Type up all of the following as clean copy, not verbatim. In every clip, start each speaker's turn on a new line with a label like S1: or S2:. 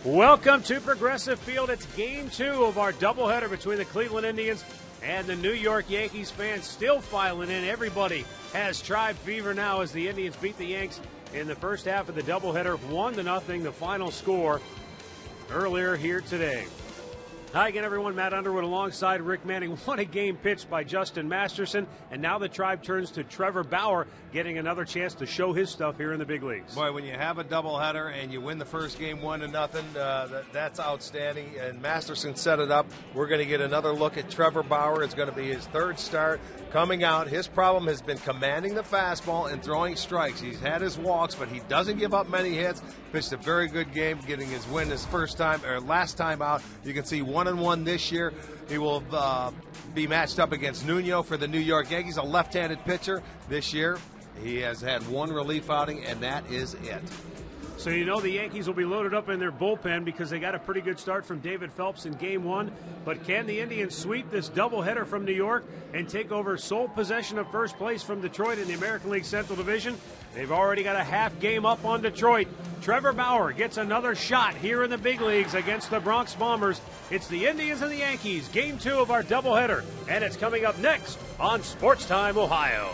S1: Welcome to Progressive Field. It's game 2 of our doubleheader between the Cleveland Indians and the New York Yankees. Fans still filing in. Everybody has Tribe fever now as the Indians beat the Yanks in the first half of the doubleheader, 1-0, the final score earlier here today. Hi again, everyone. Matt Underwood alongside Rick Manning. What a game pitched by Justin Masterson. And now the Tribe turns to Trevor Bauer, getting another chance to show his stuff here in the big leagues.
S2: Boy, when you have a doubleheader and you win the first game 1-0, that's outstanding. And Masterson set it up. We're going to get another look at Trevor Bauer. It's going to be his third start coming out. His problem has been commanding the fastball and throwing strikes. He's had his walks, but he doesn't give up many hits. Pitched a very good game, getting his win his last time out. You can see 1-1 this year. He will be matched up against Nuno for the New York Yankees, a left-handed pitcher this year. He has had one relief outing, and that is it.
S1: So you know the Yankees will be loaded up in their bullpen because they got a pretty good start from David Phelps in game 1. But can the Indians sweep this doubleheader from New York and take over sole possession of first place from Detroit in the American League Central Division? They've already got a half game up on Detroit. Trevor Bauer gets another shot here in the big leagues against the Bronx Bombers. It's the Indians and the Yankees, game 2 of our doubleheader. And it's coming up next on Sports Time Ohio.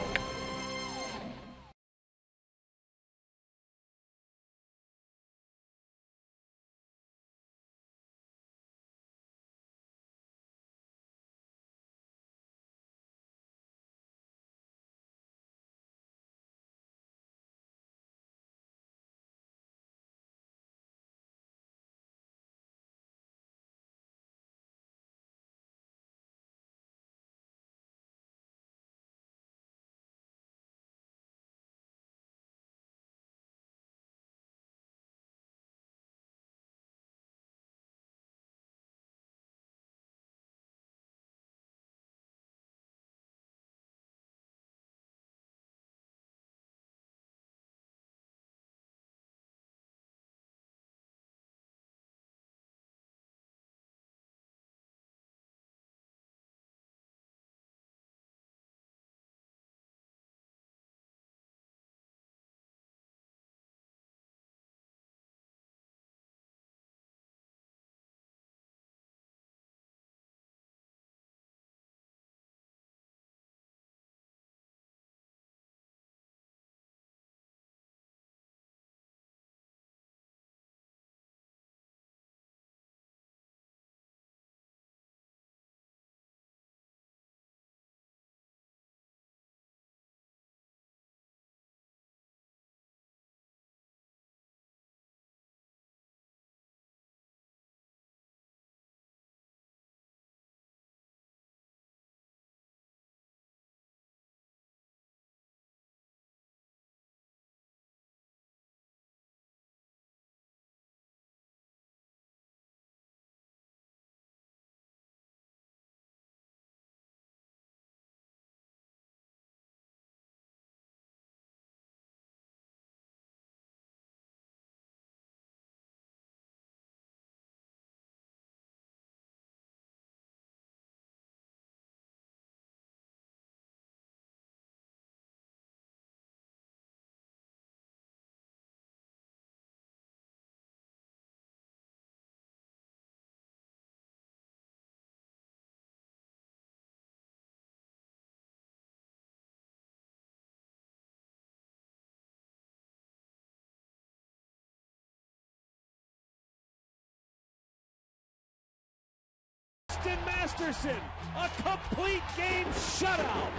S1: Masterson, a complete game shutout.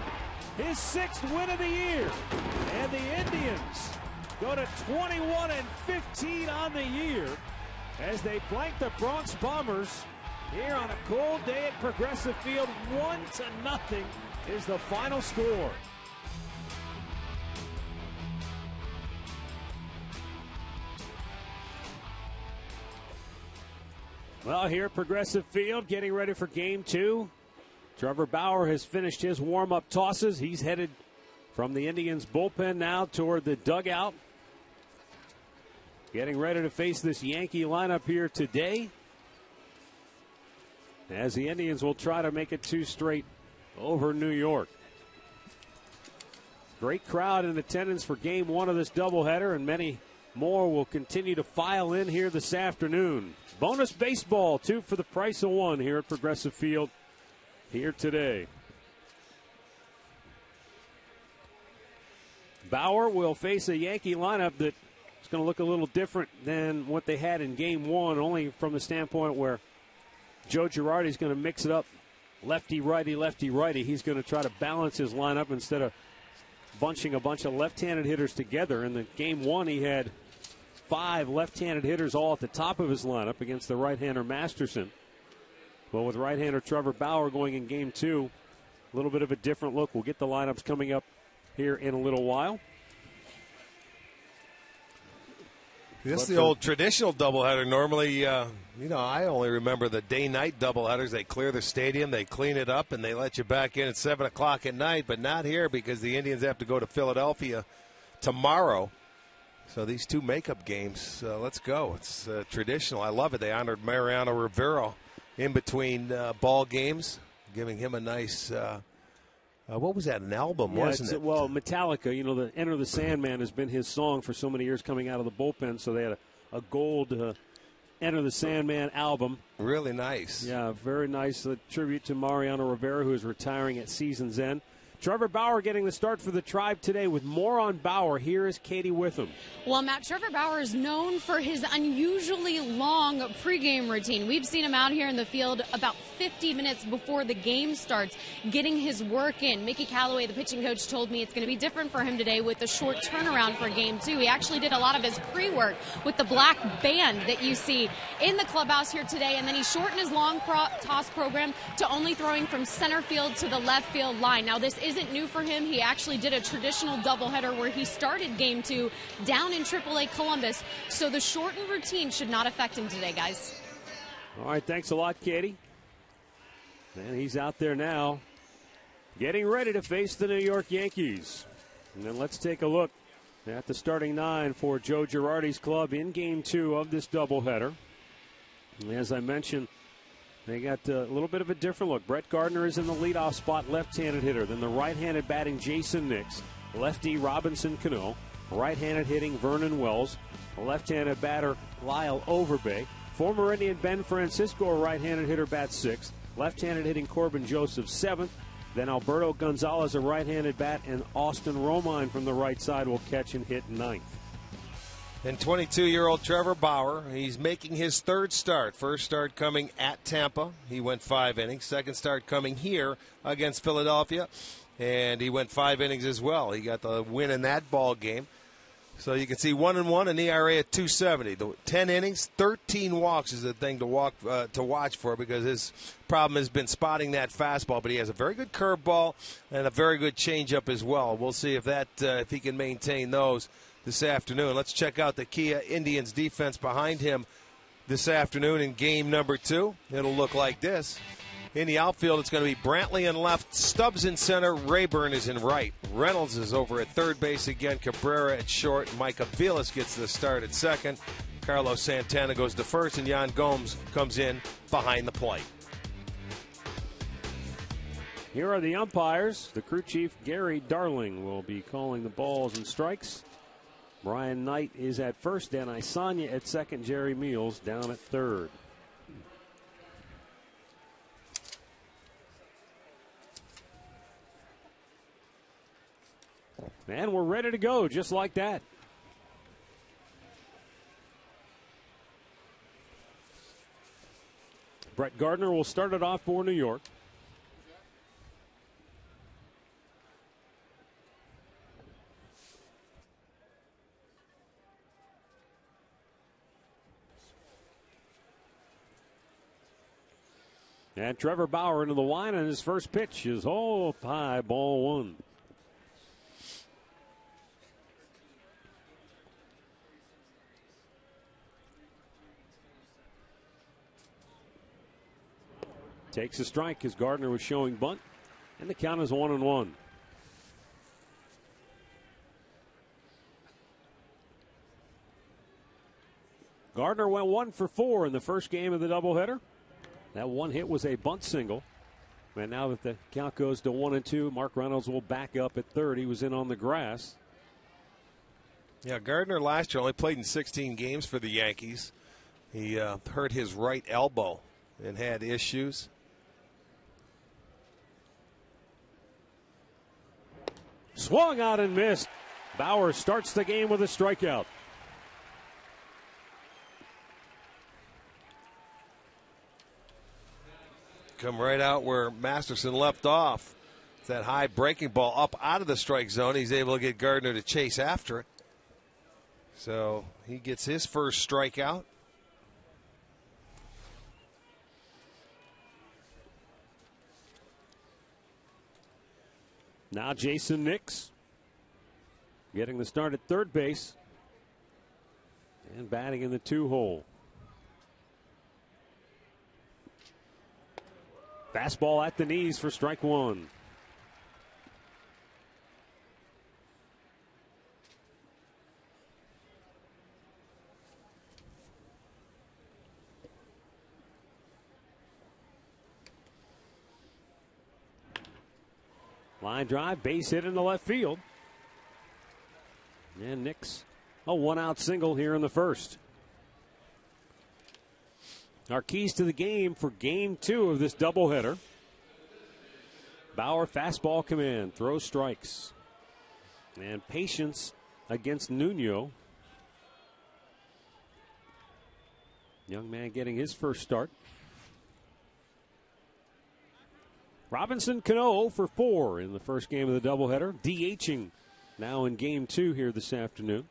S1: His 6th win of the year. And the Indians go to 21-15 on the year as they blank the Bronx Bombers here on a cold day at Progressive Field. 1-0 is the final score. Well, here at Progressive Field, getting ready for game 2. Trevor Bauer has finished his warm-up tosses. He's headed from the Indians' bullpen now toward the dugout. Getting ready to face this Yankee lineup here today, as the Indians will try to make it 2 straight over New York. Great crowd in attendance for game 1 of this doubleheader, and many more will continue to file in here this afternoon. Bonus baseball, 2 for the price of 1 here at Progressive Field here today. Bauer will face a Yankee lineup that is going to look a little different than what they had in Game 1, only from the standpoint where Joe Girardi is going to mix it up lefty-righty, lefty-righty. He's going to try to balance his lineup instead of bunching a bunch of left-handed hitters together. In the Game 1, he had 5 left-handed hitters all at the top of his lineup against the right-hander Masterson. Well, with right-hander Trevor Bauer going in Game 2, a little bit of a different look. We'll get the lineups coming up here in a little while.
S2: This is the old traditional doubleheader. Normally, I only remember the day-night doubleheaders. They clear the stadium, they clean it up, and they let you back in at 7 o'clock at night, but not here because the Indians have to go to Philadelphia tomorrow. So these 2 makeup games, let's go. It's traditional. I love it. They honored Mariano Rivera in between ball games, giving him a nice what was that, an album, wasn't it?
S1: Well, Metallica, the Enter the Sandman has been his song for so many years coming out of the bullpen, so they had a gold Enter the Sandman album.
S2: Really nice.
S1: Yeah, very nice tribute to Mariano Rivera, who is retiring at season's end. Trevor Bauer getting the start for the Tribe today. With more on Bauer, here is Katie Witham.
S3: Well, Matt, Trevor Bauer is known for his unusually long pregame routine. We've seen him out here in the field about 50 minutes before the game starts, getting his work in. Mickey Callaway, the pitching coach, told me it's going to be different for him today with the short turnaround for Game 2. He actually did a lot of his pre-work with the black band that you see in the clubhouse here today, and then he shortened his long toss program to only throwing from center field to the left field line. Now, this isn't new for him. He actually did a traditional doubleheader where he started Game 2 down in AAA Columbus, so the shortened routine should not affect him today, guys.
S1: All right, thanks a lot, Katie. And he's out there now getting ready to face the New York Yankees. And then let's take a look at the starting 9 for Joe Girardi's club in Game 2 of this doubleheader. And as I mentioned, they got a little bit of a different look. Brett Gardner is in the leadoff spot, left-handed hitter. Then the right-handed batting Jason Nix, lefty Robinson Cano, right-handed hitting Vernon Wells, left-handed batter Lyle Overbay. Former Indian Ben Francisco, a right-handed hitter, bats 6th. Left-handed hitting Corbin Joseph, 7th. Then Alberto Gonzalez, a right-handed bat, and Austin Romine from the right side will catch and hit 9th.
S2: And 22-year-old Trevor Bauer, he's making his 3rd start. First start coming at Tampa. He went 5 innings. Second start coming here against Philadelphia. And he went 5 innings as well. He got the win in that ball game. So you can see 1-1, an ERA at 2.70. The 10 innings, 13 walks is the thing to watch for, because his problem has been spotting that fastball. But he has a very good curveball and a very good changeup as well. We'll see if he can maintain those this afternoon. Let's check out the Kia Indians defense behind him this afternoon in game number 2. It'll look like this. In the outfield, it's going to be Brantley in left, Stubbs in center, Rayburn is in right. Reynolds is over at third base again, Cabrera at short, Micah Vilas gets the start at second, Carlos Santana goes to first, and Yan Gomes comes in behind the plate.
S1: Here are the umpires. The crew chief, Gary Darling, will be calling the balls and strikes. Brian Knight is at first, Dan Isanya at second, Jerry Meals down at third. And we're ready to go just like that. Brett Gardner will start it off for New York. And Trevor Bauer into the line, and his first pitch is high, ball 1. Takes a strike as Gardner was showing bunt, and the count is 1-1. Gardner went 1 for 4 in the first game of the doubleheader. That one hit was a bunt single. And now that the count goes to 1-2, Mark Reynolds will back up at third. He was in on the grass.
S2: Yeah, Gardner last year only played in 16 games for the Yankees. He hurt his right elbow and had issues.
S1: Swung out and missed. Bauer starts the game with a strikeout.
S2: Come right out where Masterson left off. That high breaking ball up out of the strike zone. He's able to get Gardner to chase after it. So he gets his first strikeout.
S1: Now Jason Nix getting the start at third base and batting in the 2-hole. Fastball at the knees for strike one. Line drive, base hit into left field. And Nix, a one-out single here in the first. Our keys to the game for game 2 of this doubleheader. Bauer fastball command, throws strikes. And patience against Nuno. Young man getting his first start. Robinson Cano 0 for 4 in the first game of the doubleheader. DHing now in game 2 here this afternoon.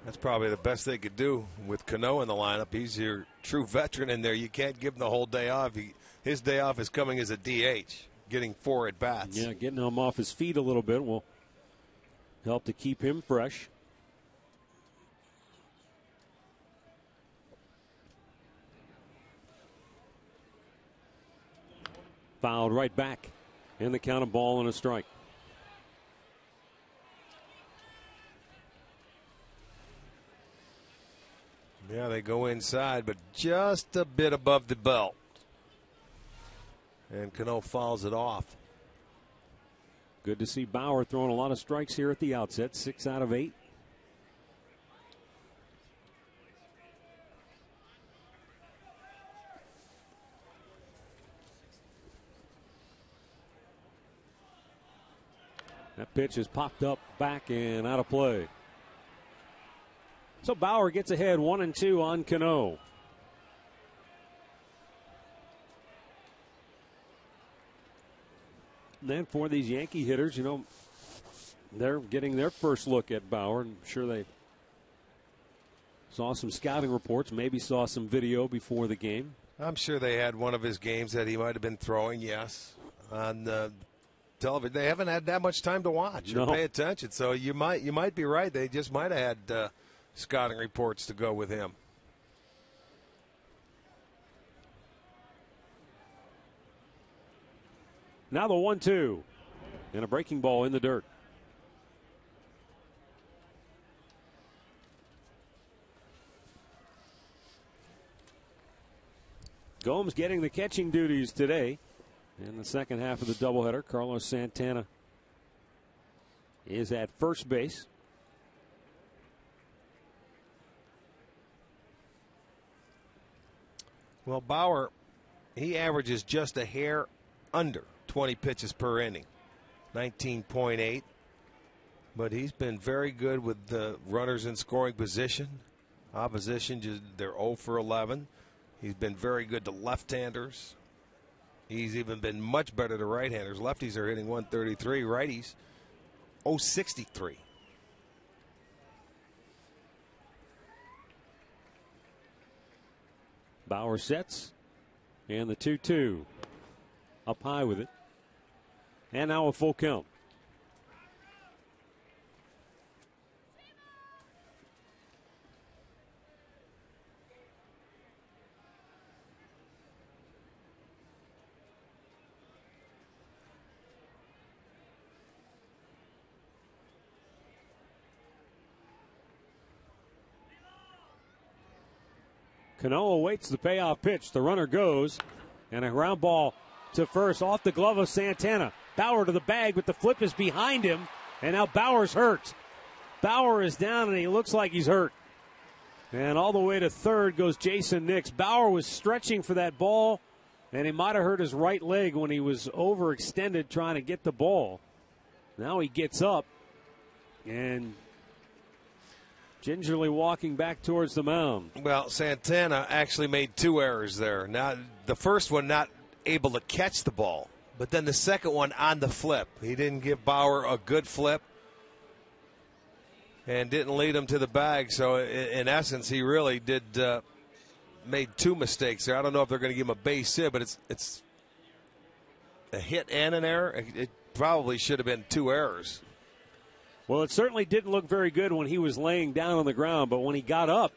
S2: That's probably the best they could do with Cano in the lineup. He's your true veteran in there. You can't give him the whole day off. His day off is coming as a DH, getting 4 at bats.
S1: Yeah, getting him off his feet a little bit will help to keep him fresh. Fouled right back in the count of ball and a strike.
S2: Yeah, they go inside, but just a bit above the belt. And Cano fouls it off.
S1: Good to see Bauer throwing a lot of strikes here at the outset. 6 out of 8. That pitch is popped up, back, and out of play. So Bauer gets ahead 1-2 on Cano. And then for these Yankee hitters, they're getting their first look at Bauer. I'm sure they saw some scouting reports, maybe saw some video before the game.
S2: I'm sure they had one of his games that he might have been throwing, yes, on television. They haven't had that much time to watch or pay attention, so you might be right. They just might have had scouting reports to go with him.
S1: Now the 1-2 and a breaking ball in the dirt. Gomes getting the catching duties today. In the second half of the doubleheader, Carlos Santana is at first base.
S2: Well, Bauer, he averages just a hair under 20 pitches per inning, 19.8. But he's been very good with the runners in scoring position. Opposition, they're 0 for 11. He's been very good to left-handers. He's even been much better to right-handers. Lefties are hitting 133. Righties, 063.
S1: Bauer sets. And the 2-2. Up high with it. And now a full count. Cano awaits the payoff pitch. The runner goes, and a ground ball to first off the glove of Santana. Bauer to the bag, but the flip is behind him, and now Bauer's hurt. Bauer is down, and he looks like he's hurt. And all the way to third goes Jason Nix. Bauer was stretching for that ball, and he might have hurt his right leg when he was overextended trying to get the ball. Now he gets up and gingerly walking back towards the mound.
S2: Well, Santana actually made 2 errors there. Now, the first one not able to catch the ball, but then the second one on the flip. He didn't give Bauer a good flip and didn't lead him to the bag. So, in essence, he really did made 2 mistakes there. I don't know if they're going to give him a base hit, but it's a hit and an error. It probably should have been 2 errors.
S1: Well, it certainly didn't look very good when he was laying down on the ground, but when he got up,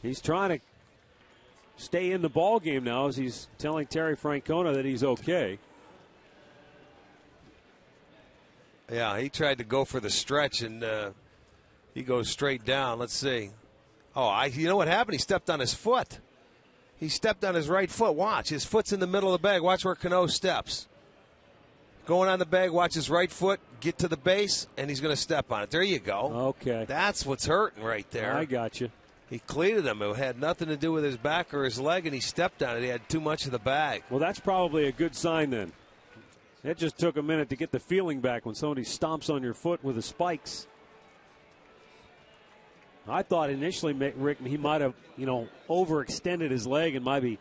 S1: he's trying to stay in the ball game now as he's telling Terry Francona that he's okay.
S2: Yeah, he tried to go for the stretch, and he goes straight down. Let's see. Oh, you know what happened? He stepped on his foot. He stepped on his right foot. Watch. His foot's in the middle of the bag. Watch where Cano steps. Going on the bag, watch his right foot get to the base, and he's going to step on it. There you go.
S1: Okay.
S2: That's what's hurting right there.
S1: I got you.
S2: He cleated him. It had nothing to do with his back or his leg, and he stepped on it. He had too much of the bag.
S1: Well, that's probably a good sign then. It just took a minute to get the feeling back when somebody stomps on your foot with the spikes. I thought initially, Rick, he might have, overextended his leg and maybe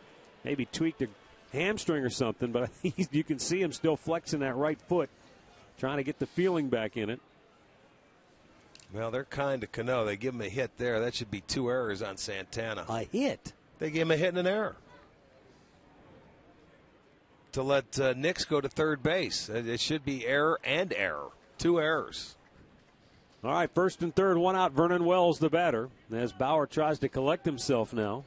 S1: tweaked a hamstring or something, but you can see him still flexing that right foot, trying to get the feeling back in it.
S2: Well, they're kind to Cano. They give him a hit there. That should be 2 errors on Santana.
S1: A hit?
S2: They gave him a hit and an error to let Nix go to third base. It should be error and error. 2 errors.
S1: All right, first and third, 1 out. Vernon Wells, the batter, as Bauer tries to collect himself now.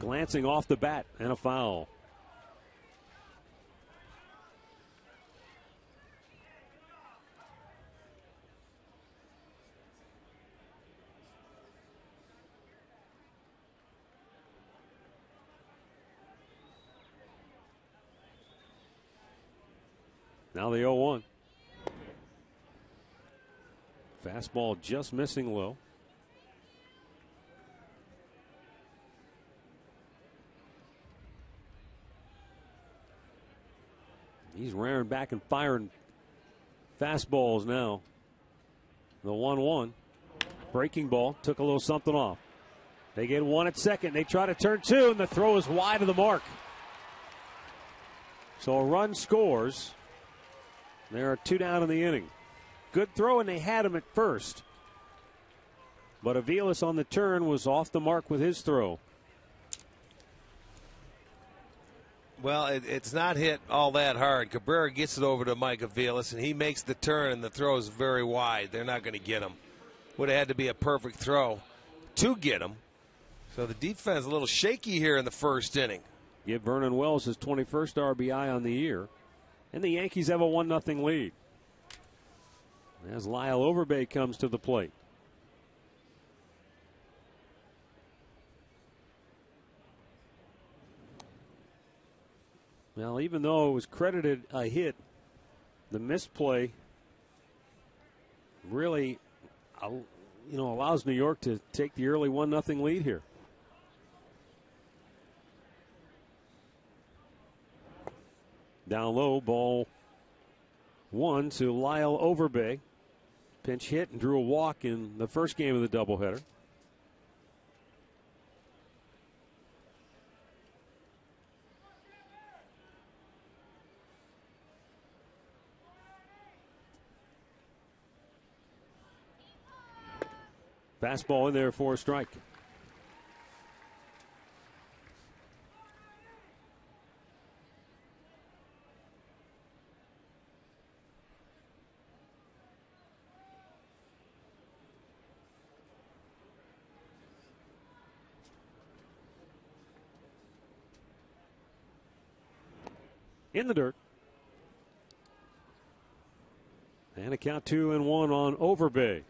S1: Glancing off the bat, and a foul. Now the 0-1. Fastball just missing low. He's rearing back and firing fastballs now. The 1-1. Breaking ball. Took a little something off. They get 1 at second. They try to turn 2, and the throw is wide of the mark. So a run scores. There are 2 down in the inning. Good throw, and they had him at first. But Aviles on the turn was off the mark with his throw.
S2: Well, it's not hit all that hard. Cabrera gets it over to Mike Aviles, and he makes the turn, and the throw is very wide. They're not going to get him. Would have had to be a perfect throw to get him. So the defense a little shaky here in the first inning.
S1: Give Vernon Wells his 21st RBI on the year. And the Yankees have a 1-0 lead. As Lyle Overbay comes to the plate. Now, even though it was credited a hit, the misplay really, allows New York to take the early 1-0 lead here. Down low, ball 1 to Lyle Overbay. Pinch hit and drew a walk in the first game of the doubleheader. Fastball in there for a strike. In the dirt. And a count 2-1 on Overbay.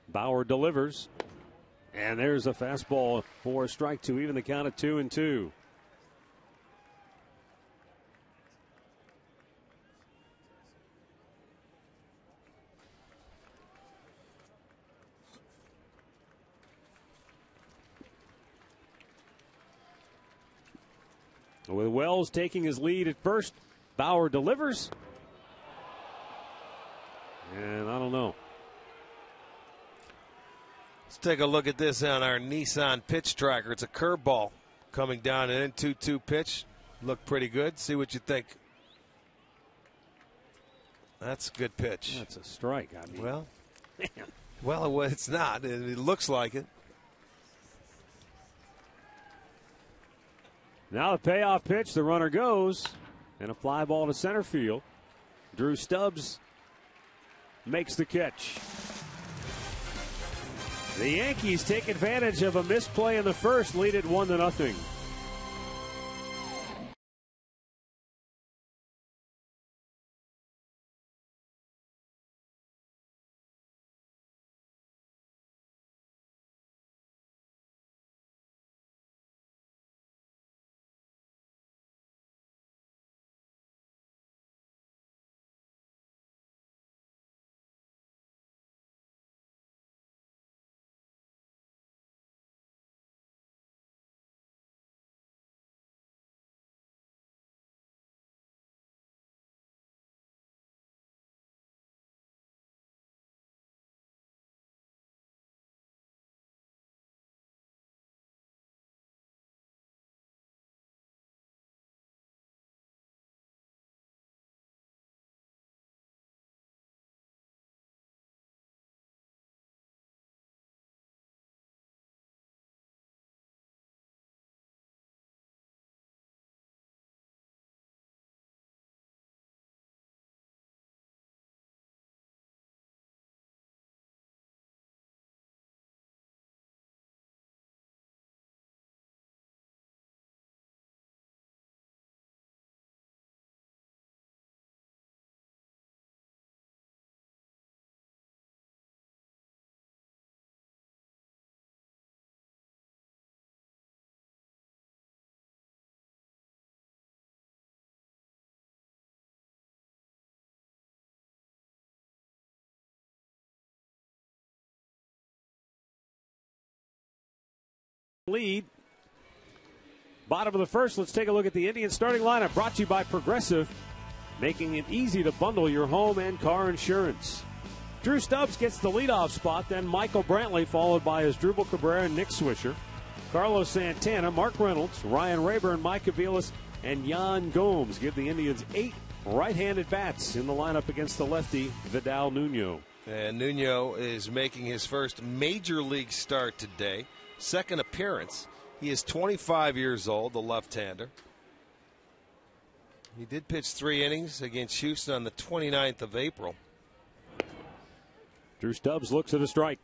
S1: Bauer delivers. And there's a fastball for a strike to even the count at 2-2. With Wells taking his lead at first, Bauer delivers. And I don't know.
S2: Let's take a look at this on our Nissan pitch tracker. It's a curveball coming down, an 2-2 pitch. Looked pretty good. See what you think. That's a good pitch.
S1: That's a strike. I mean,
S2: well,
S1: man.
S2: Well, it's not. It looks like it.
S1: Now the payoff pitch, the runner goes, and a fly ball to center field. Drew Stubbs makes the catch. The Yankees take advantage of a misplay in the first, lead it 1-0. Lead. Bottom of the first, let's take a look at the Indians starting lineup, brought to you by Progressive, making it easy to bundle your home and car insurance. Drew Stubbs gets the leadoff spot, then Michael Brantley, followed by Asdrubal Cabrera and Nick Swisher. Carlos Santana, Mark Reynolds, Ryan Rayburn, Mike Aviles, and Yan Gomes give the Indians 8 right-handed bats in the lineup against the lefty Vidal Nuno.
S2: And Nuno is making his first major league start today. Second appearance. He is 25 years old, the left-hander. He did pitch 3 innings against Houston on the 29th of April.
S1: Drew Stubbs looks at a strike.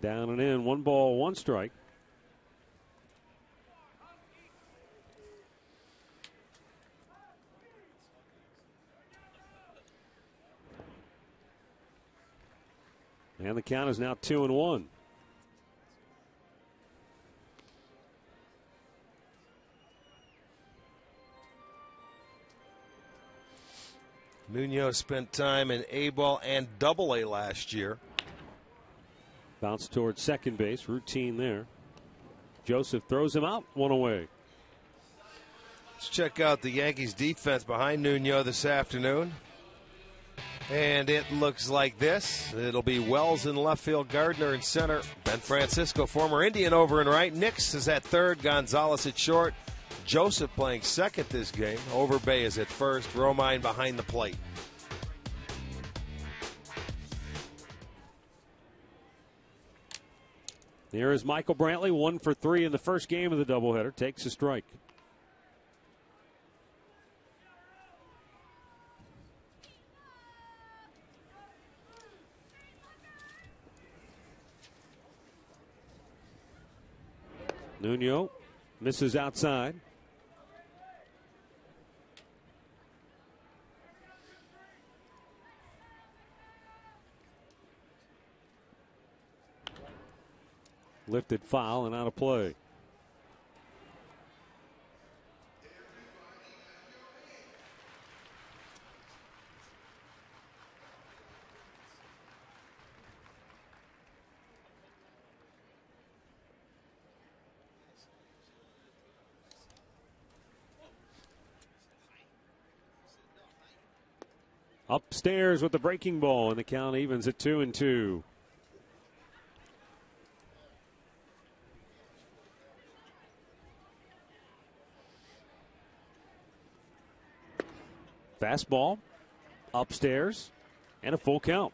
S1: Down and in, 1 ball, 1 strike. And the count is now 2-1.
S2: Nuno spent time in A-ball and Double-A last year.
S1: Bounce towards second base, routine there. Joseph throws him out, 1 away.
S2: Let's check out the Yankees defense behind Nuno this afternoon. And it looks like this. It'll be Wells in left field, Gardner in center, Ben Francisco, former Indian, over in right. Nix is at third, Gonzalez at short. Joseph playing second this game. Overbay is at first, Romine behind the plate.
S1: There is Michael Brantley, 1 for 3 in the first game of the doubleheader. Takes a strike. Nuno misses outside. Lifted foul and out of play. Upstairs with the breaking ball, and the count evens at 2-2. Fastball, upstairs, and a full count.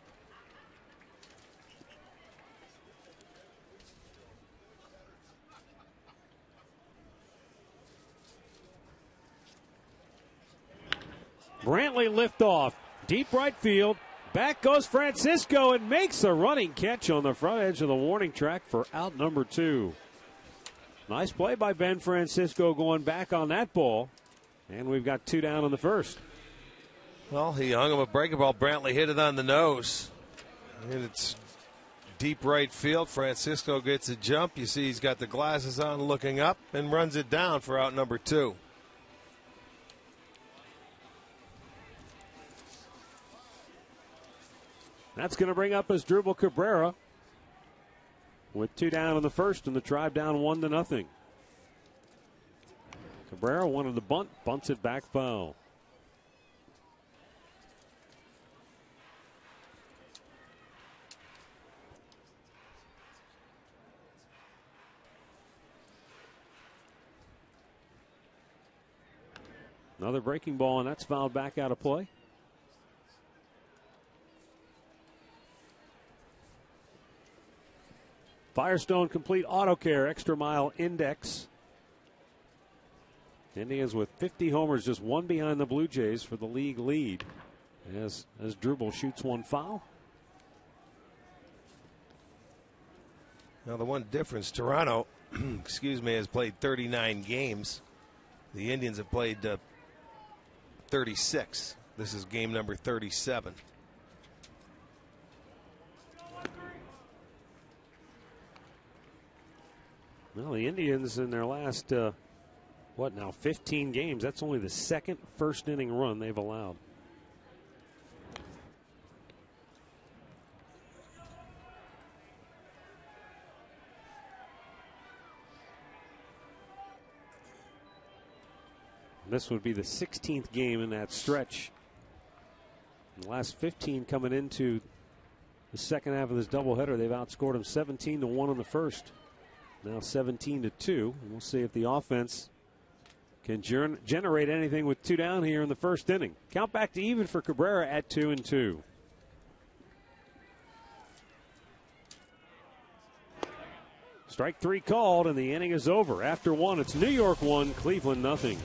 S1: Brantley liftoff, deep right field. Back goes Francisco and makes a running catch on the front edge of the warning track for out number 2. Nice play by Ben Francisco going back on that ball. And we've got 2 down in the first.
S2: Well, he hung him a breaking ball. Brantley hit it on the nose. And it's deep right field. Francisco gets a jump. You see he's got the glasses on looking up and runs it down for out number 2.
S1: That's going to bring up Asdrubal Cabrera with 2 down in the first and the Tribe down 1-0. Cabrera wanted to bunt, bunts it back foul. Another breaking ball, and that's fouled back out of play. Firestone Complete Auto Care Extra Mile Index. Indians with 50 homers, just 1 behind the Blue Jays for the league lead. As Drubal shoots 1 foul.
S2: Now the one difference, Toronto, has played 39 games. The Indians have played 36. This is game number 37.
S1: Well, the Indians in their last, 15 games, that's only the second first inning run they've allowed. This would be the 16th game in that stretch. The last 15 coming into the second half of this doubleheader, they've outscored them 17-1 in the first. Now 17-2. And we'll see if the offense can generate anything with 2 down here in the first inning. Count back to even for Cabrera at 2-2. Strike 3 called, and the inning is over. After 1, it's New York 1, Cleveland 0.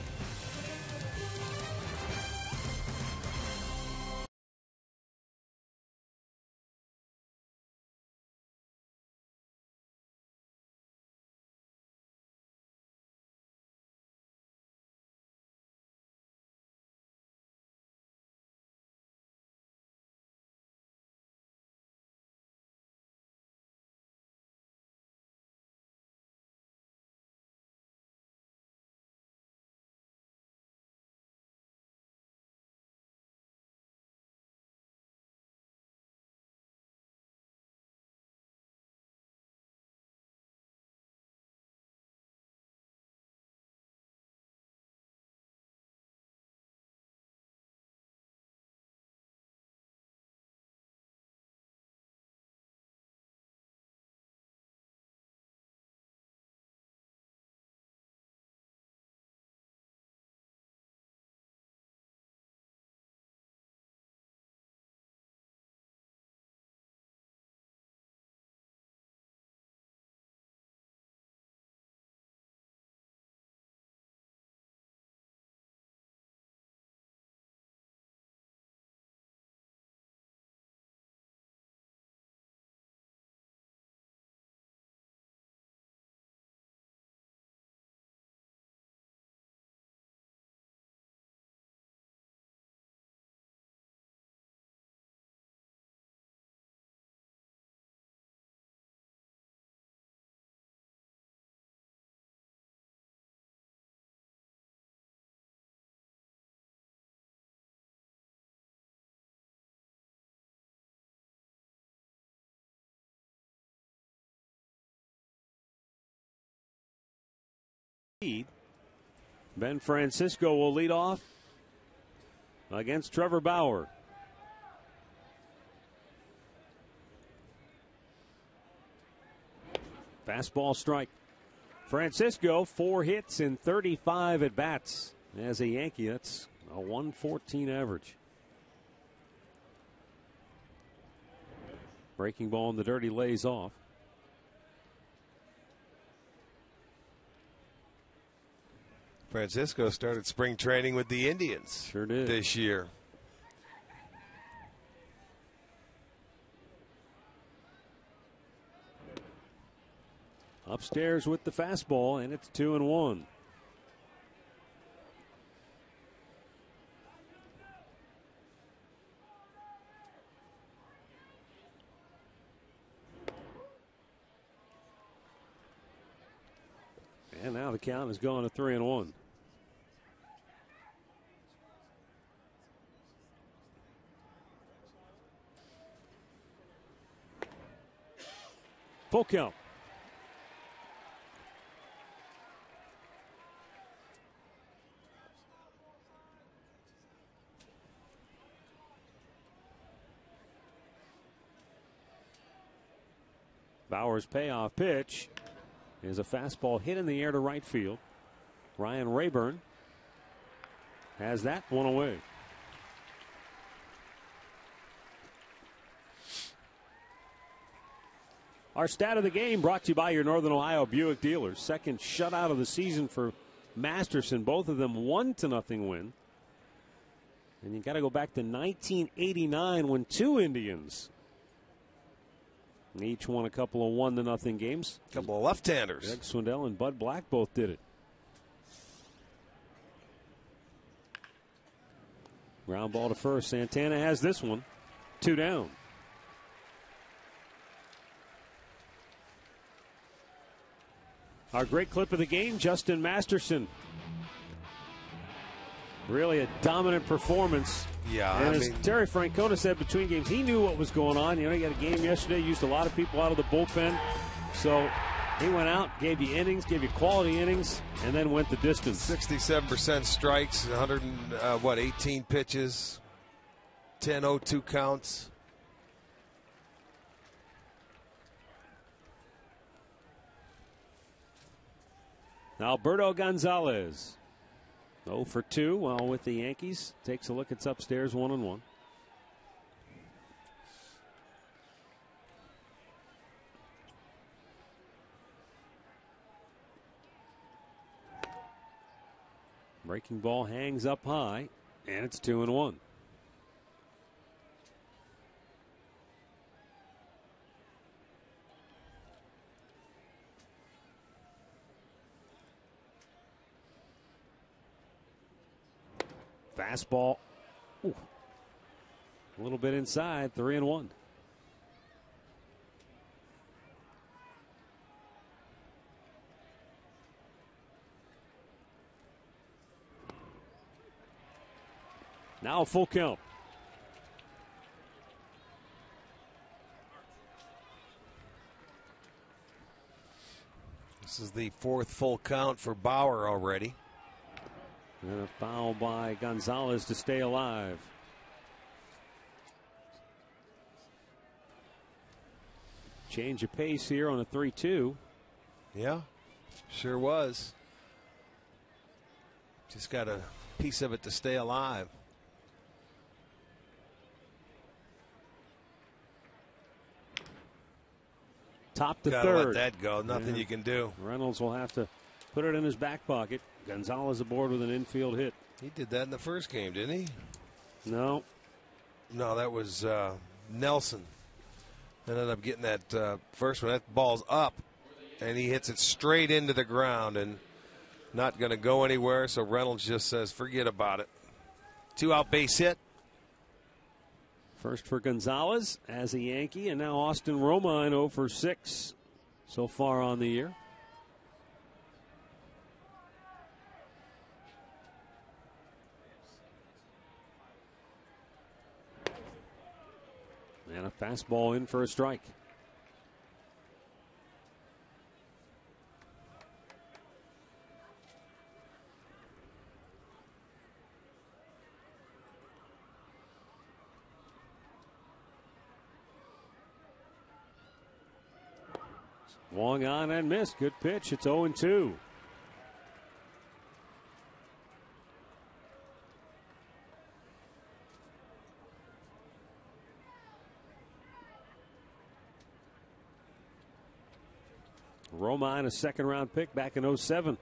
S1: Ben Francisco will lead off against Trevor Bauer. Fastball strike. Francisco, 4 hits in 35 at bats. As a Yankee, that's a 114 average. Breaking ball in the dirty, lays off.
S2: Francisco started spring training with the Indians.
S1: Sure did.
S2: This year.
S1: Upstairs with the fastball, and it's 2-1. And now the count is going to 3-1. Full count. Bauer's payoff pitch is a fastball hit in the air to right field. Ryan Rayburn has that one away. Our stat of the game brought to you by your Northern Ohio Buick dealers. Second shutout of the season for Masterson. Both of them 1-0 win. And you got to go back to 1989 when 2 Indians each won a couple of 1-0 games.
S2: A couple of left-handers.
S1: Greg Swindell and Bud Black both did it. Ground ball to first. Santana has this one. 2 down. Our great clip of the game, Justin Masterson. Really a dominant performance.
S2: Yeah,
S1: and as Terry Francona said between games, he knew what was going on. You know, he got a game yesterday, used a lot of people out of the bullpen. So he went out, gave you innings, gave you quality innings, and then went the distance.
S2: 67% strikes, 18 pitches, 10 0-2 counts.
S1: Now Alberto Gonzalez. 0 for 2 while with the Yankees. Takes a look. It's upstairs 1-1. Breaking ball hangs up high, and it's 2-1. Fastball. Ooh. A little bit inside, 3-1. Now a full count.
S2: This is the 4th full count for Bauer already.
S1: And a foul by Gonzalez to stay alive. Change of pace here on a 3-2.
S2: Yeah, sure was. Just got a piece of it to stay alive.
S1: Top to
S2: Gotta
S1: third.
S2: let that go. Nothing you can do.
S1: Reynolds will have to put it in his back pocket. Gonzalez aboard with an infield hit.
S2: He did that in the first game, didn't he?
S1: No.
S2: No, that was Nelson. Ended up getting that first one. That ball's up, and he hits it straight into the ground and not going to go anywhere. So Reynolds just says, forget about it. 2-out base hit.
S1: First for Gonzalez as a Yankee, and now Austin Romine 0 for 6 so far on the year. And a fastball in for a strike. Swung on and missed. Good pitch. It's 0-2. Romine, a second-round pick back in 2007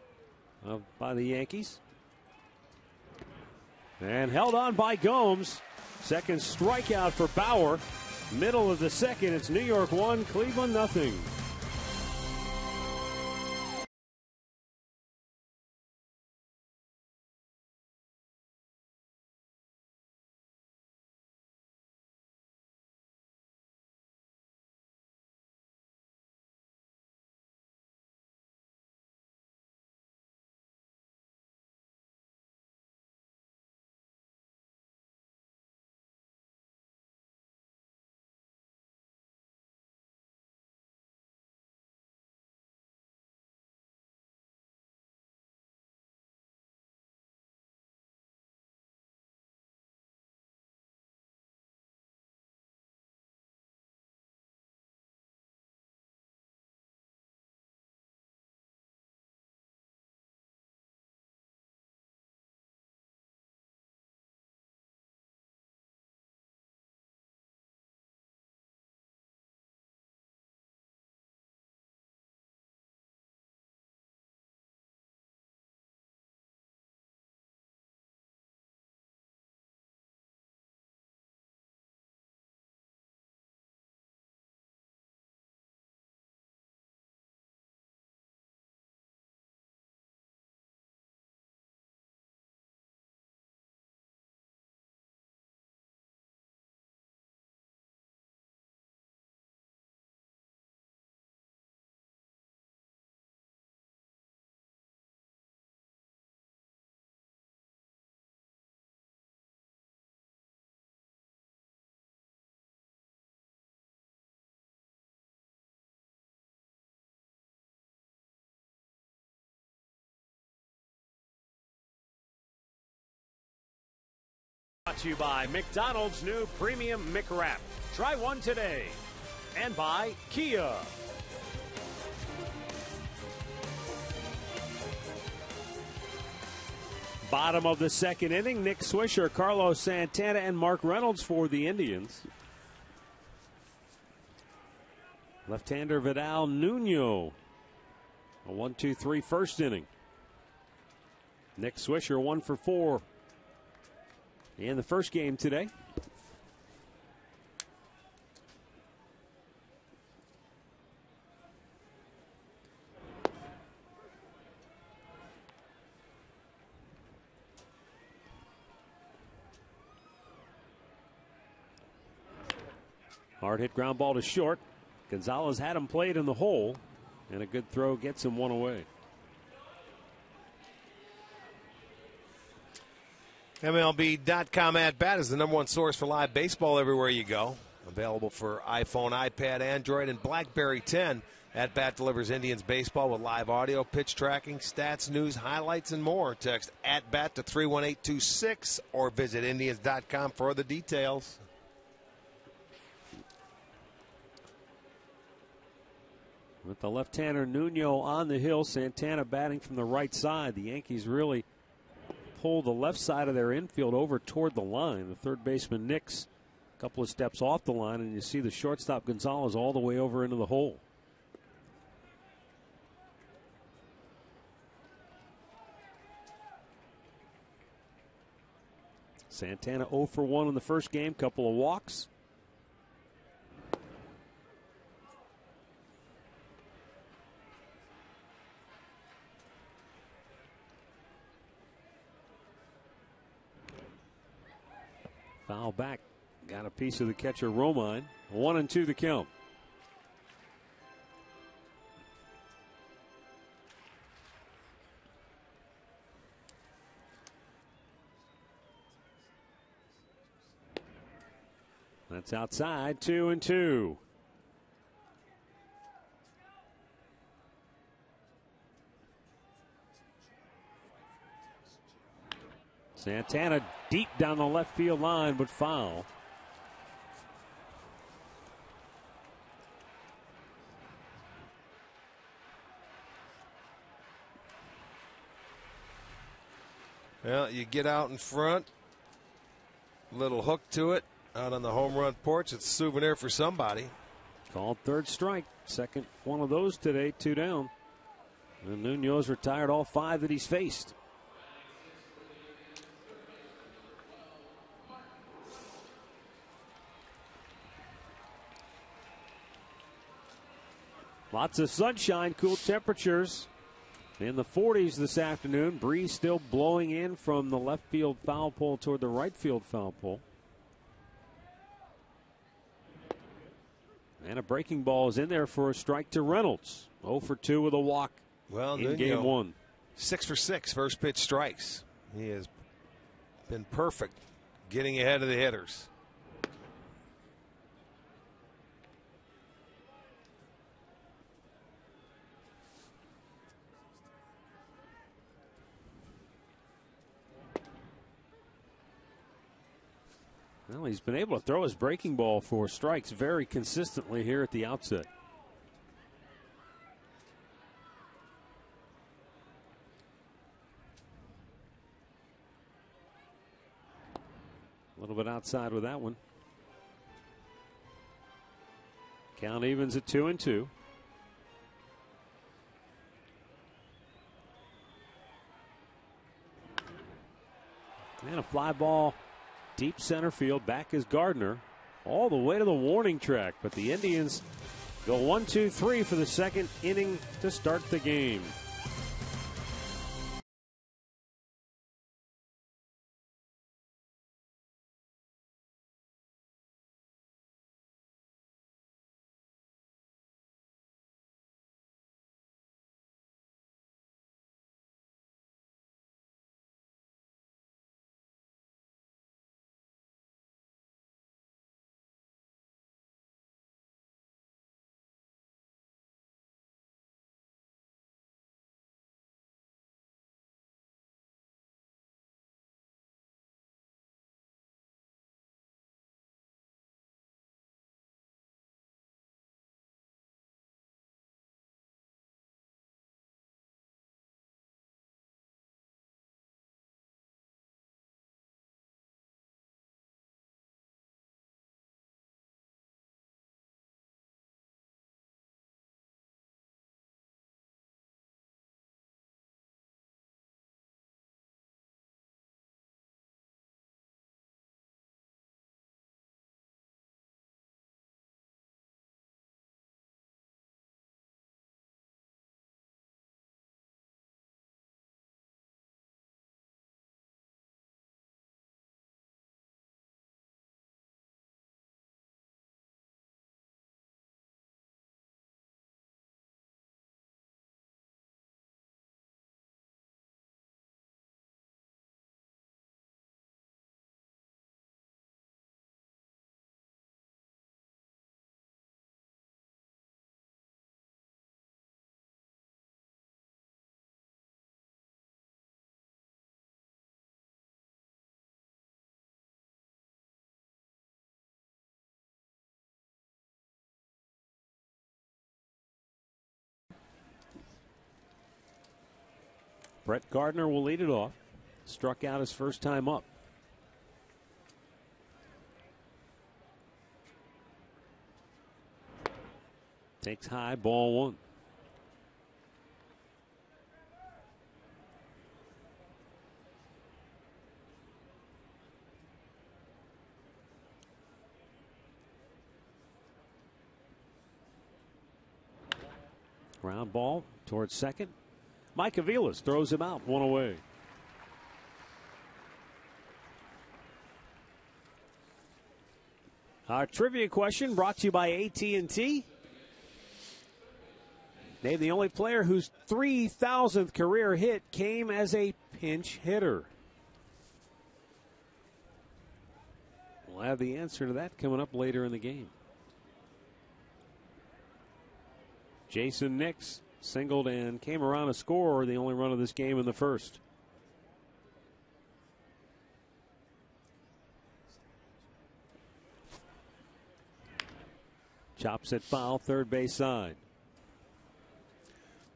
S1: by the Yankees. And held on by Gomes. Second strikeout for Bauer. Middle of the second, it's New York 1, Cleveland nothing. Brought to you by McDonald's new Premium McWrap. Try one today. And by Kia. Bottom of the second inning, Nick Swisher, Carlos Santana, and Mark Reynolds for the Indians. Left-hander Vidal Nuno. A 1-2-3 first inning. Nick Swisher 1 for 4 in the first game today. Hard hit ground ball to short. Gonzalez had him played in the hole, and a good throw gets him one away.
S2: MLB.com at bat is the #1 source for live baseball everywhere you go. Available for iPhone, iPad, Android, and BlackBerry 10. At Bat delivers Indians baseball with live audio, pitch tracking, stats, news, highlights, and more. Text at bat to 31826 or visit Indians.com for the details.
S1: With the left-hander Nuno on the hill, Santana batting from the right side. The Yankees really pull the left side of their infield over toward the line. The third baseman Nix a couple of steps off the line, and you see the shortstop Gonzalez all the way over into the hole. Santana 0 for 1 in the first game, couple of walks. Foul back. Got a piece of the catcher Romine. 1-2 the count. That's outside. 2-2. Santana deep down the left field line, but foul.
S2: Well, you get out in front, little hook to it out on the home run porch. It's a souvenir for somebody.
S1: Called third strike. Second one of those today, 2 down. And Munoz retired all 5 that he's faced. Lots of sunshine, cool temperatures in the 40s this afternoon. Breeze still blowing in from the left field foul pole toward the right field foul pole. And a breaking ball is in there for a strike to Reynolds. 0 for 2 with a walk in game 1.
S2: 6 for 6 first pitch strikes. He has been perfect getting ahead of the hitters.
S1: Well, he's been able to throw his breaking ball for strikes very consistently here at the outset. A little bit outside with that one. Count evens at 2-2. And a fly ball deep center field. Back is Gardner all the way to the warning track. But the Indians go 1-2-3 for the second inning to start the game. Brett Gardner will lead it off. Struck out his first time up. Takes high, ball 1. Ground ball towards second. Mike Aviles throws him out, 1 away. Our trivia question brought to you by AT&T. Name the only player whose 3,000th career hit came as a pinch hitter. We'll have the answer to that coming up later in the game. Jason Nix singled and came around a score, the only run of this game in the first. Chops it foul, third base side.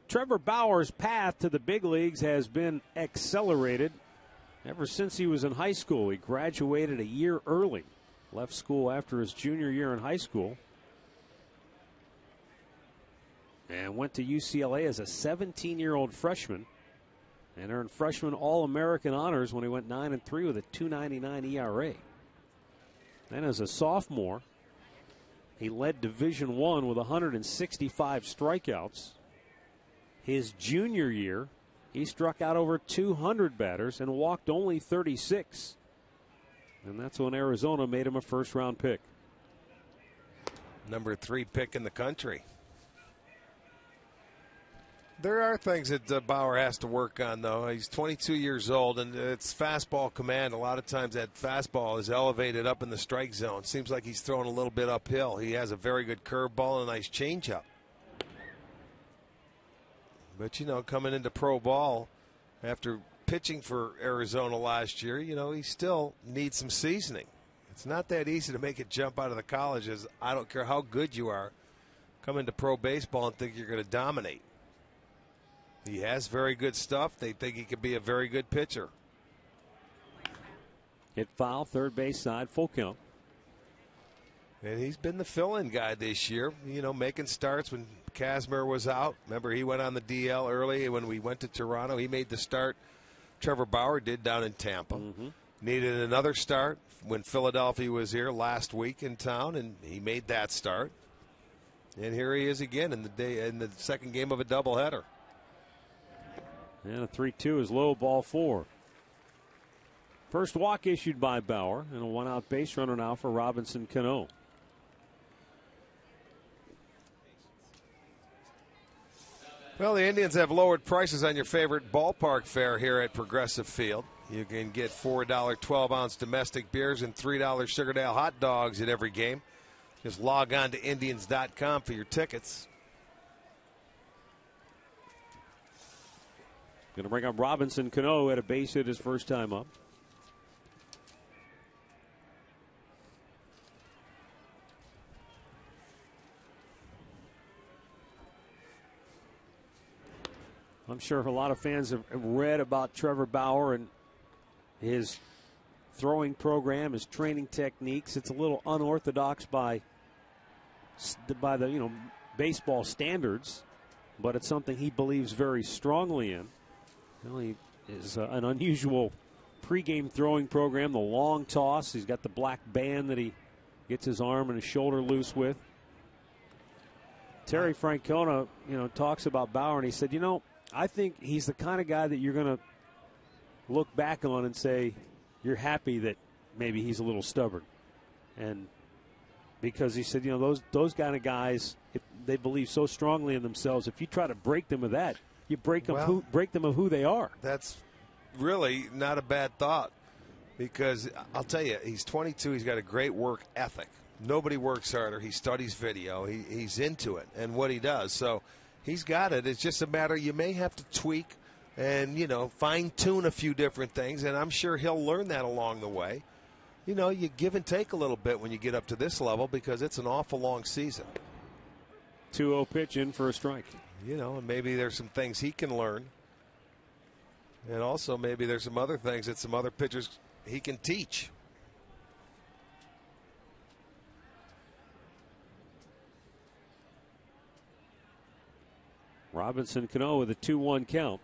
S1: Trevor Bauer's path to the big leagues has been accelerated ever since he was in high school. He graduated a year early, left school after his junior year in high school, and went to UCLA as a 17-year-old freshman and earned freshman All-American honors when he went 9-3 with a 2.99 ERA. Then as a sophomore, he led Division I with 165 strikeouts. His junior year, he struck out over 200 batters and walked only 36. And that's when Arizona made him a first-round pick.
S2: Number 3 pick in the country. There are things that Bauer has to work on, though. He's 22 years old, and it's fastball command. A lot of times that fastball is elevated up in the strike zone. Seems like he's throwing a little bit uphill. He has a very good curveball and a nice changeup. But, you know, coming into pro ball after pitching for Arizona last year, you know, he still needs some seasoning. It's not that easy to make it jump out of the colleges. I don't care how good you are. Come into pro baseball and think you're going to dominate. He has very good stuff. They think he could be a very good pitcher.
S1: Hit foul, third base side, full count.
S2: And he's been the fill-in guy this year, you know, making starts when Kazmir was out. Remember, he went on the DL early when we went to Toronto. He made the start Trevor Bauer did down in Tampa. Needed another start when Philadelphia was here last week in town, and he made that start. And here he is again in the second game of a doubleheader.
S1: And a 3-2 is low, ball 4. First walk issued by Bauer, and a one-out base runner now for Robinson Cano.
S2: Well, the Indians have lowered prices on your favorite ballpark fare here at Progressive Field. You can get $4 12-ounce domestic beers and $3 Sugardale hot dogs at every game. Just log on to Indians.com for your tickets.
S1: Going to bring up Robinson Cano, who had a base hit his first time up. I'm sure a lot of fans have read about Trevor Bauer and his throwing program, his training techniques. It's a little unorthodox by the baseball standards, but it's something he believes very strongly in. Well, he is an unusual pregame throwing program, the long toss. He's got the black band that he gets his arm and his shoulder loose with. Terry Francona, talks about Bauer, and he said, I think he's the kind of guy that you're going to look back on and say you're happy that maybe he's a little stubborn. And because he said, those kind of guys, if they believe so strongly in themselves, if you try to break them of that, you break them of who they are.
S2: That's really not a bad thought, because I'll tell you, he's 22. He's got a great work ethic. Nobody works harder. He studies video. He's into it and what he does. So he's got it. It's just a matter, you may have to tweak and, fine-tune a few different things, and I'm sure he'll learn that along the way. You give and take a little bit when you get up to this level, because it's an awful long season.
S1: 2-0 pitch in for a strike.
S2: And maybe there's some things he can learn. And also maybe there's some other things that some other pitchers he can teach.
S1: Robinson Cano with a 2-1 count.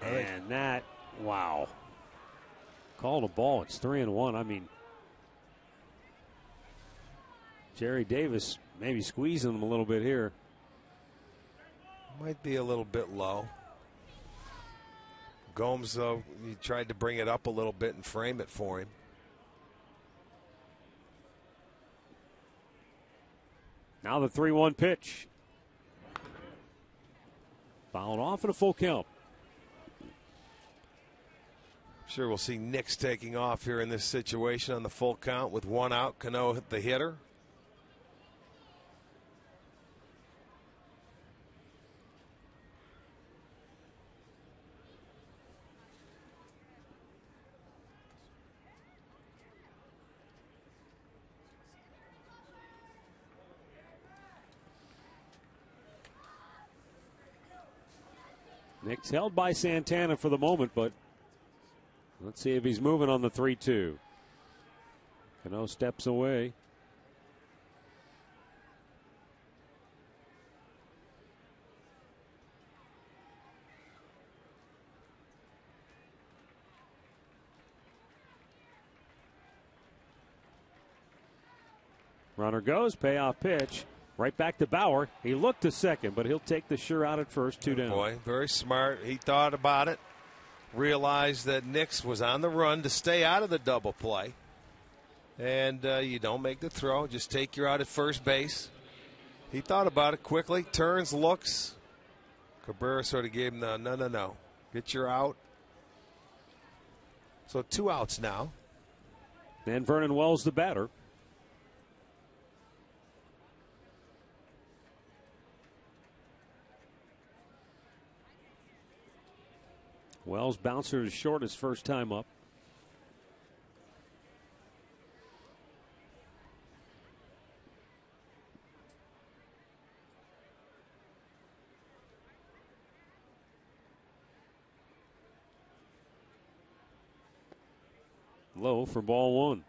S1: And that, wow. Called a ball. It's 3-1. I mean, Jerry Davis maybe squeezing him a little bit here.
S2: Might be a little bit low. Gomes, though, he tried to bring it up a little bit and frame it for him.
S1: Now the 3-1 pitch. Fouled off at a full count.
S2: Sure, we'll see Nix taking off here in this situation on the full count with one out. Cano, the hitter.
S1: Nick's held by Santana for the moment, but let's see if he's moving on the 3-2. Cano steps away. Runner goes, payoff pitch. Right back to Bauer. He looked to second, but he'll take the sure out at first, 2 down.
S2: Boy, very smart. He thought about it, realized that Nix was on the run to stay out of the double play. And you don't make the throw, just take your out at first base. He thought about it quickly, turns, looks. Cabrera sort of gave him the no. Get your out. So 2 outs now.
S1: And Vernon Wells the batter. Wells bouncer is short his first time up. Low for ball 1.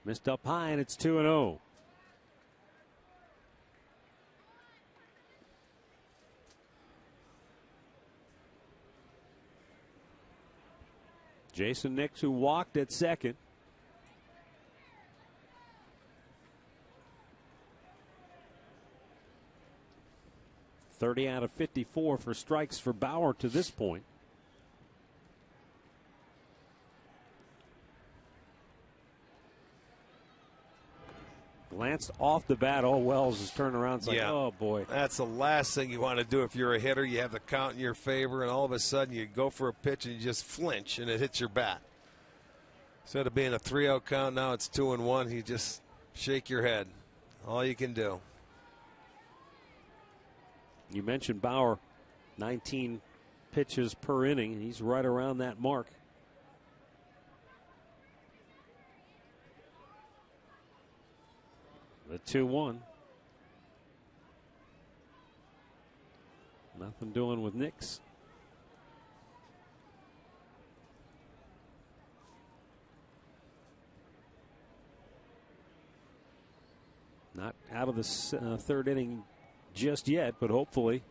S1: Missed up high, and it's 2-0. Jason Nix, who walked at second. $30 out of 54 for strikes for Bauer to this point. Glanced off the bat. Oh, Wells is turning around. It's like, oh, boy.
S2: That's the last thing you want to do if you're a hitter. You have the count in your favor, and all of a sudden you go for a pitch and you just flinch, and it hits your bat. Instead of being a 3-0 count, now it's 2-1. You just shake your head. All you can do.
S1: You mentioned Bauer, 19 pitches per inning. He's right around that mark. The 2-1. Nothing doing with Nix. Not out of the third inning just yet, but hopefully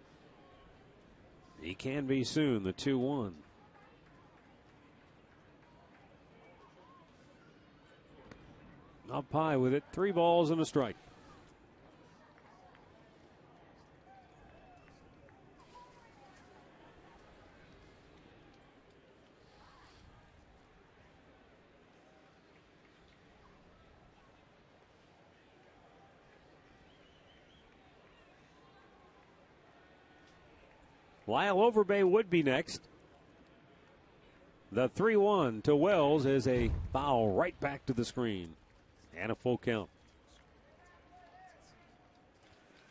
S1: he can be soon. The 2-1. Up high with it. 3 balls and a strike. Lyle Overbay would be next. The 3-1 to Wells is a foul right back to the screen. And a full count.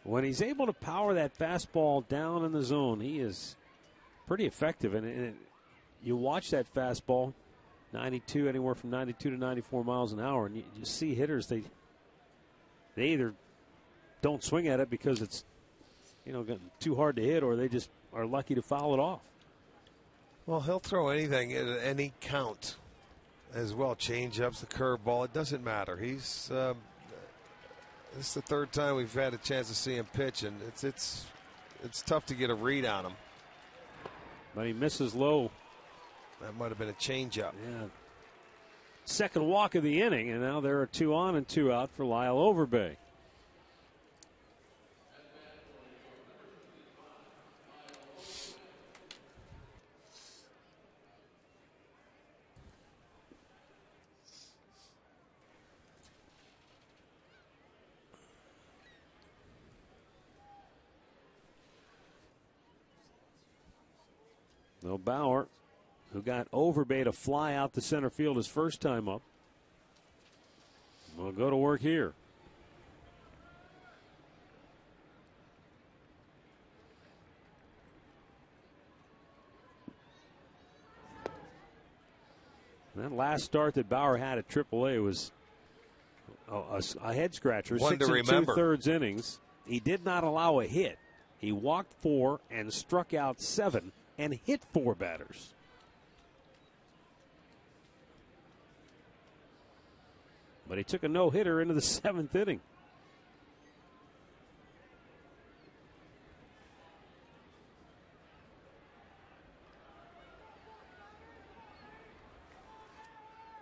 S1: When he's able to power that fastball down in the zone, he is pretty effective. And you watch that fastball, 92, anywhere from 92 to 94 miles an hour, and you see hitters, they either don't swing at it because it's, getting too hard to hit, or they just are lucky to foul it off.
S2: Well, he'll throw anything at any count as well. Change-ups, the curveball, it doesn't matter. This is the third time we've had a chance to see him pitch, and it's tough to get a read on him.
S1: But he misses low.
S2: That might have been a change-up.
S1: Yeah. Second walk of the inning, and now there are 2 on and 2 out for Lyle Overbay. No Bauer, who got Overbay to fly out to center field his first time up. will go to work here. That last start that Bauer had at AAA was a head scratcher.
S2: One
S1: 6
S2: to remember.
S1: 2/3 innings. He did not allow a hit. He walked 4 and struck out 7 and hit 4 batters. But he took a no-hitter into the 7th inning.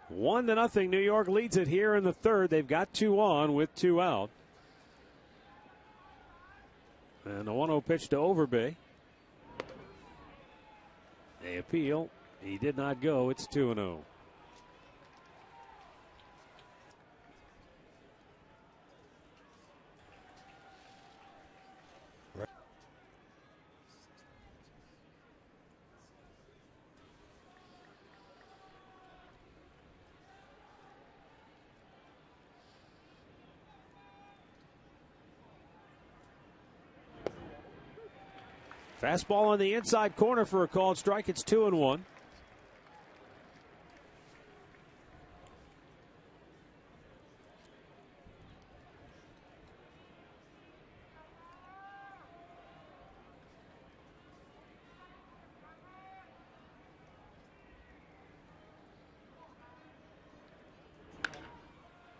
S1: One to nothing. New York leads it here in the 3rd. They've got 2 on with 2 out. And the 1-0 pitch to Overbay. They appeal. He did not go. It's 2-0. Fastball on the inside corner for a called strike. It's 2-1.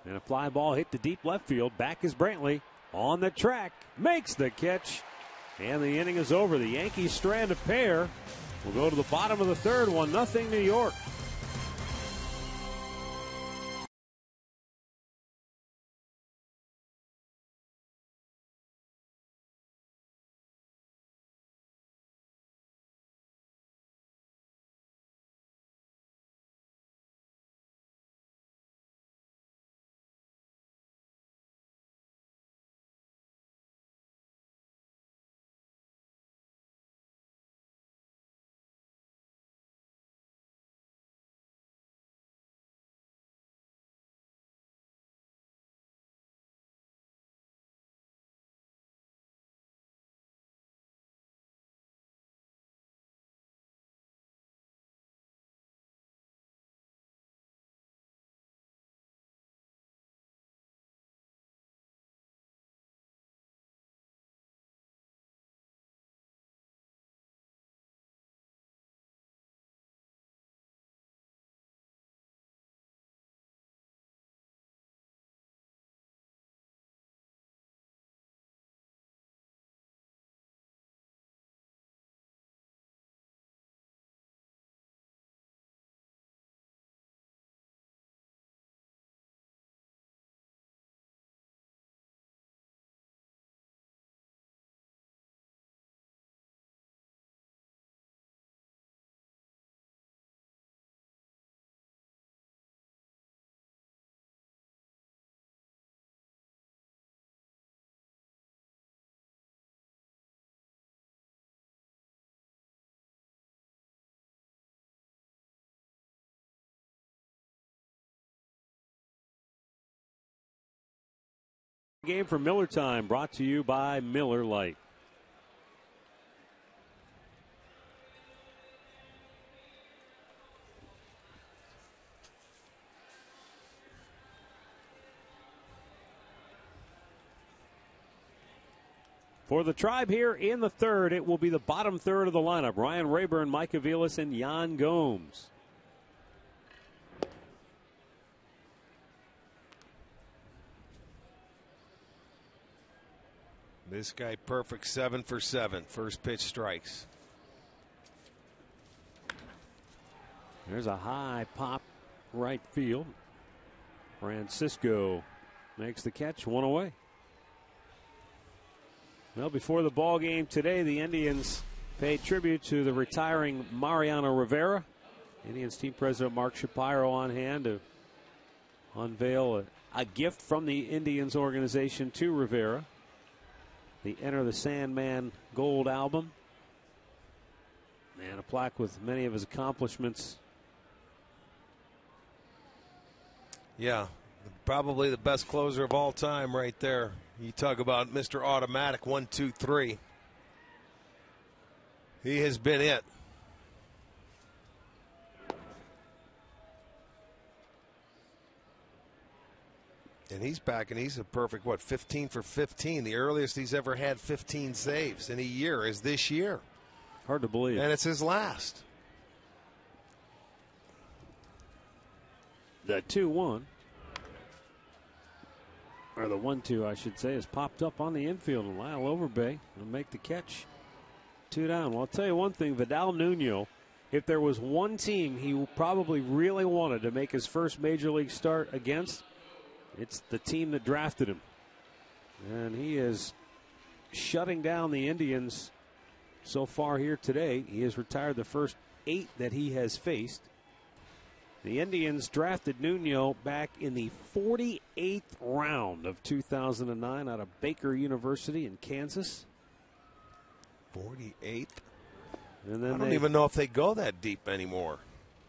S1: And a fly ball hit to deep left field. Back is Brantley on the track. Makes the catch. And the inning is over. The Yankees strand a pair. We'll go to the bottom of the 3rd. 1-0 New York. Game for Miller Time, brought to you by Miller Lite. For the Tribe here in the 3rd, it will be the bottom 3rd of the lineup. Ryan Rayburn, Mike Aviles, and Yan Gomes.
S2: This guy perfect, 7 for 7. First pitch strikes.
S1: There's a high pop right field. Francisco makes the catch, 1 away. Well, before the ball game today, the Indians paid tribute to the retiring Mariano Rivera. Indians team president Mark Shapiro on hand to unveil a gift from the Indians organization to Rivera. The Enter the Sandman Gold album. And a plaque with many of his accomplishments.
S2: Yeah, the Probably the best closer of all time right there. You talk about Mr. Automatic, 1, 2, 3. He has been it. And he's back, and he's a perfect, 15 for 15. The earliest he's ever had 15 saves in a year is this year.
S4: Hard to believe.
S2: And it's his last.
S4: The 2-1. Or the 1-2, I should say, has popped up on the infield, and Lyle Overbay will make the catch. 2 down. Well, I'll tell you one thing, Vidal Nuno, if there was one team he probably really wanted to make his first major league start against, it's the team that drafted him. And he is shutting down the Indians so far here today. He has retired the first 8 that he has faced. The Indians drafted Nuno back in the 48th round of 2009 out of Baker University in Kansas.
S2: 48th?
S4: And then
S2: I don't even know if they go that deep anymore.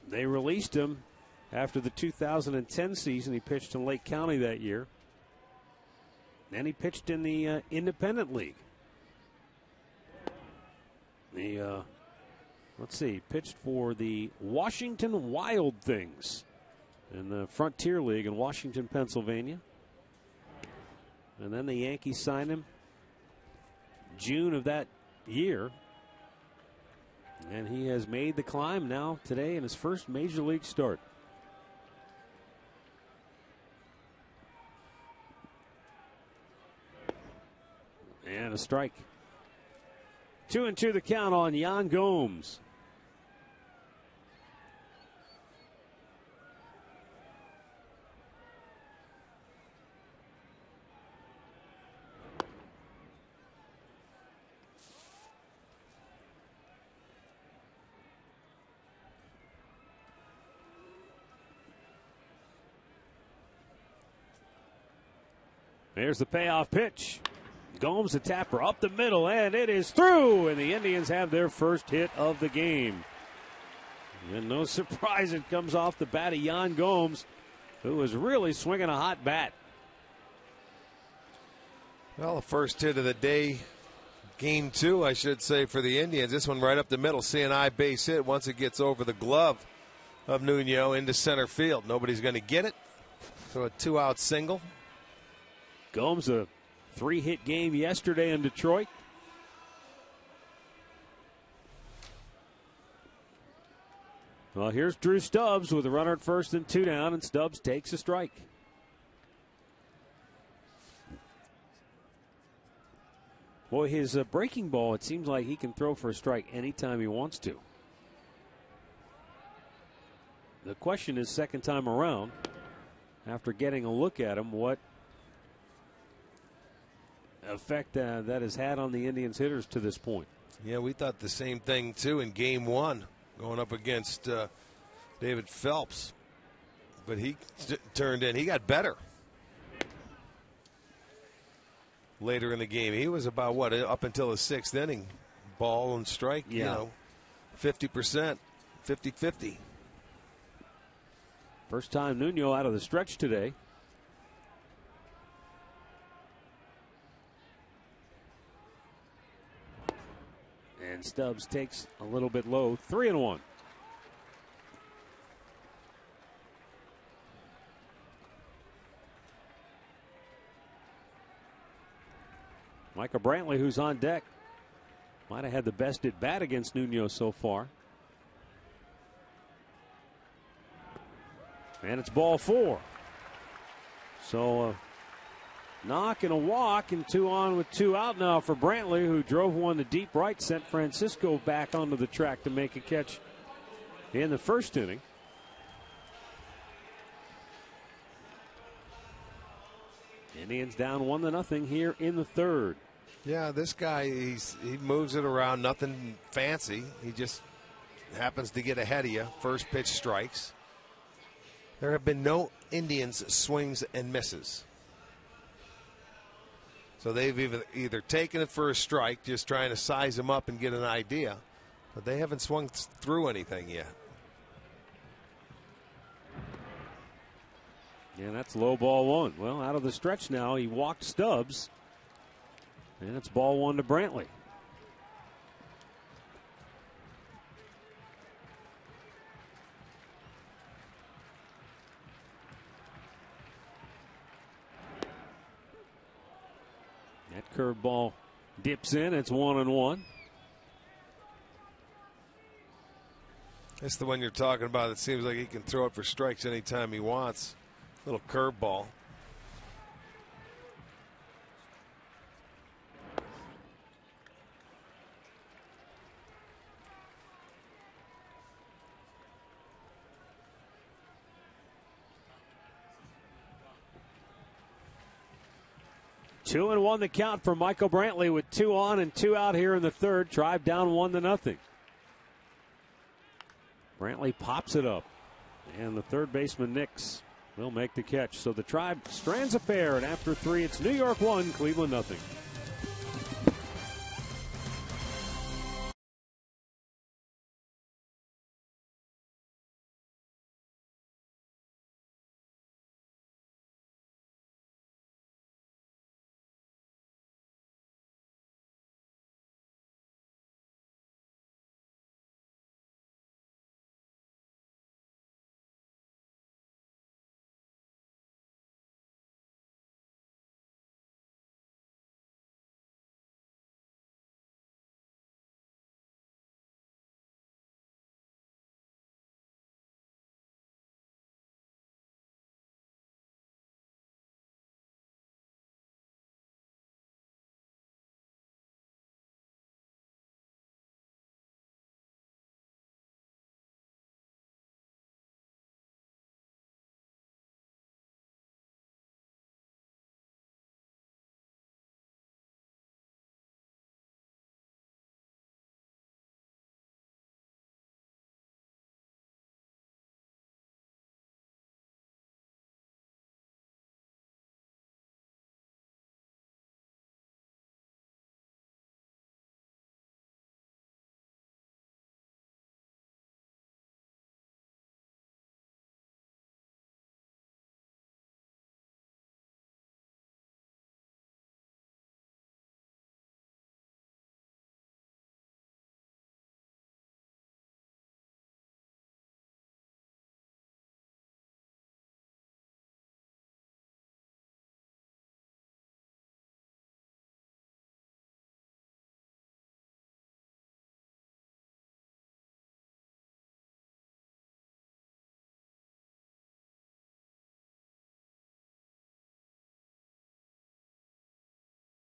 S4: They released him after the 2010 season. He pitched in Lake County that year. And he pitched in the Independent League. Let's see, pitched for the Washington Wild Things in the Frontier League in Washington, Pennsylvania. And then the Yankees signed him June of that year. And he has made the climb now today in his first major league start. And a strike. 2-2 the count on Yan Gomes. There's the payoff pitch. Gomes, the tapper, up the middle, and it is through. And the Indians have their first hit of the game. And no surprise, it comes off the bat of Yan Gomes, who is really swinging a hot bat.
S2: Well, the first hit of the day, game 2, I should say, for the Indians. This one right up the middle, CNI base hit. Once it gets over the glove of Nuno into center field, nobody's going to get it. So a 2-out single.
S4: Gomes, a 3-hit game yesterday in Detroit. Well, here's Drew Stubbs with a runner at first and 2 down, and Stubbs takes a strike. Boy, his breaking ball, it seems like he can throw for a strike anytime he wants to. The question is, second time around, after getting a look at him, what effect that has had on the Indians hitters to this point.
S2: Yeah, we thought the same thing too in game 1, going up against David Phelps, but he turned in. He got better later in the game. He was about up until the 6th inning, ball and strike.
S4: Yeah.
S2: 50%, 50-50.
S4: First time Nuno out of the stretch today. And Stubbs takes a little bit low. 3-1. Michael Brantley, who's on deck, might have had the best at bat against Nuno so far. And it's ball 4. So knock and a walk, and 2 on with 2 out now for Brantley, who drove one to deep right, sent Francisco back onto the track to make a catch in the first inning. Indians down 1-0 here in the third.
S2: Yeah, this guy, he moves it around, nothing fancy. He just happens to get ahead of you. First pitch strikes. There have been no Indians swings and misses. So they've either taken it for a strike, just trying to size him up and get an idea, but they haven't swung through anything yet.
S4: Yeah, that's low ball one. Well, out of the stretch now, he walked Stubbs. And it's ball one to Brantley. That curveball dips in. It's 1-1.
S2: That's the one you're talking about. It seems like he can throw it for strikes anytime he wants. Little curveball.
S4: Two and one the count for Michael Brantley with 2 on and 2 out here in the third. Tribe down 1-0. Brantley pops it up. And the third baseman, Nix, will make the catch. So the Tribe strands a pair, and after 3, it's New York 1, Cleveland 0.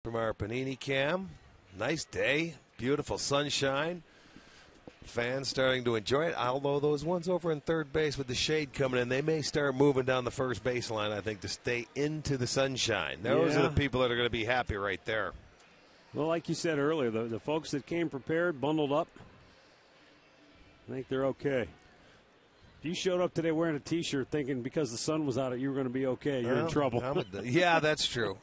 S2: From our Panini cam. Nice day. Beautiful sunshine. Fans starting to enjoy it, although those ones over in third base with the shade coming in, they may start moving down the first baseline, I think, to stay into the sunshine. Those are the people that are going to be happy right there.
S4: Well, like you said earlier, the folks that came prepared, bundled up, I think they're okay. If you showed up today wearing a T-shirt thinking because the sun was out, you were going to be okay, you're in trouble.
S2: Yeah, that's true.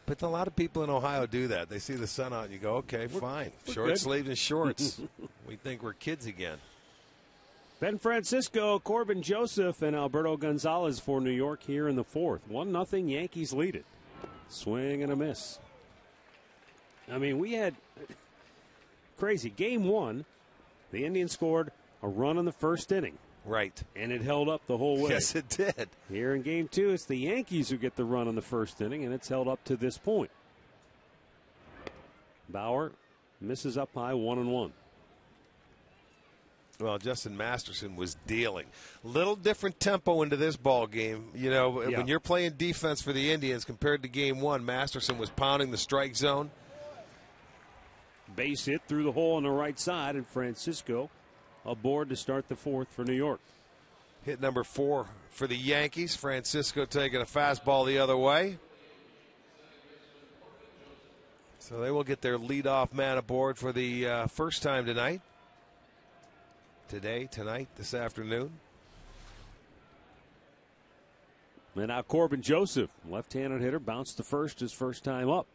S2: But a lot of people in Ohio do that. They see the sun out and you go, okay, fine. Short sleeves and shorts. We think we're kids again.
S4: Ben Francisco, Corbin Joseph, and Alberto Gonzalez for New York here in the fourth. 1-0 Yankees lead it. Swing and a miss. I mean, we had crazy. Game one, the Indians scored a run in the first inning.
S2: Right.
S4: And it held up the whole way.
S2: Yes, it did.
S4: Here in game two, it's the Yankees who get the run in the first inning, and it's held up to this point. Bauer misses up high, 1-1.
S2: Well, Justin Masterson was dealing. Little different tempo into this ball game. You know, when you're playing defense for the Indians compared to game one, Masterson was pounding the strike zone.
S4: Base hit through the hole on the right side, and Francisco aboard to start the fourth for New York.
S2: Hit number 4 for the Yankees. Francisco taking a fastball the other way. So they will get their leadoff man aboard for the first time tonight. Tonight, this afternoon.
S4: And now Corbin Joseph, left-handed hitter, bounced to first his first time up.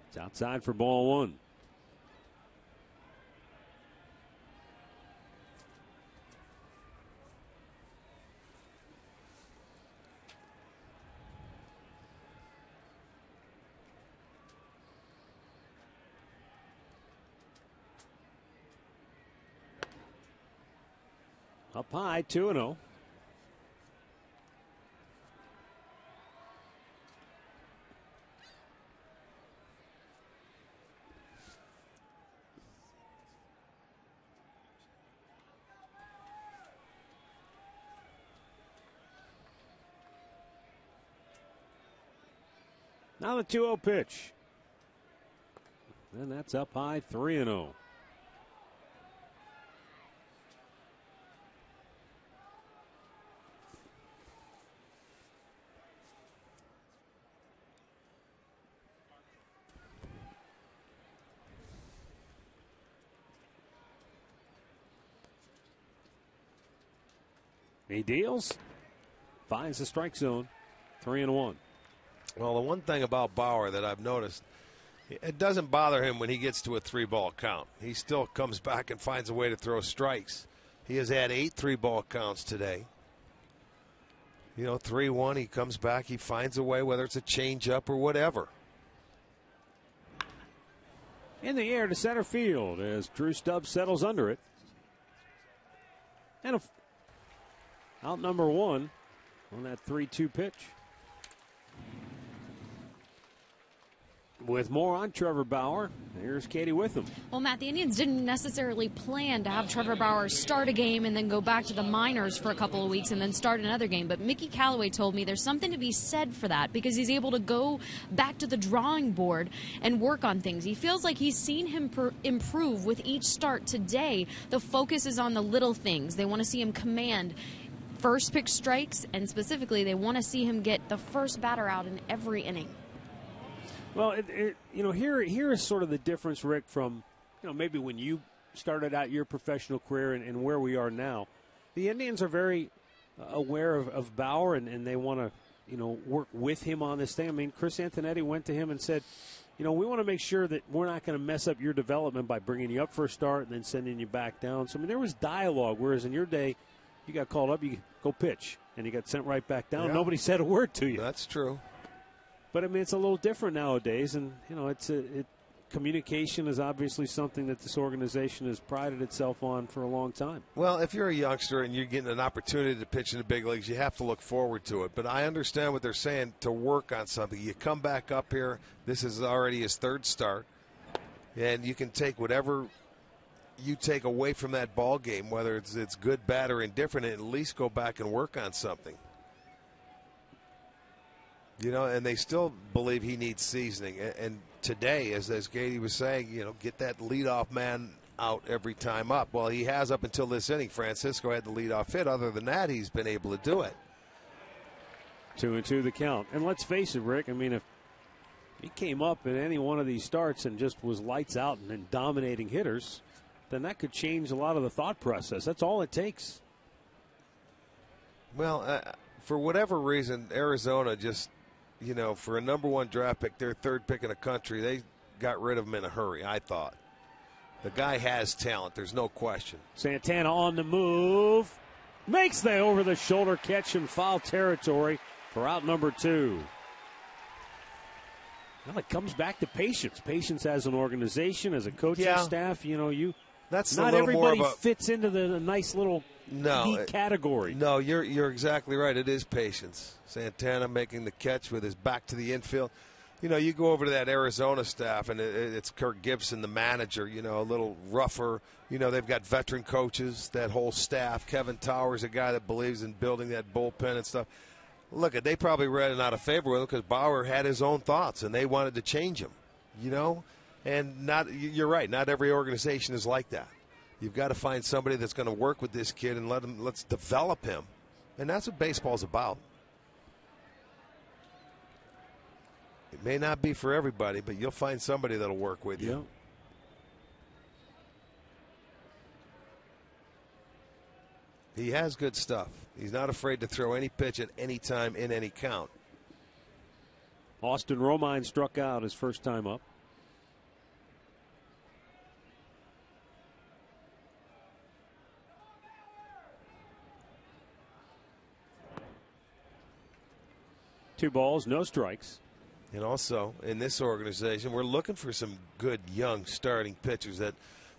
S4: It's outside for ball one. Up high, 2-0. Now the 2-0 pitch. And that's up high, 3-0. He deals, finds the strike zone, 3-1.
S2: Well, the one thing about Bauer that I've noticed, it doesn't bother him when he gets to a 3-ball count. He still comes back and finds a way to throw strikes. He has had 8 3-ball counts today. 3-1, he comes back, he finds a way, whether it's a changeup or whatever.
S4: In the air to center field as Drew Stubbs settles under it. And out number 1 on that 3-2 pitch. With more on Trevor Bauer, here's Katie with him.
S3: Well, Matt, the Indians didn't necessarily plan to have Trevor Bauer start a game and then go back to the minors for a couple of weeks and then start another game. But Mickey Callaway told me there's something to be said for that because he's able to go back to the drawing board and work on things. He feels like he's seen him improve with each start. Today, the focus is on the little things. They want to see him command first pitch strikes, and specifically they want to see him get the first batter out in every inning.
S4: Well, here is sort of the difference, Rick, from maybe when you started out your professional career and where we are now. The Indians are very aware of Bauer, and they want to work with him on this thing. I mean, Chris Antonetti went to him and said, we want to make sure that we're not going to mess up your development by bringing you up for a start and then sending you back down. So, I mean, there was dialogue, whereas in your day, you got called up, you go pitch, and you got sent right back down. Yeah. Nobody said a word to you.
S2: That's true.
S4: But, I mean, it's a little different nowadays, and, communication is obviously something that this organization has prided itself on for a long time.
S2: Well, if you're a youngster and you're getting an opportunity to pitch in the big leagues, you have to look forward to it. But I understand what they're saying, to work on something. You come back up here, this is already his 3rd start, and you can take whatever you take away from that ball game, whether it's good, bad, or indifferent, and at least go back and work on something. And they still believe he needs seasoning. And today, as Katie was saying, get that leadoff man out every time up. Well, he has up until this inning. Francisco had the leadoff hit. Other than that, he's been able to do it.
S4: 2-2 the count. And let's face it, Rick, I mean, if he came up in any one of these starts and just was lights out and dominating hitters, then that could change a lot of the thought process. That's all it takes.
S2: Well, for whatever reason, Arizona just, for a number 1 draft pick, their 3rd pick in the country, they got rid of him in a hurry, I thought. The guy has talent. There's no question.
S4: Santana on the move. Makes the over-the-shoulder catch in foul territory for out number 2. Well, it comes back to patience. Patience as an organization, as a coaching staff.
S2: That's
S4: not everybody fits into the nice little neat category.
S2: No, you're exactly right. It is patience. Santana making the catch with his back to the infield. You go over to that Arizona staff, and it's Kirk Gibson, the manager, a little rougher. They've got veteran coaches, that whole staff. Kevin Towers, a guy that believes in building that bullpen and stuff. Look, they probably read it out of favor with him because Bauer had his own thoughts, and they wanted to change him, And you're right, not every organization is like that. You've got to find somebody that's going to work with this kid and let's develop him. And that's what baseball's about. It may not be for everybody, but you'll find somebody that'll work with you. Yeah. He has good stuff. He's not afraid to throw any pitch at any time in any count.
S4: Austin Romine struck out his first time up. Two balls, no strikes.
S2: And also, in this organization, we're looking for some good young starting pitchers that,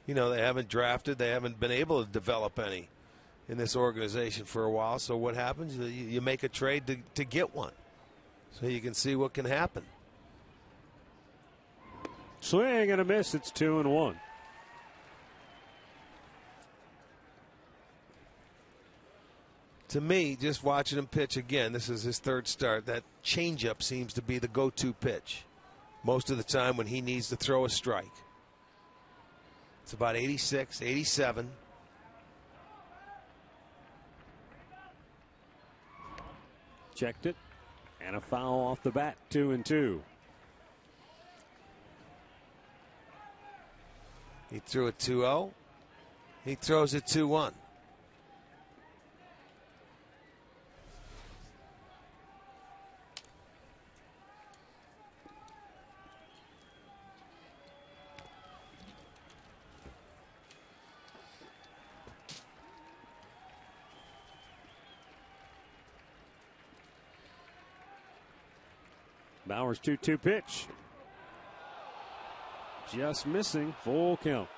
S2: they haven't drafted. They haven't been able to develop any. in this organization for a while. So what happens? You make a trade to get one, so you can see what can happen.
S4: Swing and a miss. It's 2-1.
S2: To me, just watching him pitch again, this is his third start, that changeup seems to be the go-to pitch most of the time when he needs to throw a strike. It's about 86, 87.
S4: Checked it. And a foul off the bat, 2-2.
S2: He threw it 2-0. He throws it 2-1.
S4: Bauer's 2-2 pitch. Just missing, full count.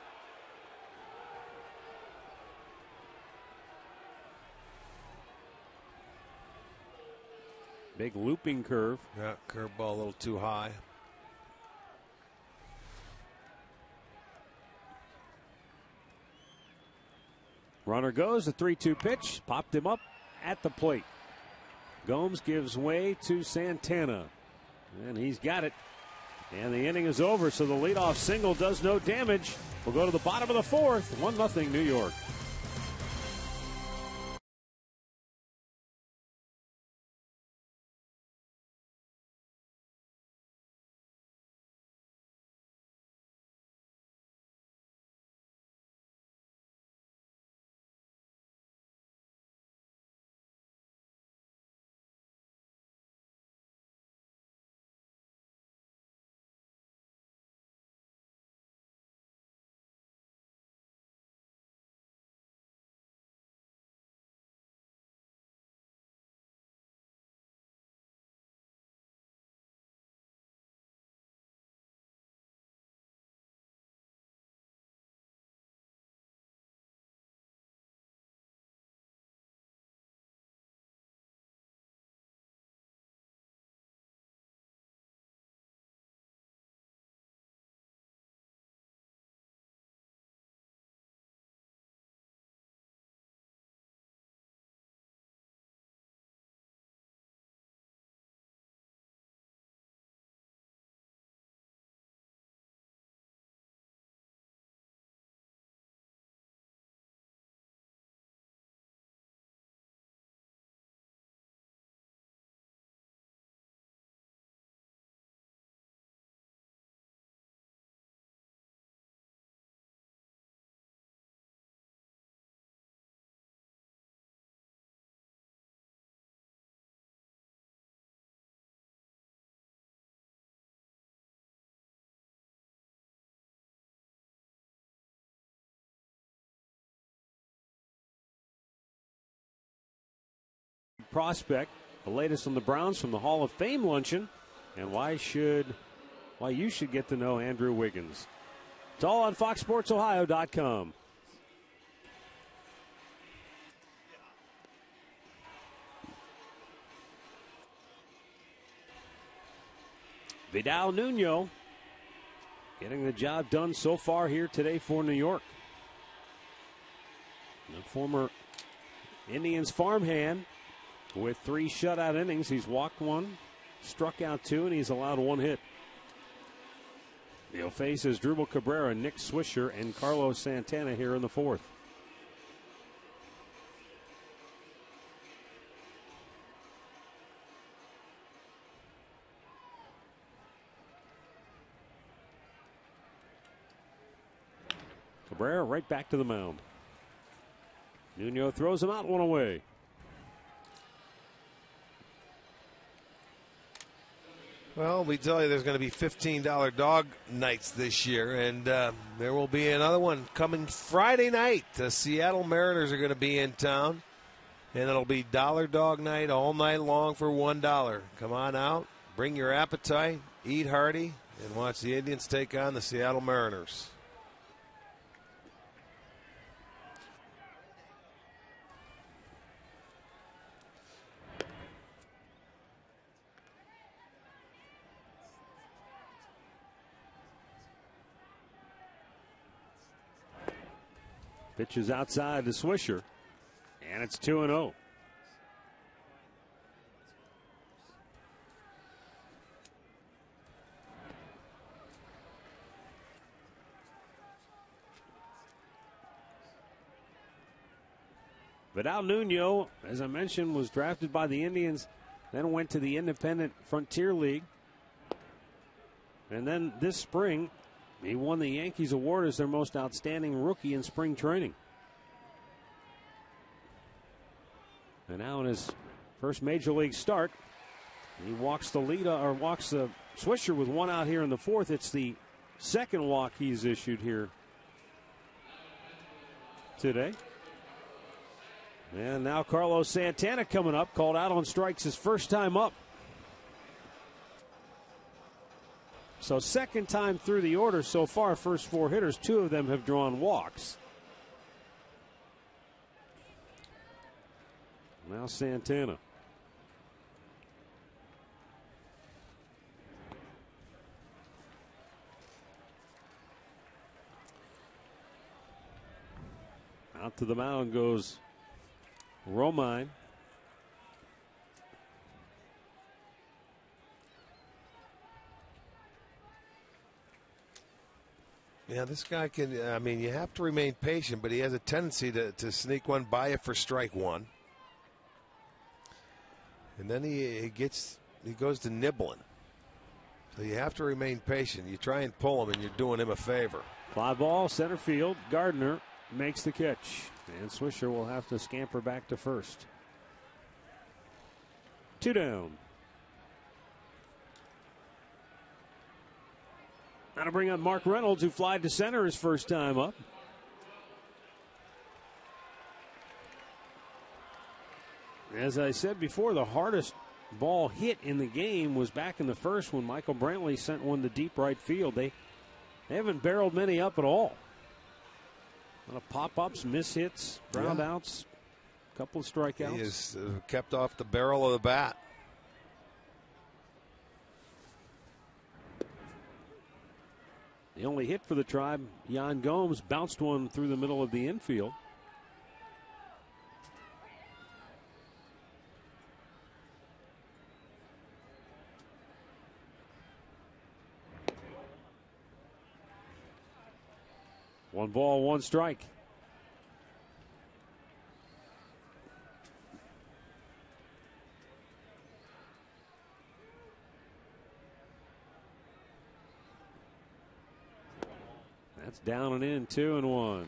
S4: Big looping curve.
S2: Yeah, curveball a little too high.
S4: Runner goes, the 3-2 pitch, popped him up at the plate. Gomes gives way to Santana. And he's got it. And the inning is over, so the leadoff single does no damage. We'll go to the bottom of the fourth. 1-0 New York. Prospect, the latest on the Browns from the Hall of Fame luncheon, and why you should get to know Andrew Wiggins. It's all on FoxSportsOhio.com. Vidal Nuno getting the job done so far here today for New York. The former Indians farmhand with 3 shutout innings. He's walked 1, struck out 2, and he's allowed 1 hit. He'll face his Drupal Cabrera, Nick Swisher, and Carlos Santana here in the 4th. Cabrera right back to the mound. Nuno throws him out, 1 away.
S2: Well, we tell you there's going to be $15 dog nights this year, and there will be another one coming Friday night. The Seattle Mariners are going to be in town, and it'll be dollar dog night all night long for $1. Come on out, bring your appetite, eat hearty, and watch the Indians take on the Seattle Mariners.
S4: Pitches outside to Swisher, and it's 2-0. Vidal Nuno, as I mentioned, was drafted by the Indians, then went to the Independent Frontier League. And then this spring, he won the Yankees award as their most outstanding rookie in spring training. And now in his first major league start, he walks the Swisher with one out here in the fourth. It's the second walk he's issued here today. And now Carlos Santana coming up, called out on strikes his first time up. So second time through the order so far, first four hitters, two of them have drawn walks. Now Santana. Out to the mound goes Romine.
S2: Yeah, this guy can, I mean, you have to remain patient, but he has a tendency to sneak one by you for strike one. And then he goes to nibbling. So you have to remain patient. You try and pull him, and you're doing him a favor.
S4: Fly ball, center field. Gardner makes the catch. And Swisher will have to scamper back to first. 2 down. Now to bring up Mark Reynolds, who flied to center his first time up. As I said before, the hardest ball hit in the game was back in the first when Michael Brantley sent one to deep right field. They haven't barreled many up at all. A lot of pop-ups, miss hits, ground outs, a couple of strikeouts.
S2: He is kept off the barrel of the bat.
S4: The only hit for the Tribe, Yan Gomes, bounced one through the middle of the infield. One ball, one strike. That's down and in, 2-1.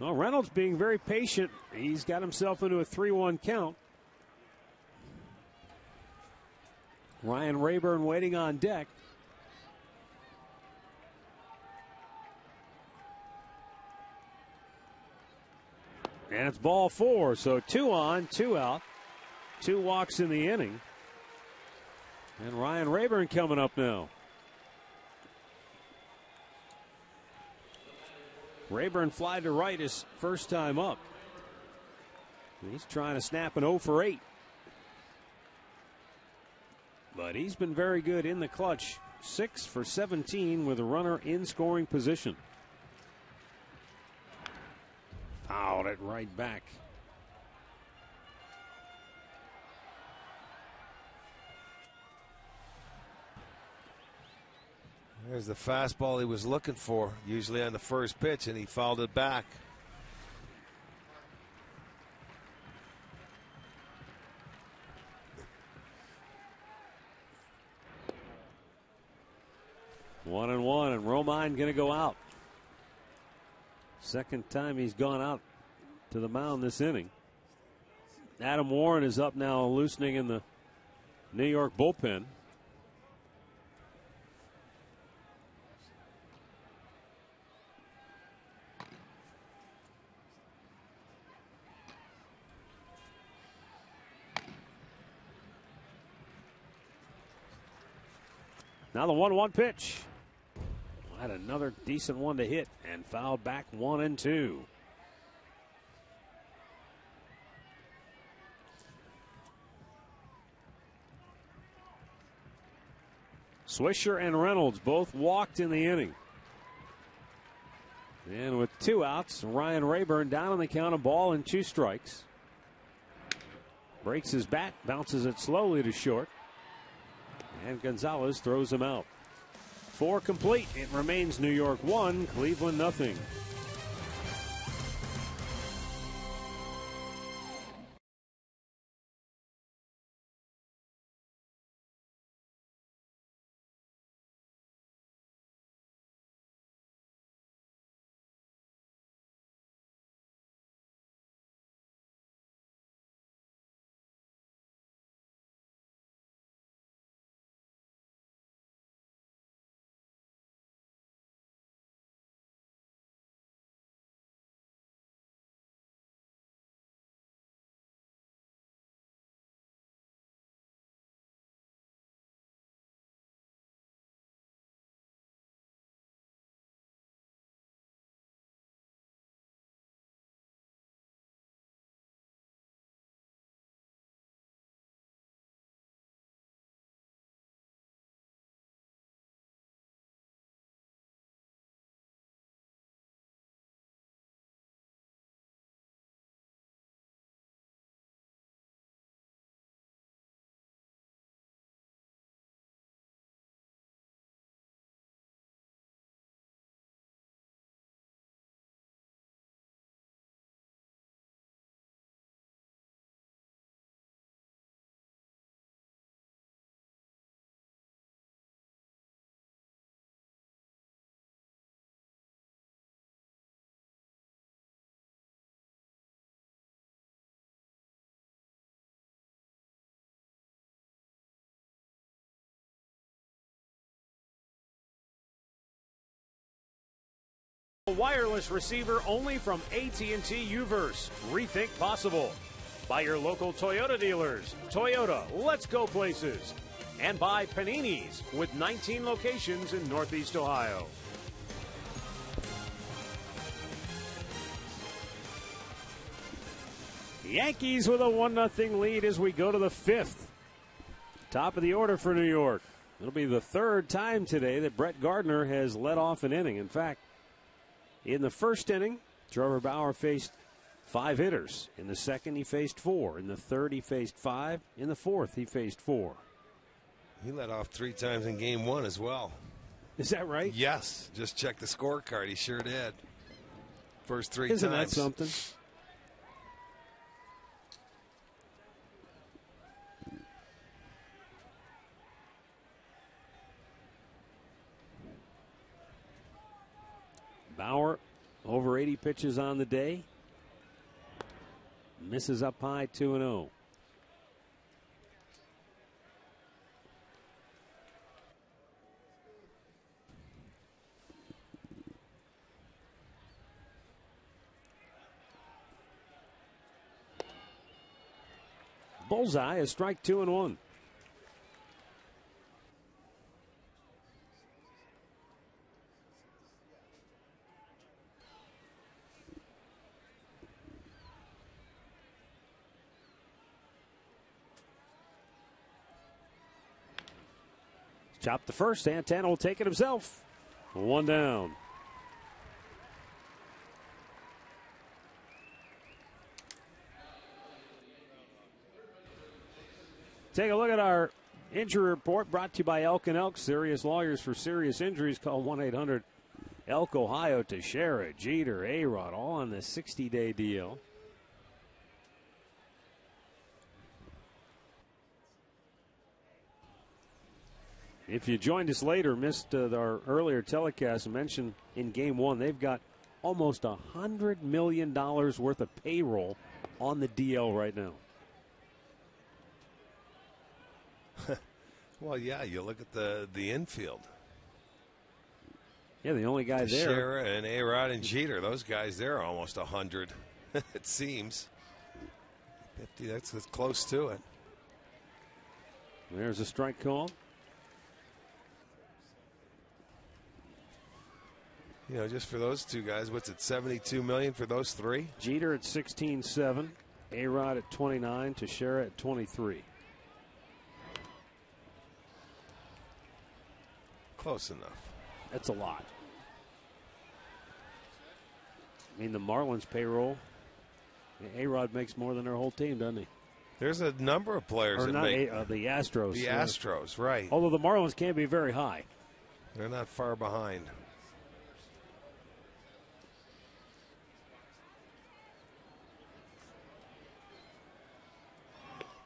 S4: Well, Reynolds being very patient. He's got himself into a 3-1 count. Ryan Rayburn waiting on deck. And it's ball 4, so 2 on, 2 out. 2 walks in the inning. And Ryan Rayburn coming up now. Rayburn fly to right his first time up. He's trying to snap an 0 for 8. But he's been very good in the clutch. 6 for 17 with a runner in scoring position. Fouled it right back.
S2: There's the fastball he was looking for, usually on the first pitch, and he fouled it back.
S4: One and Romine going to go out. Second time he's gone out to the mound this inning. Adam Warren is up now, loosening in the New York bullpen. Now the 1-1 pitch. Had another decent one to hit and fouled back 1-2. Swisher and Reynolds both walked in the inning. And with 2 outs, Ryan Rayburn down on the count, a ball and 2 strikes. Breaks his bat, bounces it slowly to short. And Gonzalez throws him out. 4 complete. It remains New York 1, Cleveland nothing.
S1: A wireless receiver only from AT&T Uverse. Rethink possible. By your local Toyota dealers. Toyota, let's go places. And by Panini's with 19 locations in Northeast Ohio.
S4: Yankees with a 1-0 lead as we go to the 5th. Top of the order for New York. It'll be the 3rd time today that Brett Gardner has led off an inning. In fact, in the first inning, Trevor Bauer faced 5 hitters. In the second, he faced 4. In the third, he faced 5. In the fourth, he faced 4.
S2: He led off 3 times in game 1 as well.
S4: Is that right?
S2: Yes. Just check the scorecard. He sure did. First 3
S4: Isn't
S2: times.
S4: that something? Bauer over 80 pitches on the day. Misses up high, 2-0. Bullseye, a strike, 2-1. Chop the first. Santana will take it himself. 1 down. Take a look at our injury report brought to you by Elk & Elk. Serious lawyers for serious injuries. Call 1-800-ELK Ohio. Teixeira, Jeter, A-Rod, all on the 60-day deal. If you joined us later, missed our earlier telecast, mentioned in Game 1, they've got almost $100 million worth of payroll on the DL right now.
S2: Well, yeah, you look at the infield.
S4: Yeah, the only guy there.
S2: Teixeira and A-Rod and Jeter, those guys, they're almost 100, it seems. 50, that's close to it.
S4: There's a strike call.
S2: You know, just for those 2 guys, what's it, $72 million for those 3?
S4: Jeter at 16.7, A-Rod at 29, Teixeira at 23.
S2: Close enough.
S4: That's a lot. I mean, the Marlins payroll, A-Rod makes more than their whole team, doesn't he?
S2: There's a number of players
S4: or
S2: that
S4: not
S2: make
S4: the Astros.
S2: The Astros, right.
S4: Although the Marlins can't be very high.
S2: They're not far behind.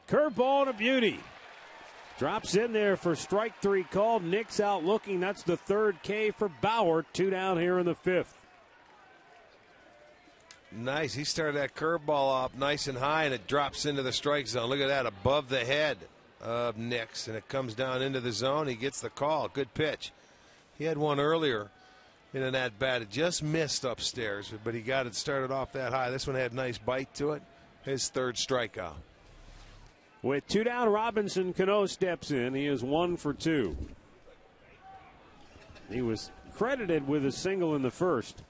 S4: Curveball and a beauty. Drops in there for strike 3 called. Nick's out looking. That's the third K for Bauer. 2 down here in the 5th.
S2: Nice. He started that curveball off nice and high, and it drops into the strike zone. Look at that, above the head of Nix, and it comes down into the zone. He gets the call. Good pitch. He had one earlier in an at-bat. It just missed upstairs, but he got it started off that high. This one had a nice bite to it. His third strikeout.
S4: With 2 down, Robinson Cano steps in. He is 1 for 2. He was credited with a single in the first.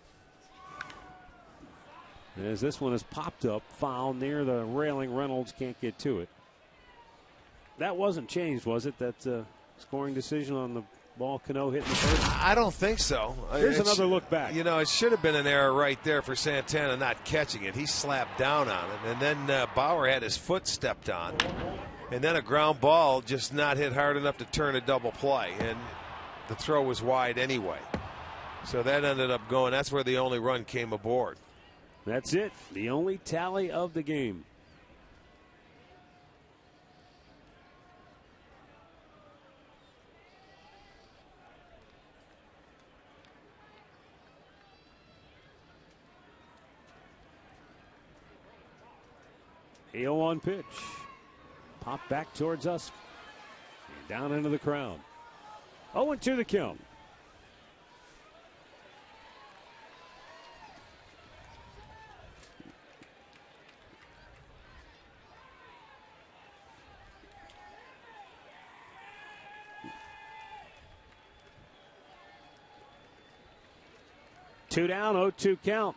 S4: As this one is popped up, foul near the railing. Reynolds can't get to it. That wasn't changed, was it? That scoring decision on the ball Cano hit in the first?
S2: I don't think so.
S4: Here's another look back.
S2: You know, it should have been an error right there for Santana not catching it. He slapped down on it, and then Bauer had his foot stepped on. And then a ground ball just not hit hard enough to turn a double play, and the throw was wide anyway. So that ended up going. That's where the only run came aboard.
S4: That's it. The only tally of the game. A 0-1 pitch. Pop back towards us. And down into the crowd. 0-2 the count. Two down, 0-2 count.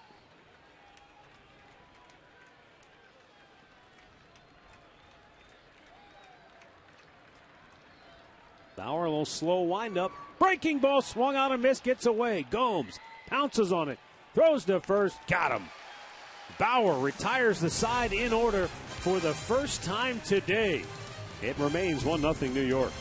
S4: Bauer, a little slow windup. Breaking ball swung out and missed, gets away. Gomes pounces on it, throws to first, got him. Bauer retires the side in order for the first time today. It remains 1-0 New York.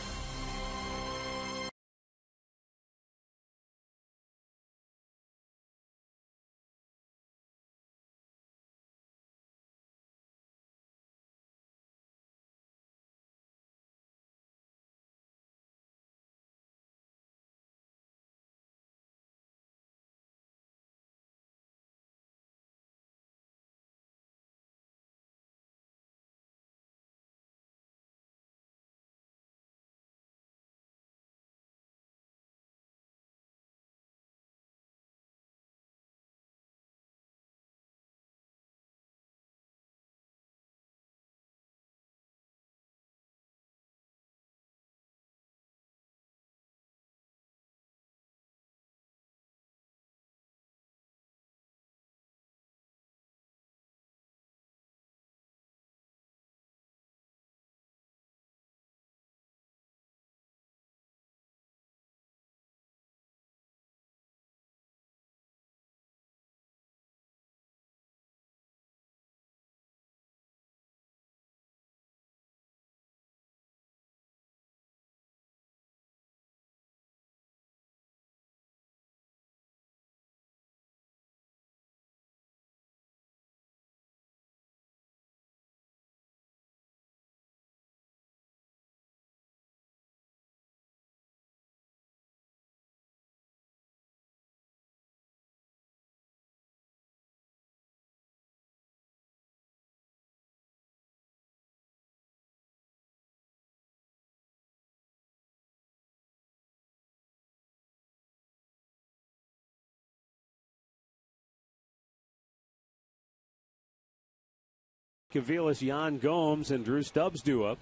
S4: Cavilas, Jan Gomes, and Drew Stubbs due up.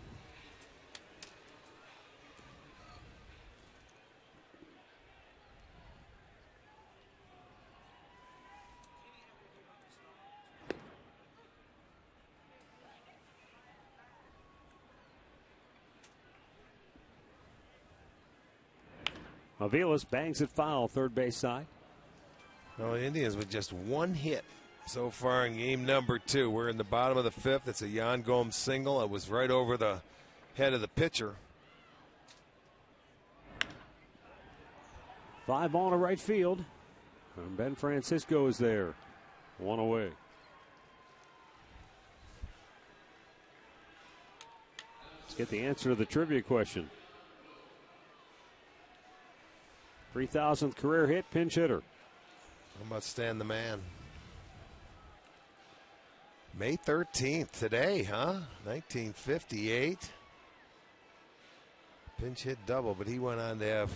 S4: Aviles bangs it foul, third base side.
S2: Well, the Indians with just one hit so far in game number 2. We're in the bottom of the 5th. It's a Yan Gomes single. It was right over the head of the pitcher.
S4: 5-ball to right field. And Ben Francisco is there. 1 away. Let's get the answer to the trivia question. 3,000th career hit, pinch hitter.
S2: How about Stan the Man? May 13th, today, huh? 1958. Pinch hit double, but he went on to have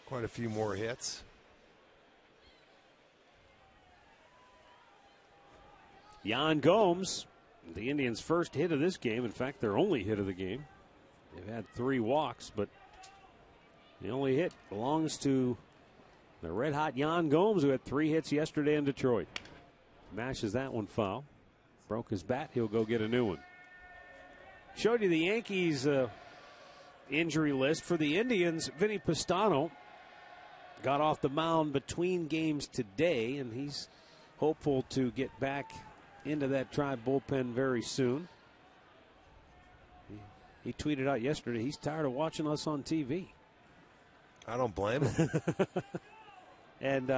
S2: quite a few more hits.
S4: Yan Gomes, the Indians' first hit of this game. In fact, their only hit of the game. They've had 3 walks, but the only hit belongs to the red-hot Yan Gomes, who had 3 hits yesterday in Detroit. Mashes that one foul. Broke his bat. He'll go get a new one. Showed you the Yankees injury list. For the Indians, Vinny Pastano got off the mound between games today, and he's hopeful to get back into that Tribe bullpen very soon. He tweeted out yesterday he's tired of watching us on TV.
S2: I don't blame him.
S4: And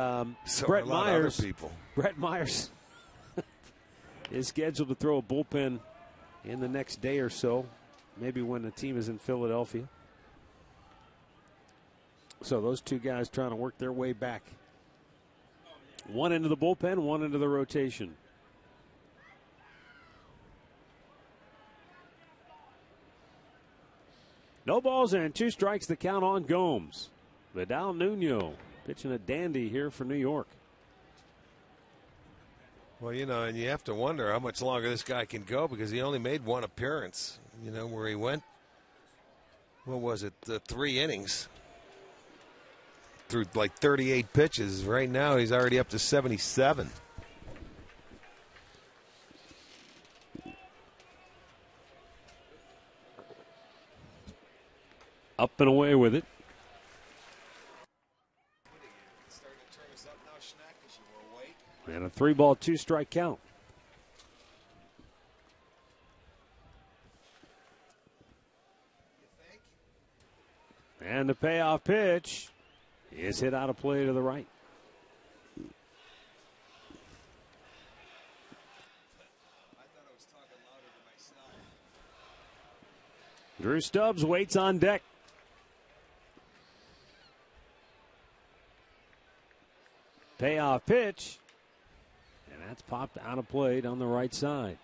S2: so
S4: Brett
S2: a lot
S4: Myers,
S2: of other people.
S4: Brett Myers is scheduled to throw a bullpen in the next day or so, maybe when the team is in Philadelphia. So those two guys trying to work their way back. One into the bullpen, one into the rotation. No balls and 2 strikes, the count on Gomes. Vidal Nuno pitching a dandy here for New York.
S2: Well, you know, and you have to wonder how much longer this guy can go because he only made 1 appearance, you know, where he went, what was it, 3 innings through like 38 pitches. Right now he's already up to 77.
S4: Up and away with it. And a 3-ball, 2-strike count. And the payoff pitch is hit out of play to the right. Drew Stubbs waits on deck. Payoff pitch. And that's popped out of play down the right side.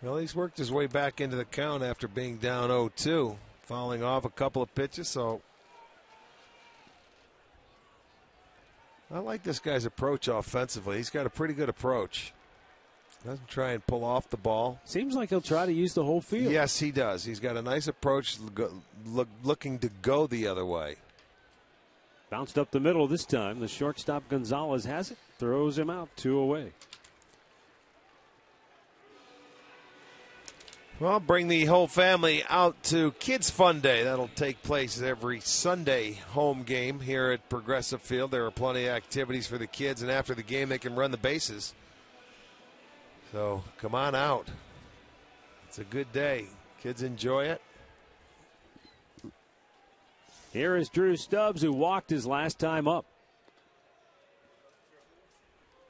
S2: Well, he's worked his way back into the count after being down 0-2, fouling off a couple of pitches. So I like this guy's approach offensively. He's got a pretty good approach. Doesn't try and pull off the ball.
S4: Seems like he'll try to use the whole field.
S2: Yes, he does. He's got a nice approach, looking to go the other way.
S4: Bounced up the middle this time. The shortstop Gonzalez has it. Throws him out, 2 away.
S2: Well, bring the whole family out to Kids Fun Day. That'll take place every Sunday home game here at Progressive Field. There are plenty of activities for the kids, and after the game they can run the bases. So come on out. It's a good day. Kids enjoy it.
S4: Here is Drew Stubbs, who walked his last time up.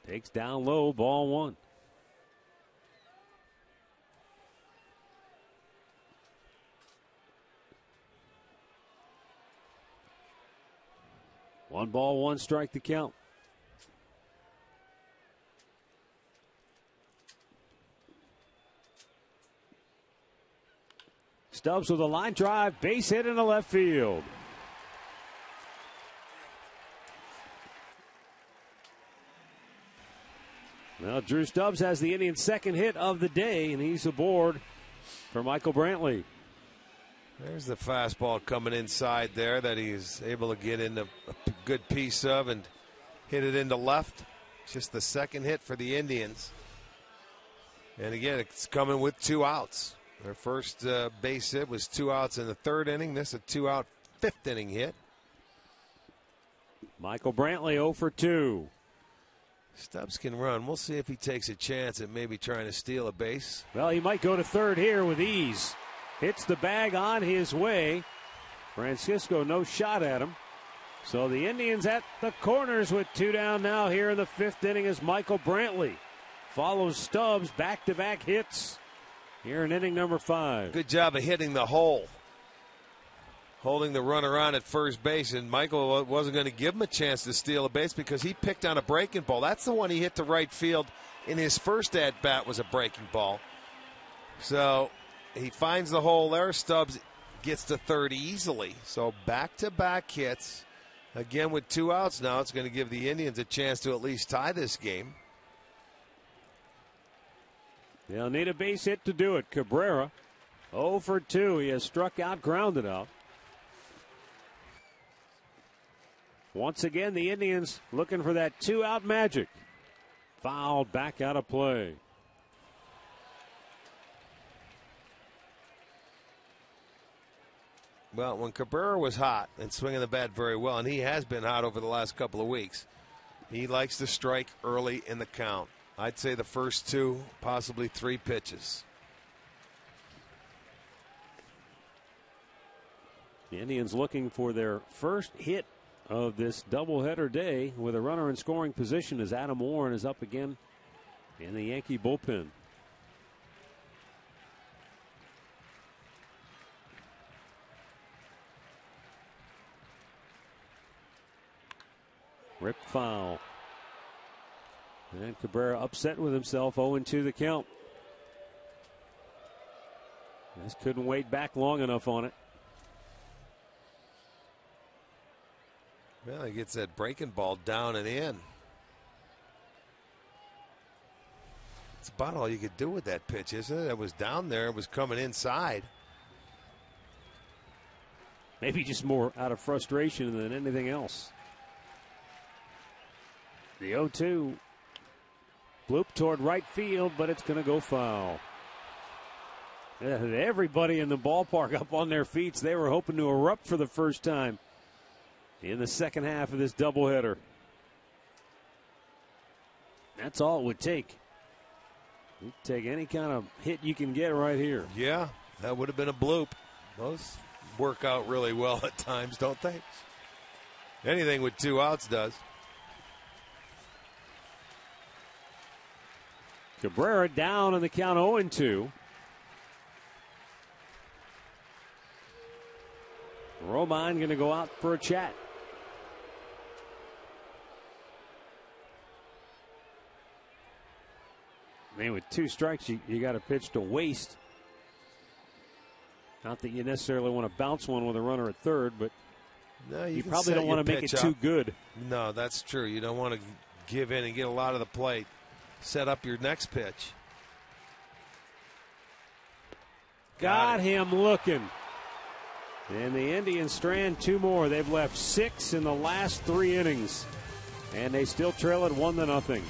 S4: Takes down low, ball 1. One ball, 1 strike to count. Stubbs with a line drive, base hit in the left field. Well, Drew Stubbs has the Indians' second hit of the day, and he's aboard for Michael Brantley.
S2: There's the fastball coming inside there that he's able to get into a good piece of and hit it into left. Just the second hit for the Indians. And again, it's coming with 2 outs. Their first base hit was 2 outs in the 3rd inning. This a 2-out fifth inning hit.
S4: Michael Brantley 0 for 2.
S2: Stubbs can run. We'll see if he takes a chance at maybe trying to steal a base.
S4: Well, he might go to third here with ease. Hits the bag on his way. Francisco, no shot at him. So the Indians at the corners with 2 down now here in the fifth inning as Michael Brantley follows Stubbs, back-to-back hits here in inning number 5.
S2: Good job of hitting the hole. Holding the runner on at first base, and Michael wasn't going to give him a chance to steal a base because he picked on a breaking ball. That's the one he hit to right field in his first at-bat, was a breaking ball. So he finds the hole there. Stubbs gets to third easily. So back-to-back hits. Again, with 2 outs now, it's going to give the Indians a chance to at least tie this game.
S4: They'll need a base hit to do it. Cabrera 0 for 2. He has struck out, grounded out. Once again, the Indians looking for that 2-out magic. Fouled back out of play.
S2: Well, when Cabrera was hot and swinging the bat very well, and he has been hot over the last couple of weeks, he likes to strike early in the count. I'd say the first 2, possibly 3 pitches.
S4: The Indians looking for their first hit of this doubleheader day with a runner in scoring position as Adam Warren is up again in the Yankee bullpen. Rip foul. And Cabrera upset with himself, 0-2 the count. Just couldn't wait back long enough on it.
S2: Well, he gets that breaking ball down and in. It's about all you could do with that pitch, isn't it? It was down there. It was coming inside.
S4: Maybe just more out of frustration than anything else. The 0-2. Bloop toward right field, but it's going to go foul. Everybody in the ballpark up on their feet. They were hoping to erupt for the first time in the second half of this doubleheader. That's all it would take. You'd take any kind of hit you can get right here.
S2: Yeah, that would have been a bloop. Those work out really well at times, don't they? Anything with 2 outs does.
S4: Cabrera down on the count 0-2. Romine going to go out for a chat. I mean, with 2 strikes, you got a pitch to waste. Not that you necessarily want to bounce one with a runner at third, but
S2: no,
S4: you probably don't want to make it too good.
S2: No, that's true. You don't want to give in and get a lot of the plate. Set up your next pitch.
S4: Got him looking. And the Indians strand 2 more. They've left 6 in the last 3 innings. And they still trail it 1-0.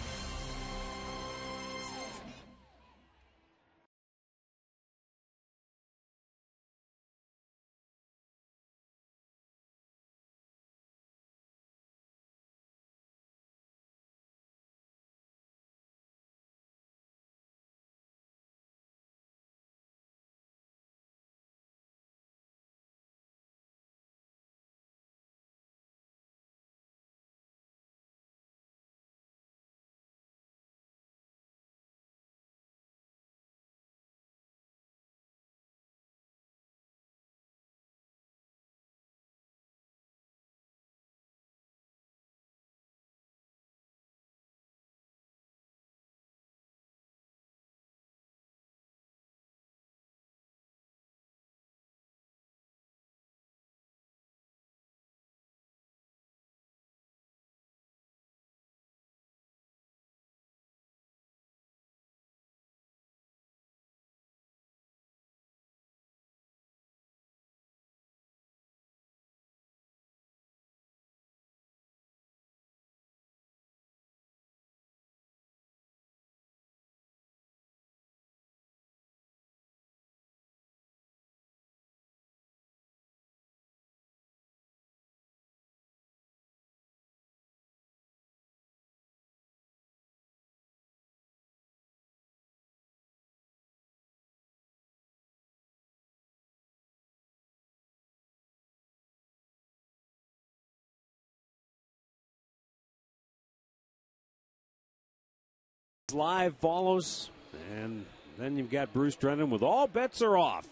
S4: Live follows, and then you've got Bruce Drennan with all bets are off.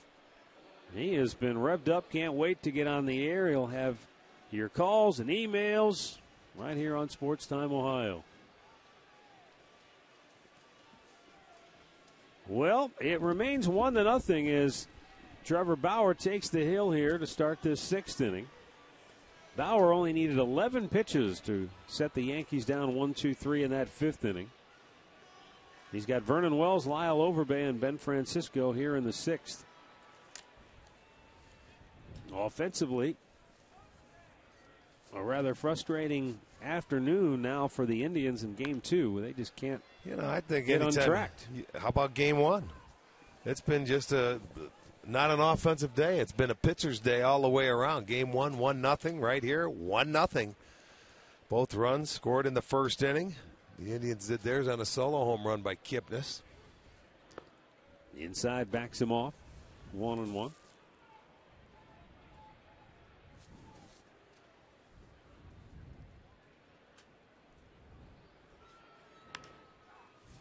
S4: He has been revved up. Can't wait to get on the air. He'll have your calls and emails right here on Sports Time Ohio. Well, it remains 1-0 as Trevor Bauer takes the hill here to start this 6th inning. Bauer only needed 11 pitches to set the Yankees down 1-2-3 in that 5th inning. He's got Vernon Wells, Lyle Overbay, and Ben Francisco here in the 6th. Offensively, a rather frustrating afternoon now for the Indians in Game 2. They just can't
S2: I think
S4: get on track.
S2: How about Game 1? It's been just not an offensive day. It's been a pitcher's day all the way around. Game 1, 1-0 right here, 1-0. Both runs scored in the 1st inning. The Indians did theirs on a solo home run by Kipnis.
S4: Inside backs him off, 1-1.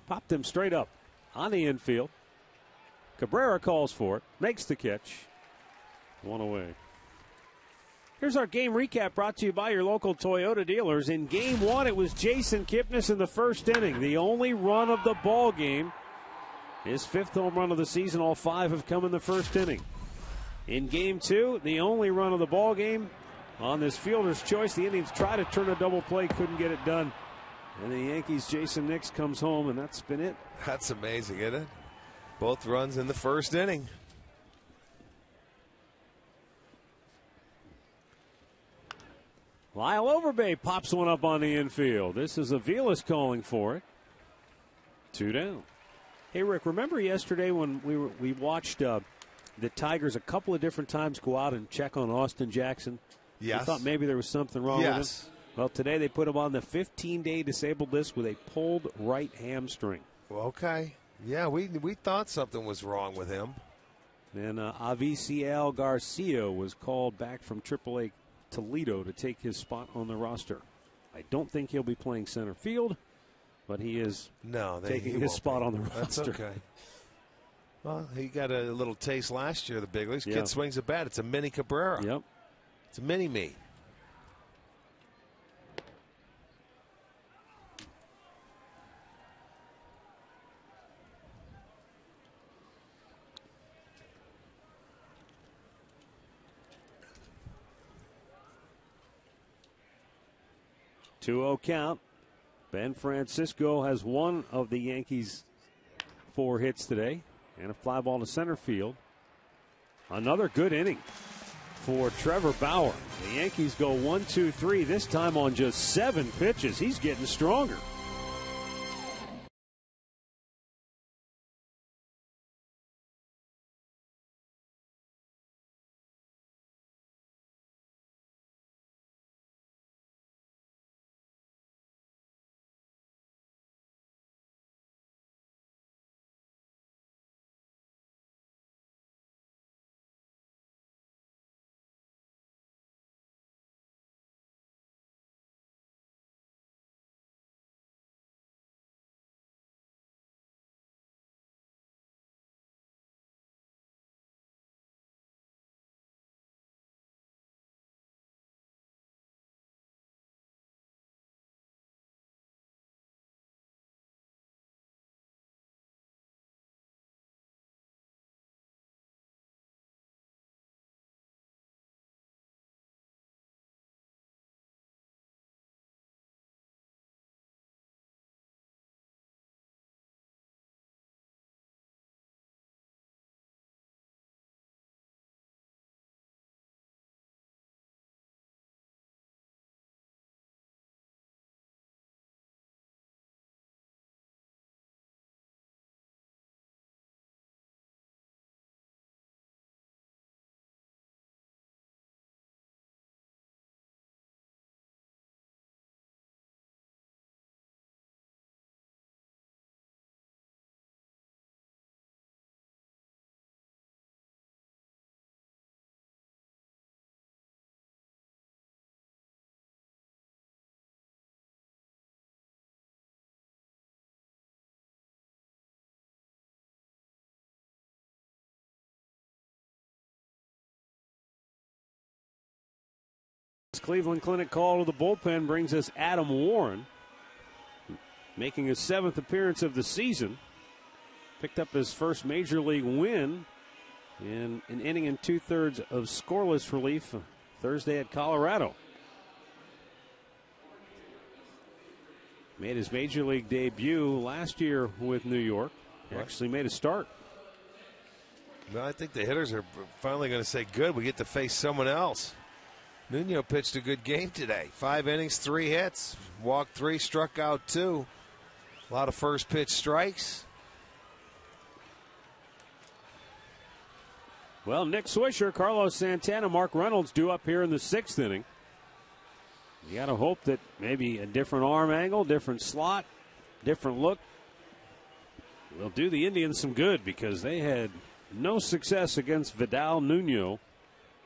S4: Popped him straight up on the infield. Cabrera calls for it, makes the catch. 1 away. Here's our game recap brought to you by your local Toyota dealers. In Game 1, it was Jason Kipnis in the 1st inning, the only run of the ball game. His 5th home run of the season. All 5 have come in the 1st inning. In Game 2, the only run of the ball game on this fielder's choice. The Indians try to turn a double play, couldn't get it done. And the Yankees' Jason Nix comes home, and that's been it.
S2: That's amazing, isn't it? Both runs in the 1st inning.
S4: Lyle Overbay pops one up on the infield. This is Aviles calling for it. 2 down. Hey, Rick, remember yesterday when we watched the Tigers a couple of different times go out and check on Austin Jackson?
S2: Yes.
S4: I thought maybe there was something wrong with him.
S2: Yes.
S4: Well, today they put him on the 15-day disabled list with a pulled right hamstring.
S2: Okay. Yeah, we thought something was wrong with him.
S4: And Aviciel Garcia was called back from AAA Toledo to take his spot on the roster. I don't think he'll be playing center field, but he is taking his spot on the roster.
S2: That's okay. Well, he got a little taste last year of the big leagues. Kid swings a bat. It's a mini Cabrera.
S4: Yep.
S2: It's a mini-me.
S4: Two-zero count. Ben Francisco has one of the Yankees' 4 hits today and a fly ball to center field. Another good inning for Trevor Bauer. The Yankees go 1-2-3, this time on just 7 pitches. He's getting stronger. Cleveland Clinic call to the bullpen brings us Adam Warren, making his 7th appearance of the season. Picked up his first major league win in an inning and 2/3 of scoreless relief Thursday at Colorado. Made his major league debut last year with New York. He actually made a start.
S2: Well, I think the hitters are finally going to say, good, we get to face someone else. Nuno pitched a good game today. 5 innings, 3 hits, walked 3, struck out 2. A lot of first pitch strikes.
S4: Well, Nick Swisher, Carlos Santana, Mark Reynolds due up here in the 6th inning. You got to hope that maybe a different arm angle, different slot, different look will do the Indians some good, because they had no success against Vidal Nuno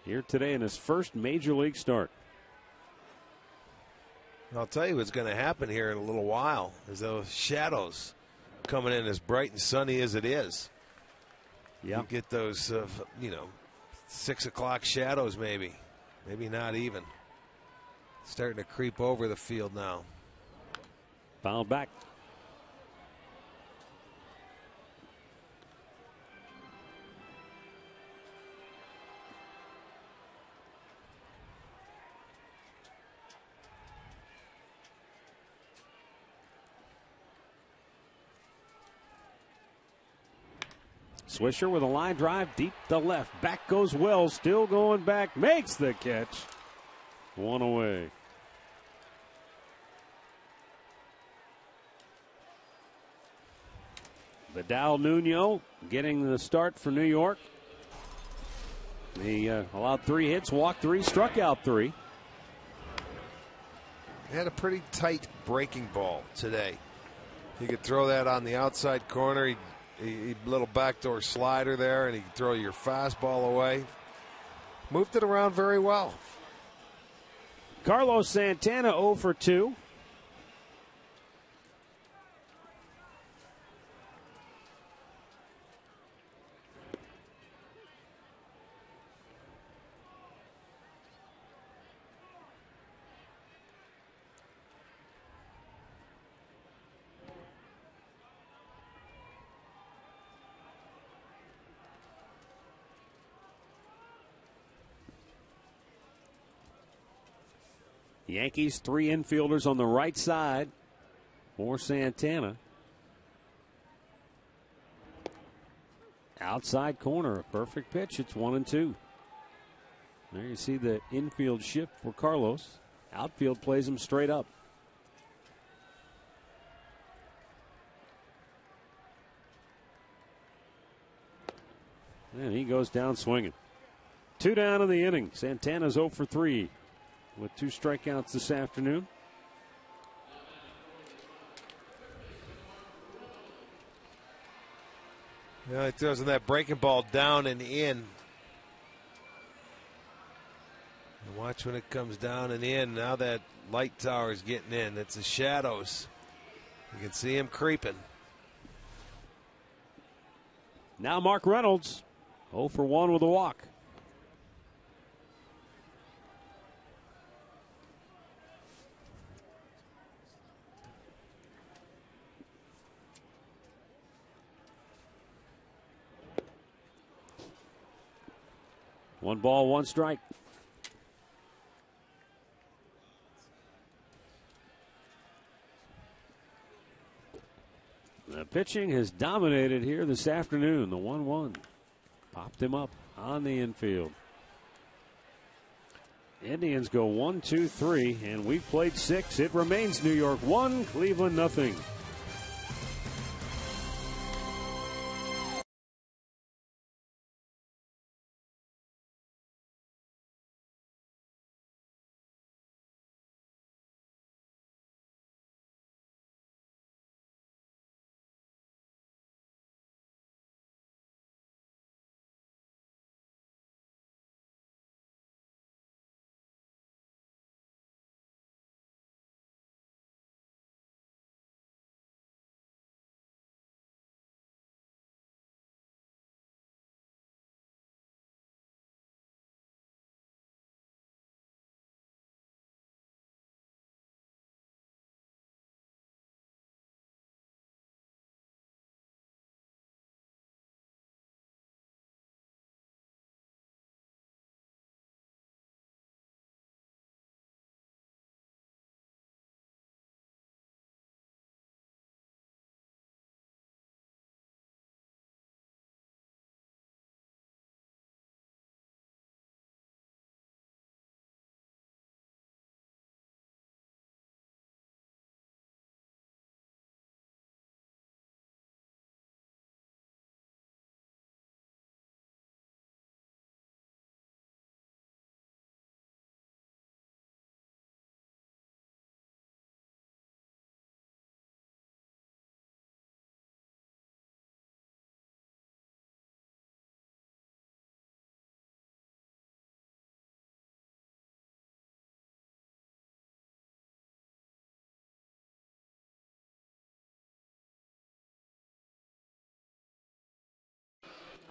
S4: here today in his first major league start.
S2: I'll tell you what's going to happen here in a little while is those shadows coming in as bright and sunny as it is.
S4: Yeah.
S2: You get those, 6 o'clock shadows maybe not even. Starting to creep over the field now.
S4: Foul back. Swisher with a line drive deep to left. Back goes Wells, still going back, makes the catch. 1 away. Vidal Nuno getting the start for New York. He allowed 3 hits, walked 3, struck out 3.
S2: He had a pretty tight breaking ball today. He could throw that on the outside corner. He little backdoor slider there, and he could throw your fastball away. Moved it around very well.
S4: Carlos Santana 0 for 2. Yankees 3 infielders on the right side for Santana. Outside corner, a perfect pitch. It's 1-2. There you see the infield shift for Carlos. Outfield plays him straight up. And he goes down swinging. 2 down in the inning. Santana's 0 for 3. With 2 strikeouts this afternoon.
S2: Yeah, he throws that breaking ball down and in. And watch when it comes down and in. Now that light tower is getting in. It's the shadows. You can see him creeping.
S4: Now Mark Reynolds, 0 for 1 with a walk. One ball, 1 strike. The pitching has dominated here this afternoon. The 1-1 popped him up on the infield. Indians go 1, 2, 3, and we've played 6. It remains New York 1, Cleveland 0.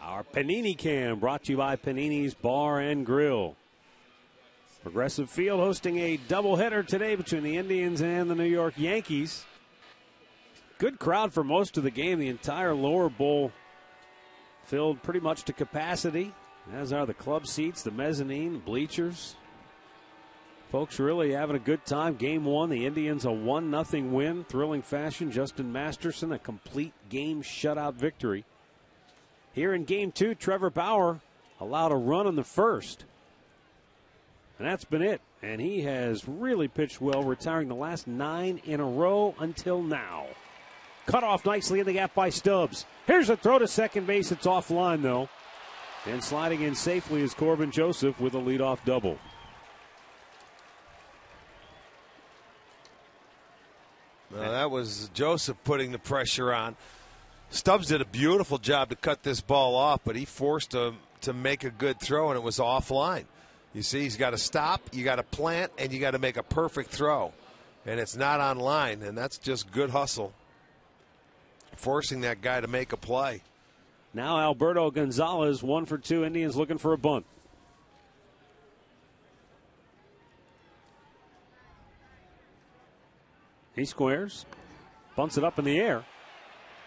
S4: Our Panini Cam brought to you by Panini's Bar and Grill. Progressive Field hosting a doubleheader today between the Indians and the New York Yankees. Good crowd for most of the game. The entire lower bowl filled pretty much to capacity, as are the club seats, the mezzanine, bleachers. Folks really having a good time. Game one, the Indians a 1-0 win. Thrilling fashion. Justin Masterson, a complete game shutout victory. Here in game two, Trevor Bauer allowed a run in the first. And that's been it. And he has really pitched well, retiring the last 9 in a row until now. Cut off nicely in the gap by Stubbs. Here's a throw to second base. It's offline, though. And sliding in safely is Corbin Joseph with a leadoff double.
S2: Well, that was Joseph putting the pressure on. Stubbs did a beautiful job to cut this ball off, but he forced him to make a good throw, and it was offline. You see, he's got to stop, you got to plant, and you got to make a perfect throw. And it's not on line, and that's just good hustle. Forcing that guy to make a play.
S4: Now Alberto Gonzalez, 1 for 2. Indians looking for a bunt. He squares, bunts it up in the air.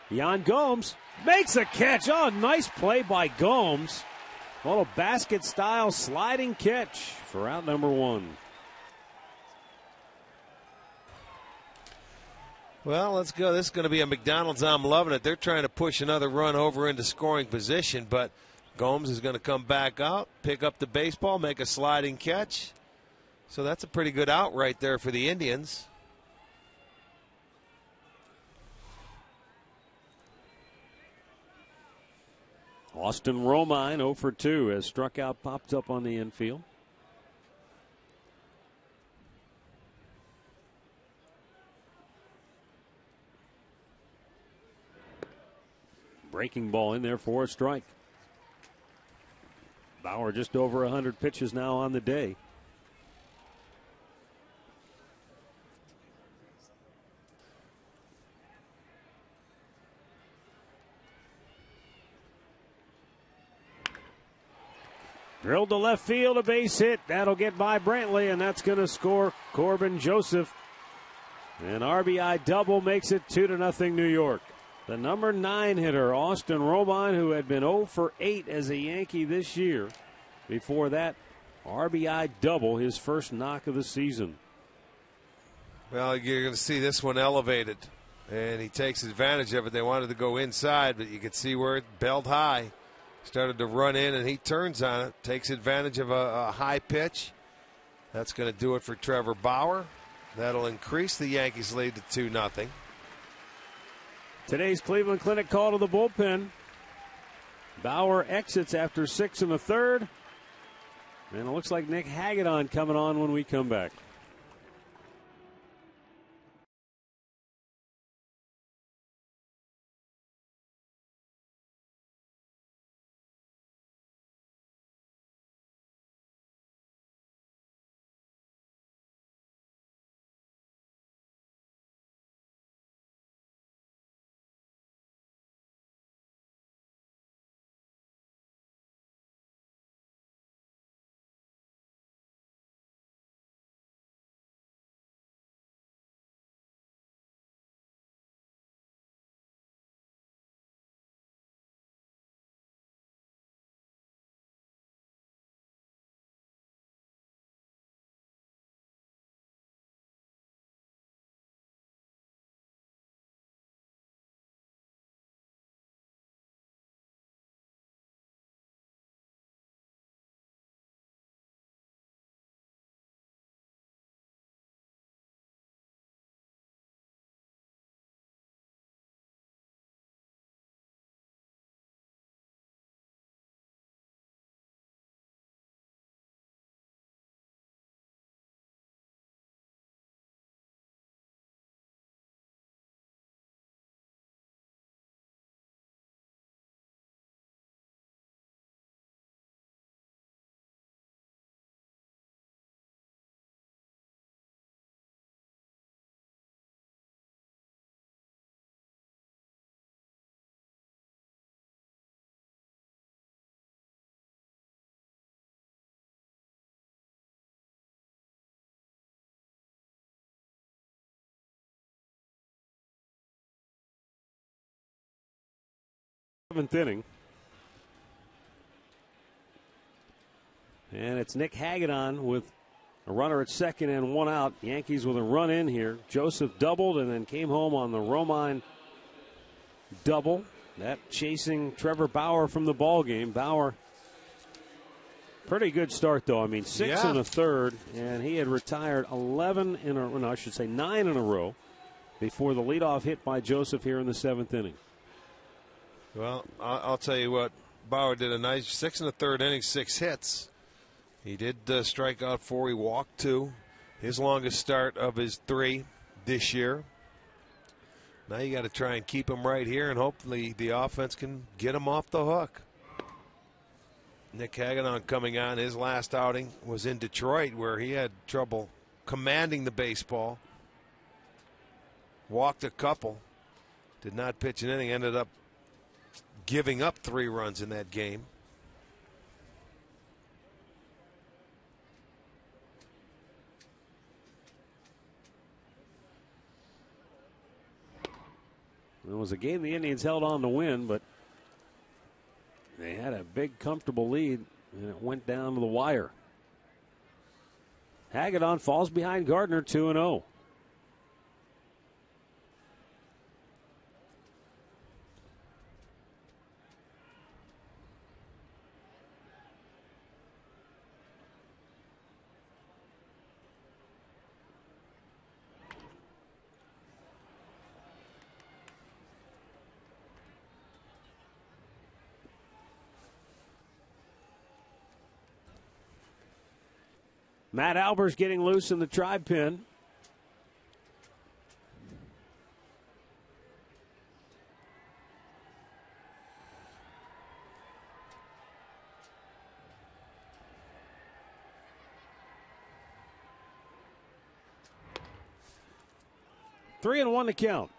S4: Yan Gomes makes a catch. Oh, nice play by Gomes. A little basket-style sliding catch for out number 1.
S2: Well, let's go. This is going to be a McDonald's. I'm loving it. They're trying to push another run over into scoring position, but Gomes is going to come back out, pick up the baseball, make a sliding catch. So that's a pretty good out right there for the Indians.
S4: Austin Romine 0 for 2 as struck out, popped up on the infield. Breaking ball in there for a strike. Bauer just over 100 pitches now on the day. Drilled to left field, a base hit. That'll get by Brantley, and that's going to score Corbin Joseph. An RBI double makes it 2-0 New York. The number 9 hitter, Austin Romine, who had been 0 for 8 as a Yankee this year. Before that, RBI double, his first knock of the season.
S2: Well, you're going to see this one elevated, and he takes advantage of it. They wanted to go inside, but you could see where it belled high. Started to run in, and he turns on it, takes advantage of a high pitch. That's going to do it for Trevor Bauer. That'll increase the Yankees' lead to 2-0.
S4: Today's Cleveland Clinic call to the bullpen. Bauer exits after 6 1/3. And it looks like Nick Hagedorn coming on when we come back. 7th inning. And it's Nick Hagedorn with a runner at second and one out. Yankees with a run in here. Joseph doubled and then came home on the Romine double. That chasing Trevor Bauer from the ball game. Bauer, pretty good start though. I mean, 6 and a third, and he had retired 9 in a row before the leadoff hit by Joseph here in the 7th inning.
S2: Well, I'll tell you what, Bauer did a nice 6 1/3 innings, 6 hits. He did strike out 4. He walked 2. His longest start of his 3 this year. Now you got to try and keep him right here, and hopefully the offense can get him off the hook. Nick Hagedorn coming on. His last outing was in Detroit, where he had trouble commanding the baseball. Walked a couple. Did not pitch an inning. Ended up giving up 3 runs in that game.
S4: It was a game the Indians held on to win, but they had a big, comfortable lead, and it went down to the wire. Hagedorn falls behind Gardner 2-0. Matt Albers getting loose in the Tribe pen. Three and 1 to count.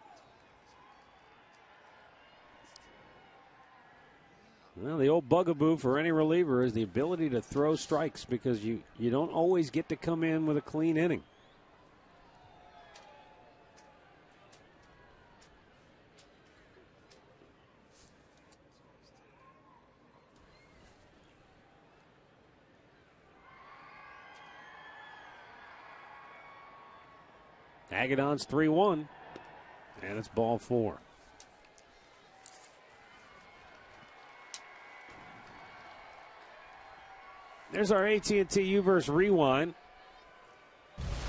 S4: Well, the old bugaboo for any reliever is the ability to throw strikes, because you don't always get to come in with a clean inning. Hagedorn's 3-1, and it's ball 4. There's our AT&T Uverse rewind.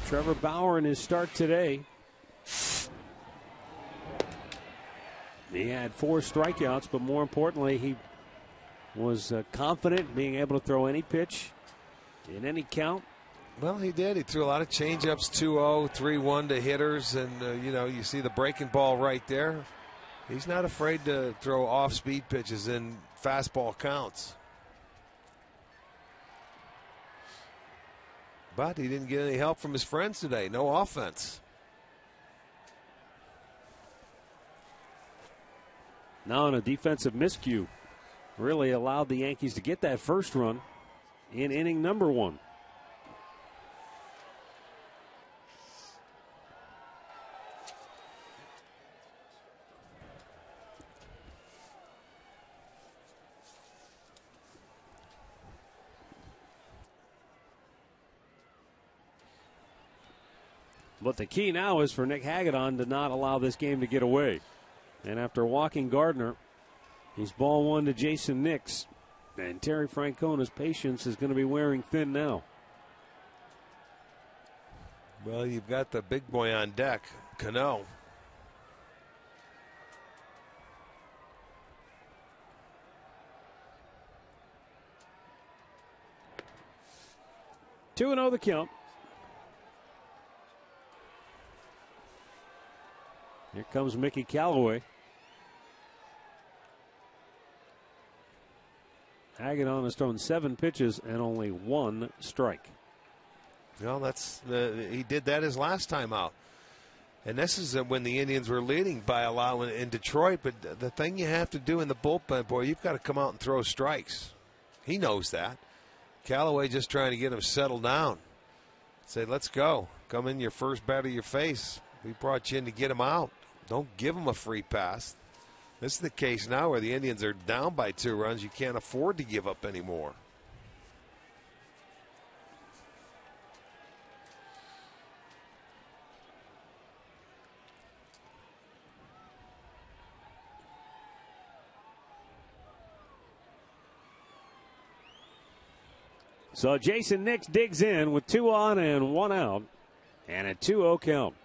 S4: Trevor Bauer in his start today. He had 4 strikeouts, but more importantly, he was confident being able to throw any pitch in any count.
S2: Well, he did. He threw a lot of changeups, 2-0, 3-1 to hitters, and you see the breaking ball right there. He's not afraid to throw off-speed pitches in fastball counts. But he didn't get any help from his friends today. No offense.
S4: Now on a defensive miscue, really allowed the Yankees to get that first run in inning number 1. But the key now is for Nick Hagedorn to not allow this game to get away. And after walking Gardner, he's ball 1 to Jason Nix. And Terry Francona's patience is going to be wearing thin now.
S2: Well, you've got the big boy on deck, Cano.
S4: Two and 0 the count. Here comes Mickey Callaway. Hagedorn has thrown 7 pitches and only 1 strike.
S2: Well, he did that his last time out. And this is when the Indians were leading by allowing in Detroit. But the thing you have to do in the bullpen, boy, you've got to come out and throw strikes. He knows that. Callaway just trying to get him settled down. Say, let's go. Come in your first bat of your face. We brought you in to get him out. Don't give him a free pass. This is the case now where the Indians are down by 2 runs. You can't afford to give up anymore.
S4: So Jason Nix digs in with 2 on and 1 out, and a 2-0 count.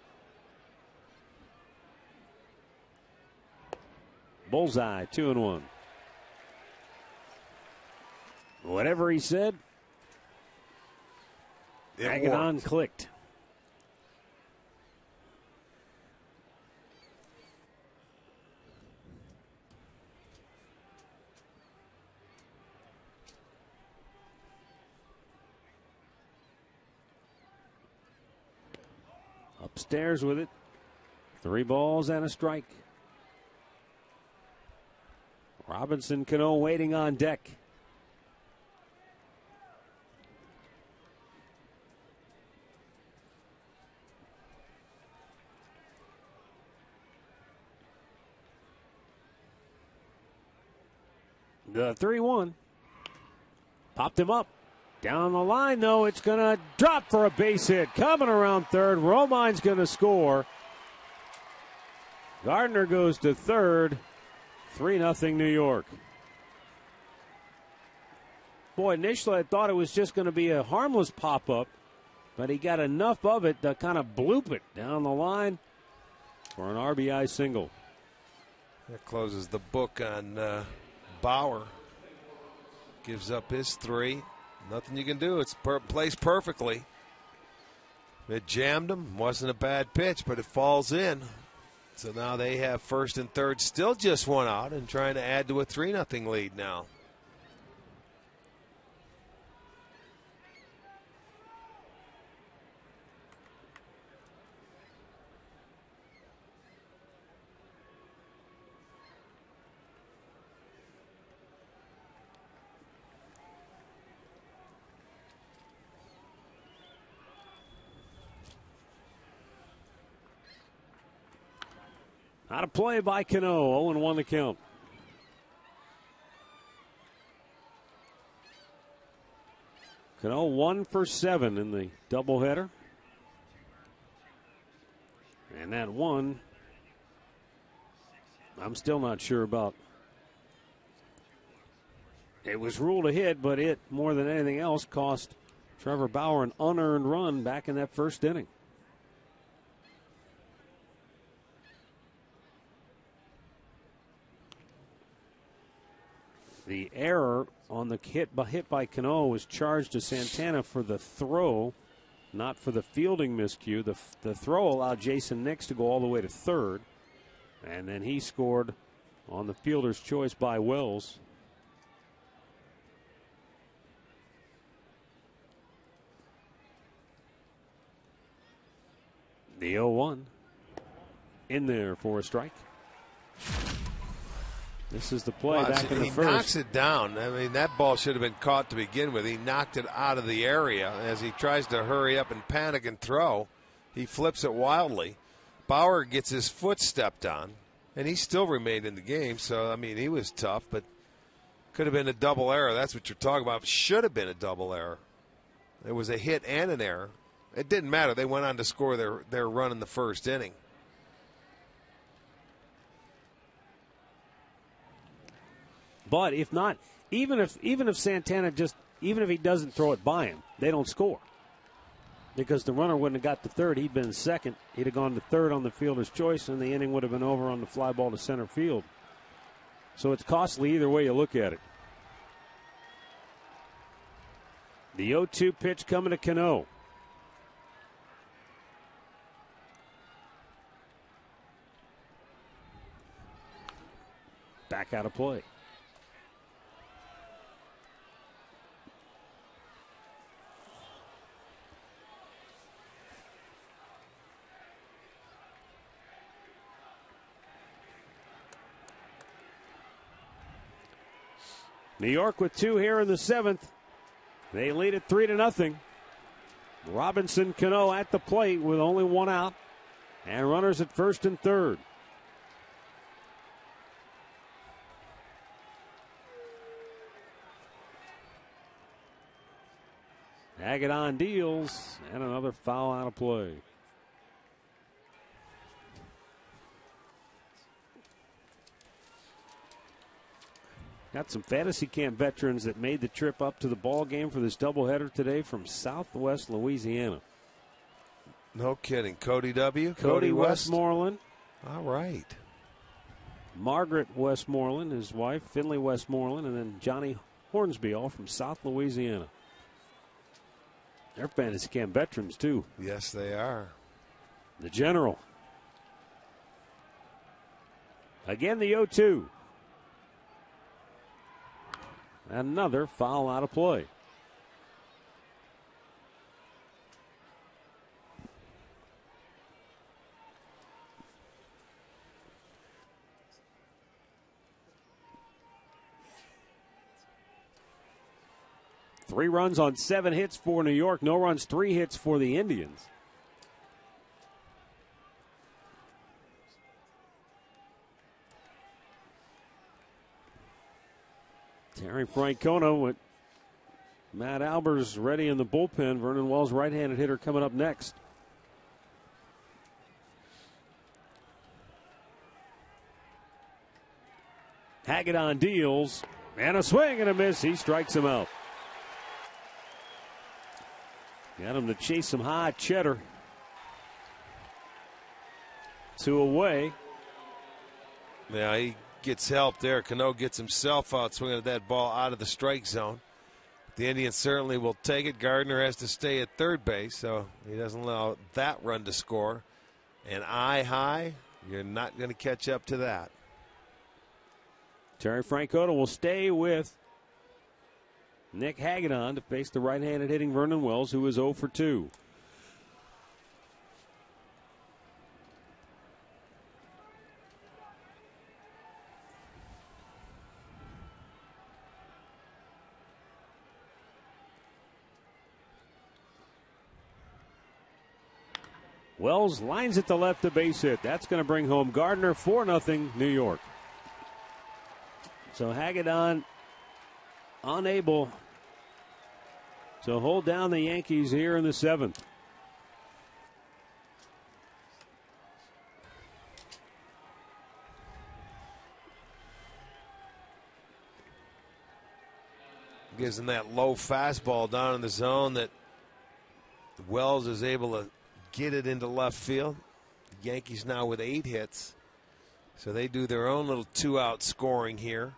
S4: Bullseye, 2-1. Whatever he said, Aganon clicked. Upstairs with it. 3 balls and a strike. Robinson Cano waiting on deck. The 3-1. Popped him up. Down the line, though, it's going to drop for a base hit. Coming around third. Romine's going to score. Gardner goes to third. 3-0 New York. Boy, initially I thought it was just going to be a harmless pop-up, but he got enough of it to kind of bloop it down the line for an RBI single.
S2: That closes the book on Bauer. Gives up his 3. Nothing you can do. It's placed perfectly. It jammed him. Wasn't a bad pitch, but it falls in. So now they have first and third, still just 1 out, and trying to add to a 3-0 lead now.
S4: Out of play by Cano. 0-1 the count. Cano 1 for 7 in the doubleheader. And that one, I'm still not sure about. It was ruled a hit, but it, more than anything else, cost Trevor Bauer an unearned run back in that first inning. The error on the hit by Cano was charged to Santana for the throw, not for the fielding miscue. The throw allowed Jason Nix to go all the way to third, and then he scored on the fielder's choice by Wells. The 0-1 in there for a strike. This is the play back in the first.
S2: He knocks it down. I mean, that ball should have been caught to begin with. He knocked it out of the area as he tries to hurry up and panic and throw. He flips it wildly. Bauer gets his foot stepped on, and he still remained in the game. So, I mean, he was tough, but could have been a double error. That's what you're talking about. Should have been a double error. It was a hit and an error. It didn't matter. They went on to score their run in the first inning.
S4: But if not, even if Santana even if he doesn't throw it by him, they don't score. Because the runner wouldn't have got to third. He'd been second. He'd have gone to third on the fielder's choice, and the inning would have been over on the fly ball to center field. So it's costly either way you look at it. The 0-2 pitch coming to Cano. Back out of play. New York with 2 here in the 7th. They lead it 3-0. Robinson Cano at the plate with only 1 out. And runners at first and third. Hagedorn deals, and another foul out of play. Got some fantasy camp veterans that made the trip up to the ball game for this doubleheader today from Southwest Louisiana.
S2: No kidding. Cody W.
S4: Cody Westmoreland.
S2: All right.
S4: Margaret Westmoreland, his wife, Finley Westmoreland, and then Johnny Hornsby, all from South Louisiana. They're fantasy camp veterans, too.
S2: Yes, they are.
S4: The General. Again, the 0-2. Another foul out of play. Three runs on 7 hits for New York. No runs, 3 hits for the Indians. Terry Francona with Matt Albers ready in the bullpen. Vernon Wells, right-handed hitter, coming up next. Hagedorn deals, and a swing and a miss. He strikes him out. Got him to chase some high cheddar. 2 away.
S2: Yeah, he gets help there. Cano gets himself out swinging at that ball out of the strike zone. The Indians certainly will take it. Gardner has to stay at third base, so he doesn't allow that run to score. And eye high, you're not going to catch up to that.
S4: Terry Francona will stay with Nick Hagedorn to face the right-handed hitting Vernon Wells, who is 0 for 2. Wells lines it to left, the base hit. That's going to bring home Gardner. 4-0 New York. So Hagedorn unable to hold down the Yankees here in the 7th.
S2: Gives him that low fastball down in the zone that Wells is able to get it into left field. The Yankees now with 8 hits. So they do their own little 2-out scoring here.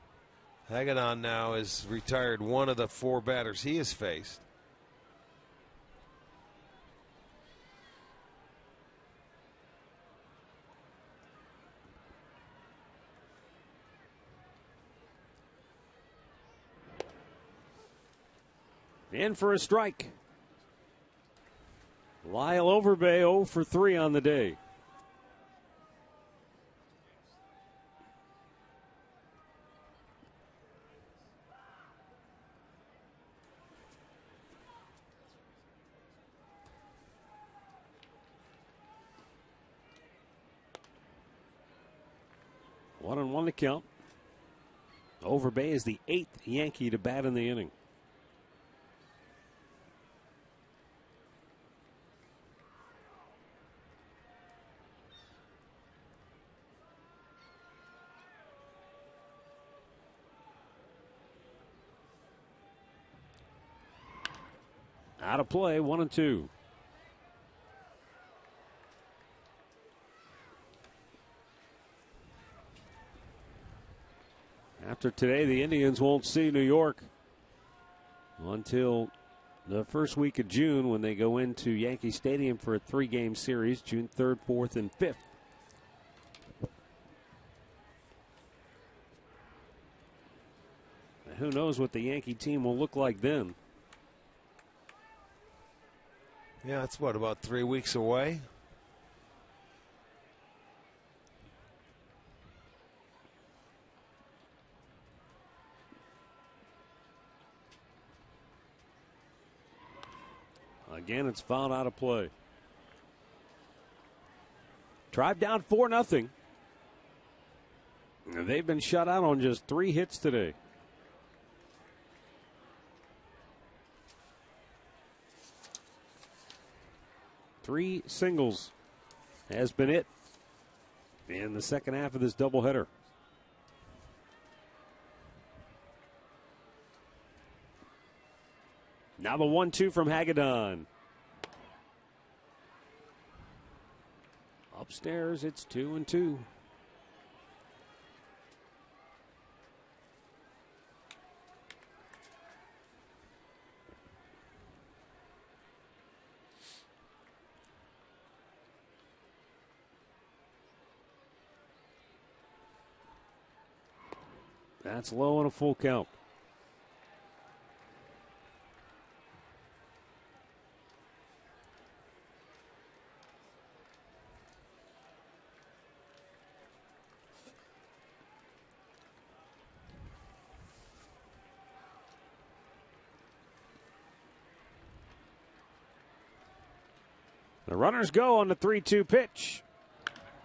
S2: Hagedorn now has retired one of the 4 batters he has faced.
S4: In for a strike. Lyle Overbay 0 for 3 on the day. One and one to count. Overbay is the 8th Yankee to bat in the inning. Out of play, 1-2. After today, the Indians won't see New York until the first week of June when they go into Yankee Stadium for a 3-game series, June 3rd, 4th, and 5th. Who knows what the Yankee team will look like then?
S2: Yeah, it's what, about 3 weeks away?
S4: Again, it's fouled out of play. Tribe down 4-0. They've been shut out on just 3 hits today. 3 singles has been it in the second half of this doubleheader. Now the 1-2 from Hagedorn. Upstairs, it's 2-2. That's low and a full count. The runners go on the 3-2 pitch.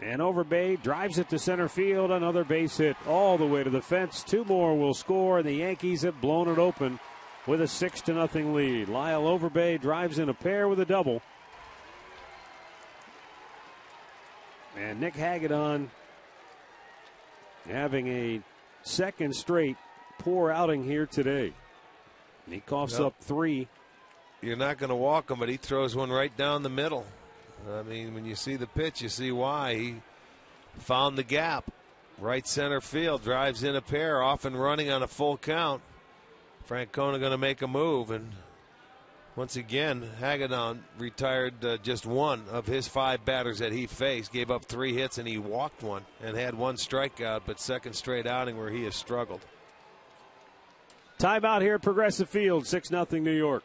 S4: And Overbay drives it to center field. Another base hit all the way to the fence. 2 more will score. The Yankees have blown it open with a 6-0 lead. Lyle Overbay drives in a pair with a double. And Nick Hagedorn having a second straight poor outing here today. And he coughs up 3.
S2: You're not going to walk him, but he throws one right down the middle. I mean, when you see the pitch, you see why. He found the gap. Right center field, drives in a pair, off and running on a full count. Francona going to make a move. And once again, Hagedorn retired just 1 of his 5 batters that he faced. Gave up 3 hits, and he walked 1 and had 1 strikeout, but second straight outing where he has struggled.
S4: Timeout here at Progressive Field, 6-0 New York.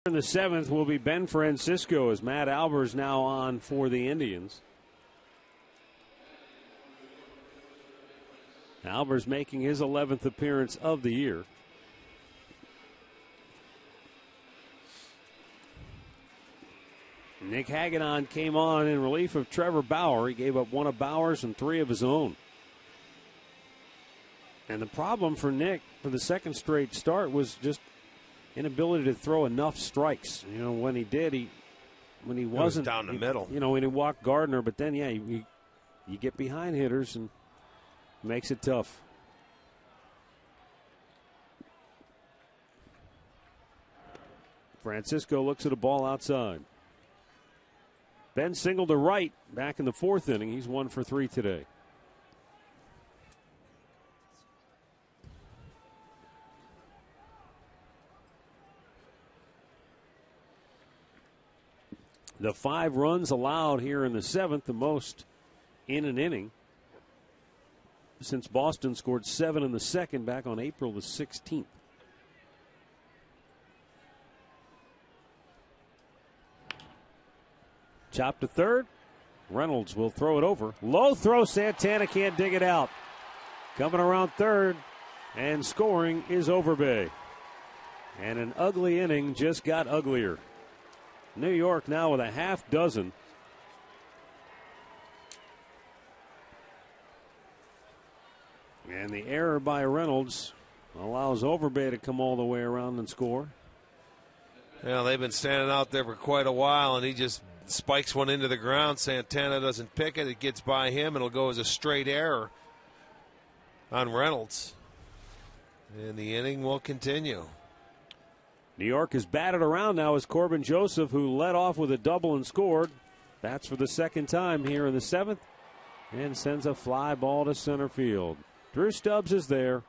S4: In the 7th will be Ben Francisco as Matt Albers now on for the Indians. Albers making his 11th appearance of the year. Nick Hagedorn came on in relief of Trevor Bauer. He gave up 1 of Bauer's and 3 of his own. And the problem for Nick for the second straight start was just inability to throw enough strikes. You know, when he did, when he wasn't
S2: down the middle.
S4: You know, when he walked Gardner, but then you get behind hitters and makes it tough. Francisco looks at a ball outside. Ben singled to right back in the 4th inning. He's 1 for 3 today. The 5 runs allowed here in the 7th, the most in an inning since Boston scored 7 in the 2nd back on April the 16th. Chop to third. Reynolds will throw it over. Low throw. Santana can't dig it out. Coming around third and scoring is Overbay. And an ugly inning just got uglier. New York now with a half dozen. And the error by Reynolds allows Overbay to come all the way around and score.
S2: Well, they've been standing out there for quite a while, and he just spikes one into the ground. Santana doesn't pick it. It gets by him, and it'll go as a straight error on Reynolds. And the inning will continue.
S4: New York is batted around now as Corbin Joseph, who led off with a double and scored. That's for the second time here in the seventh, and sends a fly ball to center field. Drew Stubbs is there.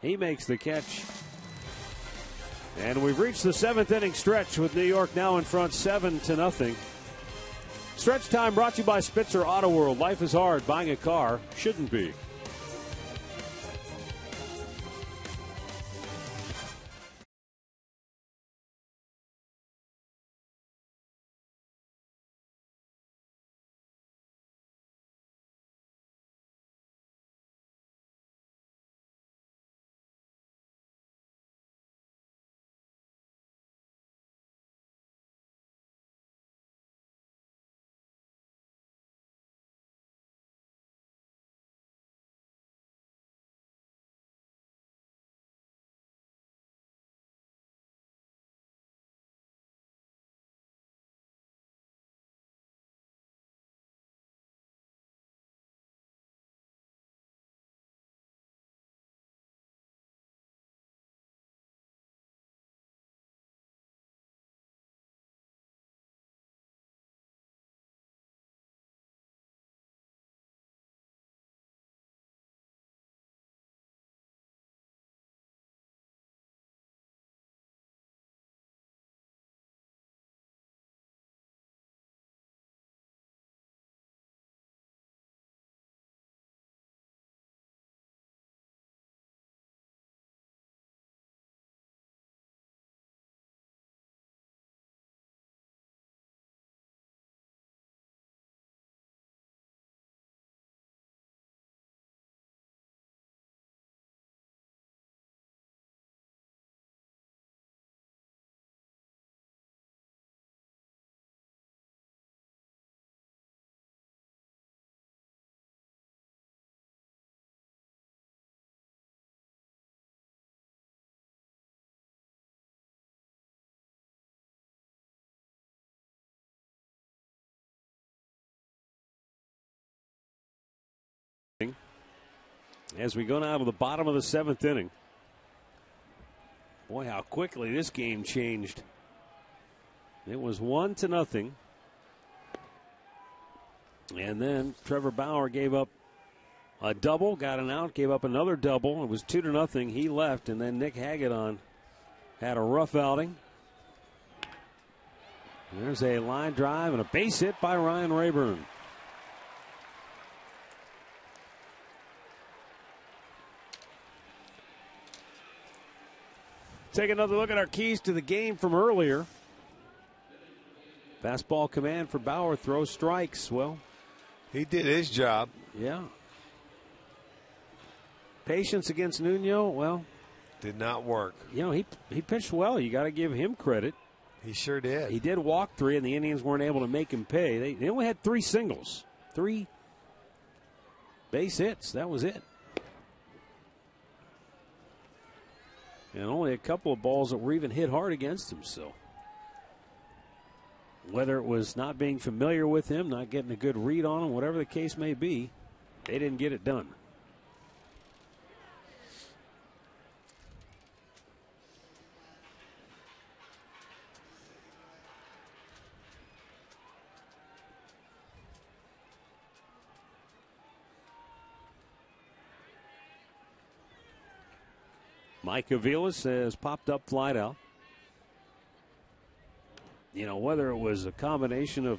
S4: He makes the catch. And we've reached the seventh inning stretch with New York now in front 7-0. Stretch time brought to you by Spitzer Auto World. Life is hard. Buying a car shouldn't be. As we go now to the bottom of the seventh inning. Boy, how quickly this game changed. It was 1-0. And then Trevor Bauer gave up a double, got an out, gave up another double. It was 2-0. He left, and then Nick Hagedorn had a rough outing. There's a line drive and a base hit by Ryan Rayburn. Take another look at our keys to the game from earlier. Fastball command for Bauer, throws strikes. Well,
S2: he did his job.
S4: Yeah. Patience against Nuno, well,
S2: did not work.
S4: You know, he pitched well. You got to give him credit.
S2: He sure did.
S4: He did walk 3, and the Indians weren't able to make him pay. They only had 3 singles, 3 base hits. That was it. And only a couple of balls that were even hit hard against him. So whether it was not being familiar with him, not getting a good read on him, whatever the case may be, they didn't get it done. Mike Aviles has popped up, flied out. You know, whether it was a combination of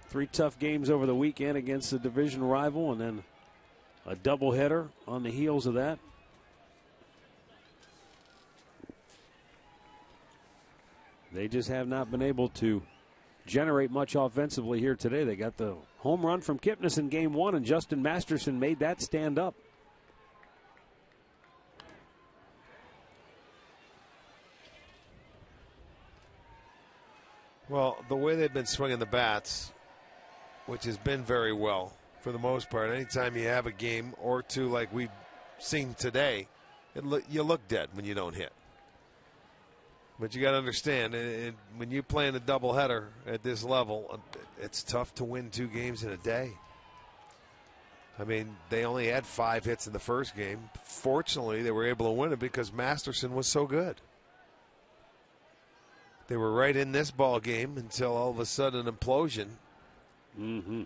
S4: 3 tough games over the weekend against the division rival and then a doubleheader on the heels of that. They just have not been able to generate much offensively here today. They got the home run from Kipnis in game 1, and Justin Masterson made that stand up.
S2: Well, the way they've been swinging the bats, which has been very well for the most part, anytime you have a game or two like we've seen today, you look dead when you don't hit. But you got to understand, when you play in a doubleheader at this level, it's tough to win 2 games in a day. I mean, they only had 5 hits in the first game. Fortunately, they were able to win it because Masterson was so good. They were right in this ball game until all of a sudden an implosion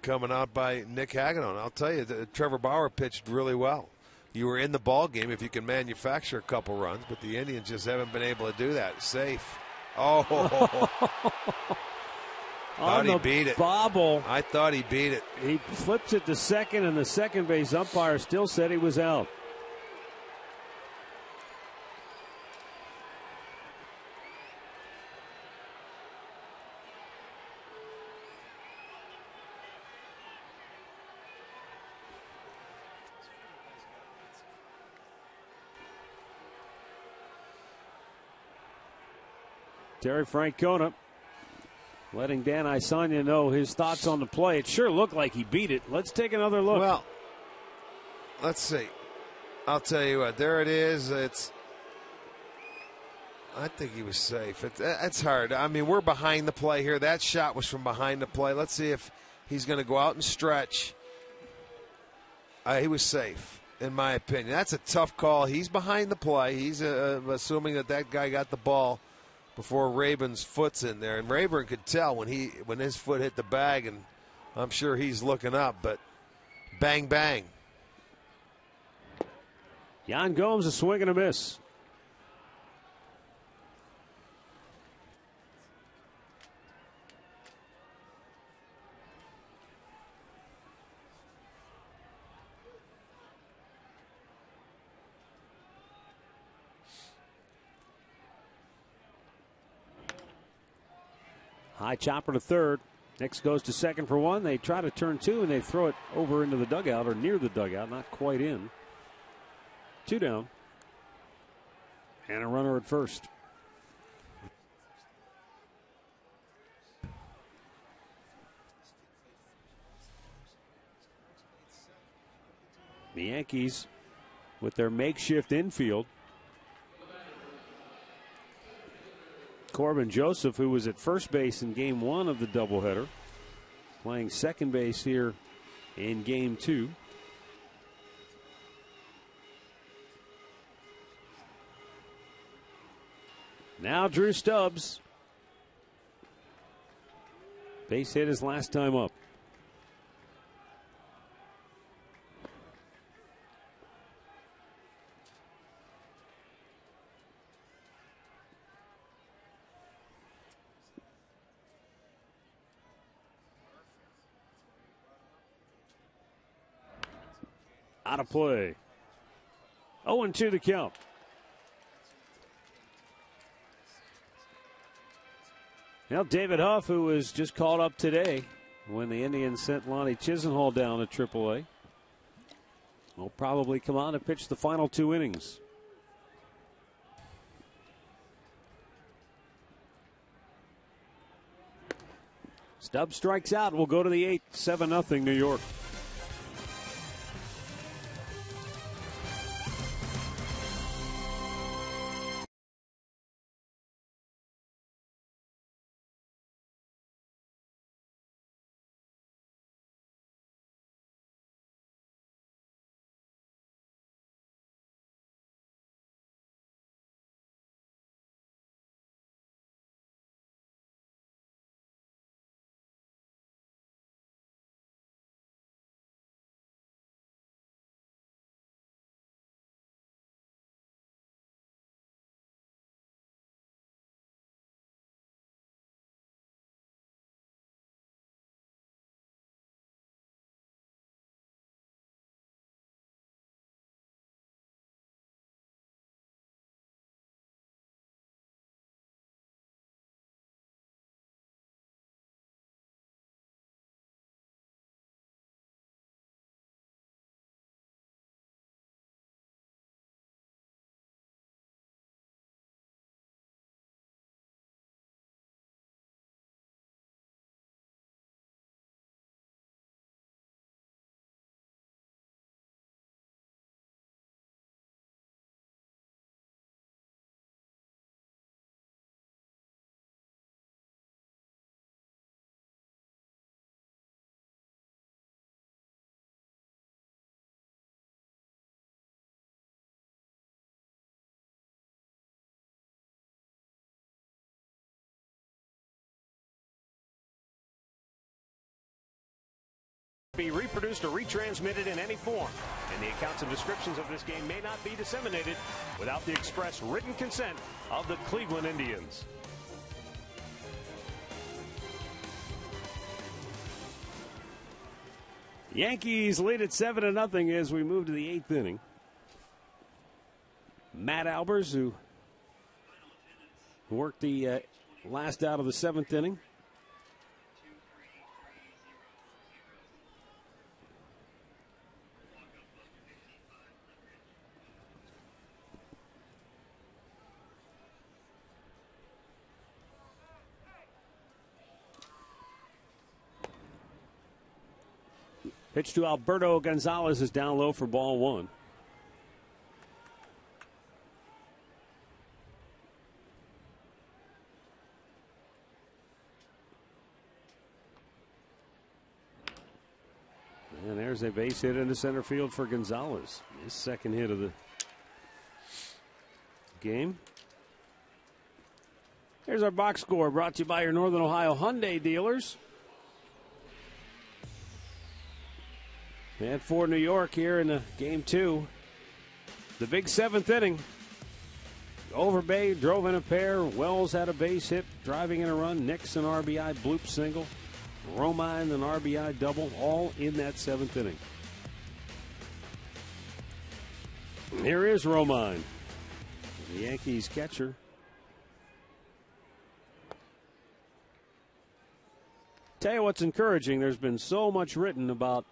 S2: coming out by Nick Hagedorn. I'll tell you, Trevor Bauer pitched really well. You were in the ball game if you can manufacture a couple runs, but the Indians just haven't been able to do that. Safe. Oh, thought he beat it.
S4: Bobble.
S2: I thought he beat it.
S4: He flips it to second, and the second base umpire still said he was out. Terry Francona letting Dan Isanya know his thoughts on the play. It sure looked like he beat it. Let's take another look.
S2: Well, let's see. I'll tell you what. There it is. I think he was safe. It's hard. I mean, we're behind the play here. That shot was from behind the play. Let's see if he's going to go out and stretch. He was safe, in my opinion. That's a tough call. He's behind the play. He's assuming that guy got the ball before Rabin's foot's in there, and Rayburn could tell when his foot hit the bag, and I'm sure he's looking up, but bang, bang.
S4: Yan Gomes, a swing and a miss. High chopper to third. Next goes to second for one. They try to turn 2, and they throw it over into the dugout or near the dugout, not quite in. 2 down. And a runner at first. The Yankees with their makeshift infield. Corbin Joseph, who was at first base in game 1 of the doubleheader, playing second base here in game 2. Now Drew Stubbs. Base hit his last time up. Out of play. 0-2 the count. Now David Huff, who was just called up today when the Indians sent Lonnie Chisenhall down to AAA, will probably come on and pitch the final 2 innings. Stubbs strikes out. We'll go to the 8th. 7-0 New York.
S1: Be reproduced or retransmitted in any form, and the accounts and descriptions of this game may not be disseminated without the express written consent of the Cleveland Indians.
S4: Yankees lead at 7-0 as we move to the 8th inning. Matt Albers, who worked the last out of the 7th inning. Pitch to Alberto Gonzalez is down low for ball 1. And there's a base hit into center field for Gonzalez. His second hit of the game. Here's our box score brought to you by your Northern Ohio Hyundai dealers. And for New York here in game 2, the big 7th inning. Overbay drove in a pair. Wells had a base hit, driving in a run. Nix an RBI bloop single. Romine an RBI double, all in that 7th inning. And here is Romine, the Yankees catcher. Tell you what's encouraging, there's been so much written about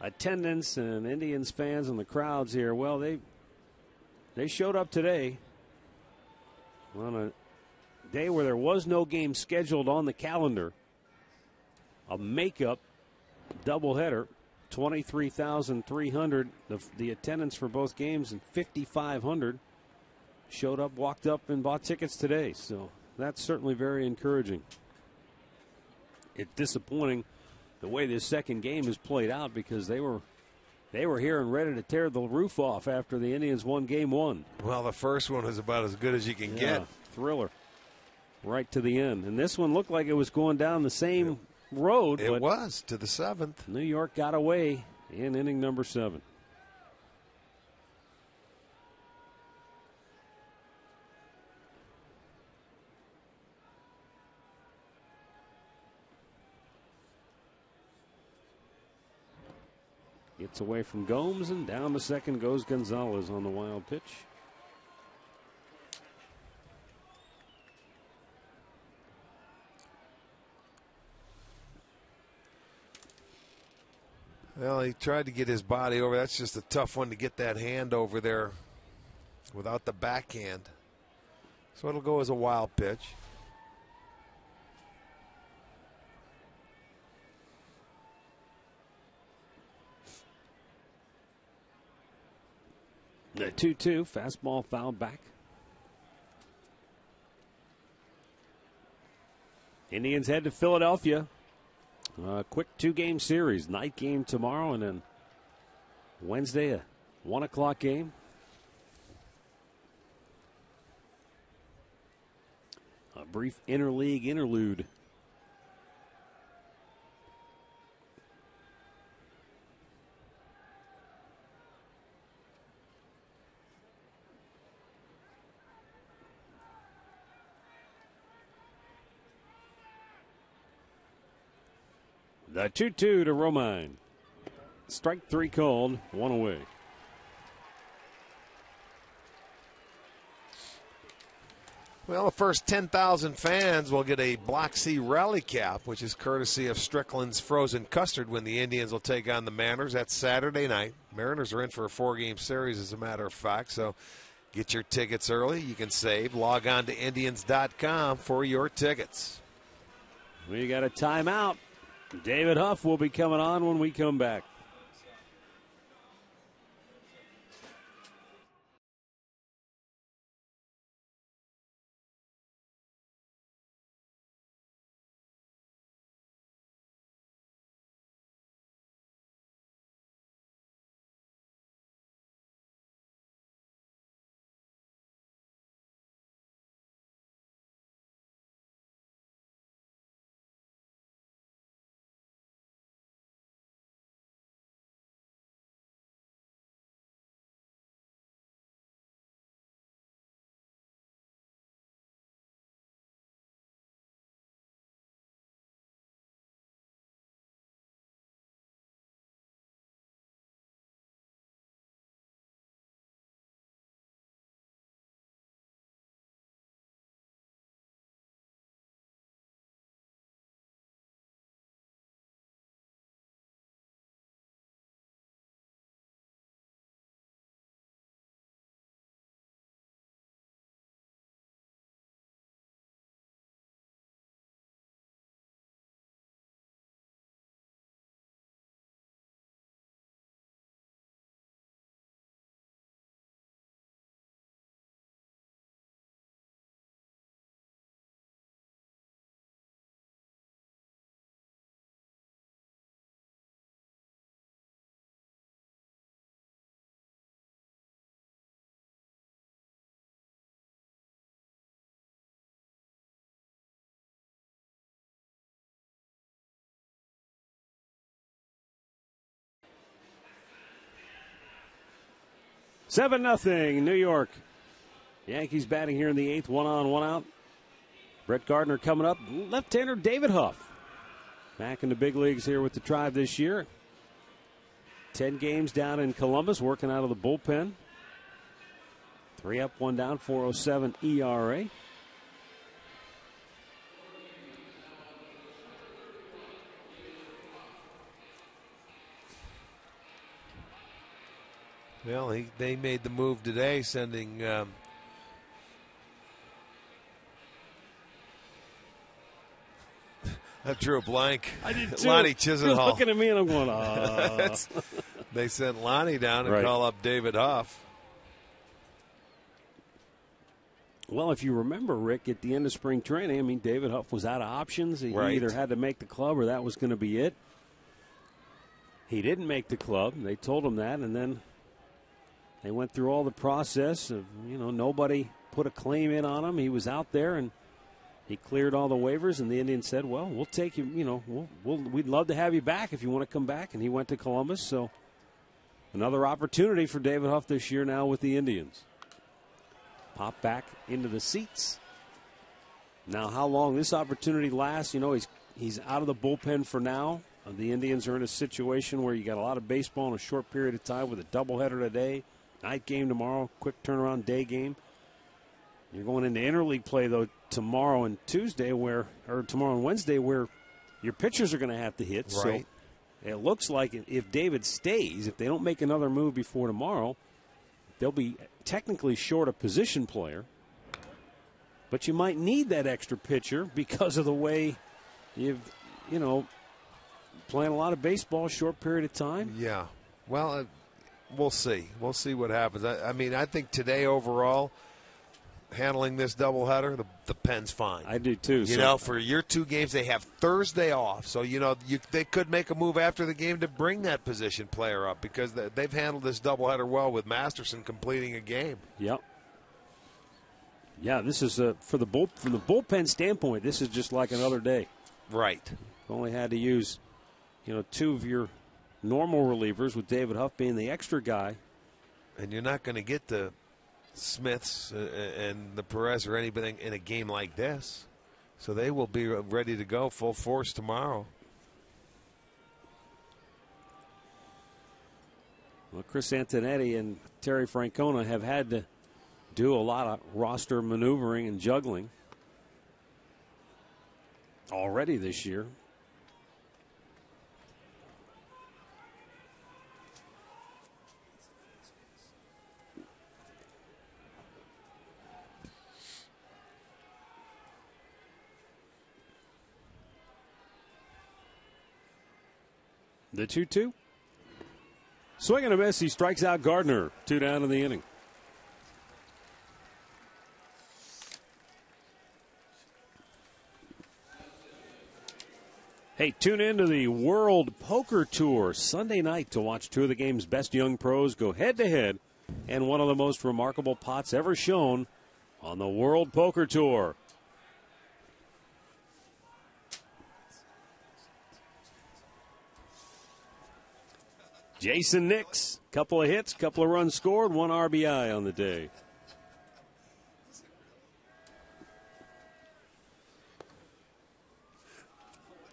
S4: attendance and Indians fans and the crowds here. Well, they showed up today on a day where there was no game scheduled on the calendar. A makeup doubleheader, 23,300. The attendance for both games, and 5,500 showed up, walked up, and bought tickets today. So that's certainly very encouraging. It's disappointing the way this second game is played out, because they were here and ready to tear the roof off after the Indians won game 1.
S2: Well, the first one was about as good as you can get.
S4: Thriller right to the end. And this one looked like it was going down the same road.
S2: It was to the 7th.
S4: New York got away in inning number 7. Gets away from Gomes, and down to second goes Gonzalez on the wild pitch.
S2: Well, he tried to get his body over. That's just a tough one to get that hand over there without the backhand. So it'll go as a wild pitch.
S4: The 2-2, fastball fouled back. Indians head to Philadelphia. Quick 2-game series. Night game tomorrow, and then Wednesday a 1 o'clock game. A brief interleague interlude. The 2-2 to Romine. Strike 3 called, 1 away.
S2: Well, the first 10,000 fans will get a Block C rally cap, which is courtesy of Strickland's Frozen Custard, when the Indians will take on the Mariners. That's Saturday night. Mariners are in for a 4-game series, as a matter of fact, so get your tickets early. You can save. Log on to Indians.com for your tickets.
S4: We got a timeout. David Huff will be coming on when we come back. 7-0 New York. Yankees batting here in the 8th, 1 on, 1 out. Brett Gardner coming up. Left-hander David Huff back in the big leagues here with the Tribe this year. 10 games down in Columbus, working out of the bullpen. 3 up, 1 down, 4.07 ERA.
S2: Well, they made the move today, sending I drew a blank.
S4: I did too.
S2: Lonnie Chisenhall.
S4: You're looking at me and I'm going,
S2: They sent Lonnie down and
S4: right.
S2: call up David Huff.
S4: Well, if you remember, Rick, at the end of spring training, I mean, David Huff was out of options. He
S2: Right.
S4: either had to make the club or that was going to be it. He didn't make the club. They told him that, and then they went through all the process of, nobody put a claim in on him. He was out there, and he cleared all the waivers, and the Indians said, well, we'll take you, we'd love to have you back if you want to come back. And he went to Columbus, so another opportunity for David Huff this year now with the Indians. Pop back into the seats. Now, how long this opportunity lasts, he's out of the bullpen for now. The Indians are in a situation where you got a lot of baseball in a short period of time with a doubleheader today, night game tomorrow, quick turnaround day game. You're going into interleague play, though, tomorrow and tomorrow and Wednesday, where your pitchers are going to have to hit.
S2: Right.
S4: So it looks like if David stays, if they don't make another move before tomorrow, they'll be technically short a position player. But you might need that extra pitcher because of the way you've, playing a lot of baseball, short period of time.
S2: Yeah. Well, we'll see. We'll see what happens. I mean, I think today overall, handling this doubleheader, the pen's fine.
S4: I do too.
S2: For your 2 games, they have Thursday off. So, they could make a move after the game to bring that position player up because they've handled this doubleheader well with Masterson completing a game.
S4: Yep. Yeah, this is from the bullpen standpoint, this is just like another day.
S2: Right.
S4: Only had to use 2 of your normal relievers, with David Huff being the extra guy.
S2: And you're not going to get the Smiths and the Perez or anything in a game like this. So they will be ready to go full force tomorrow.
S4: Well, Chris Antonetti and Terry Francona have had to do a lot of roster maneuvering and juggling already this year. The 2-2. Swing and a miss. He strikes out Gardner. 2 down in the inning. Hey, tune in to the World Poker Tour Sunday night to watch 2 of the game's best young pros go head-to-head and one of the most remarkable pots ever shown on the World Poker Tour. Jason Nix, couple of hits, couple of runs scored, 1 RBI on the day.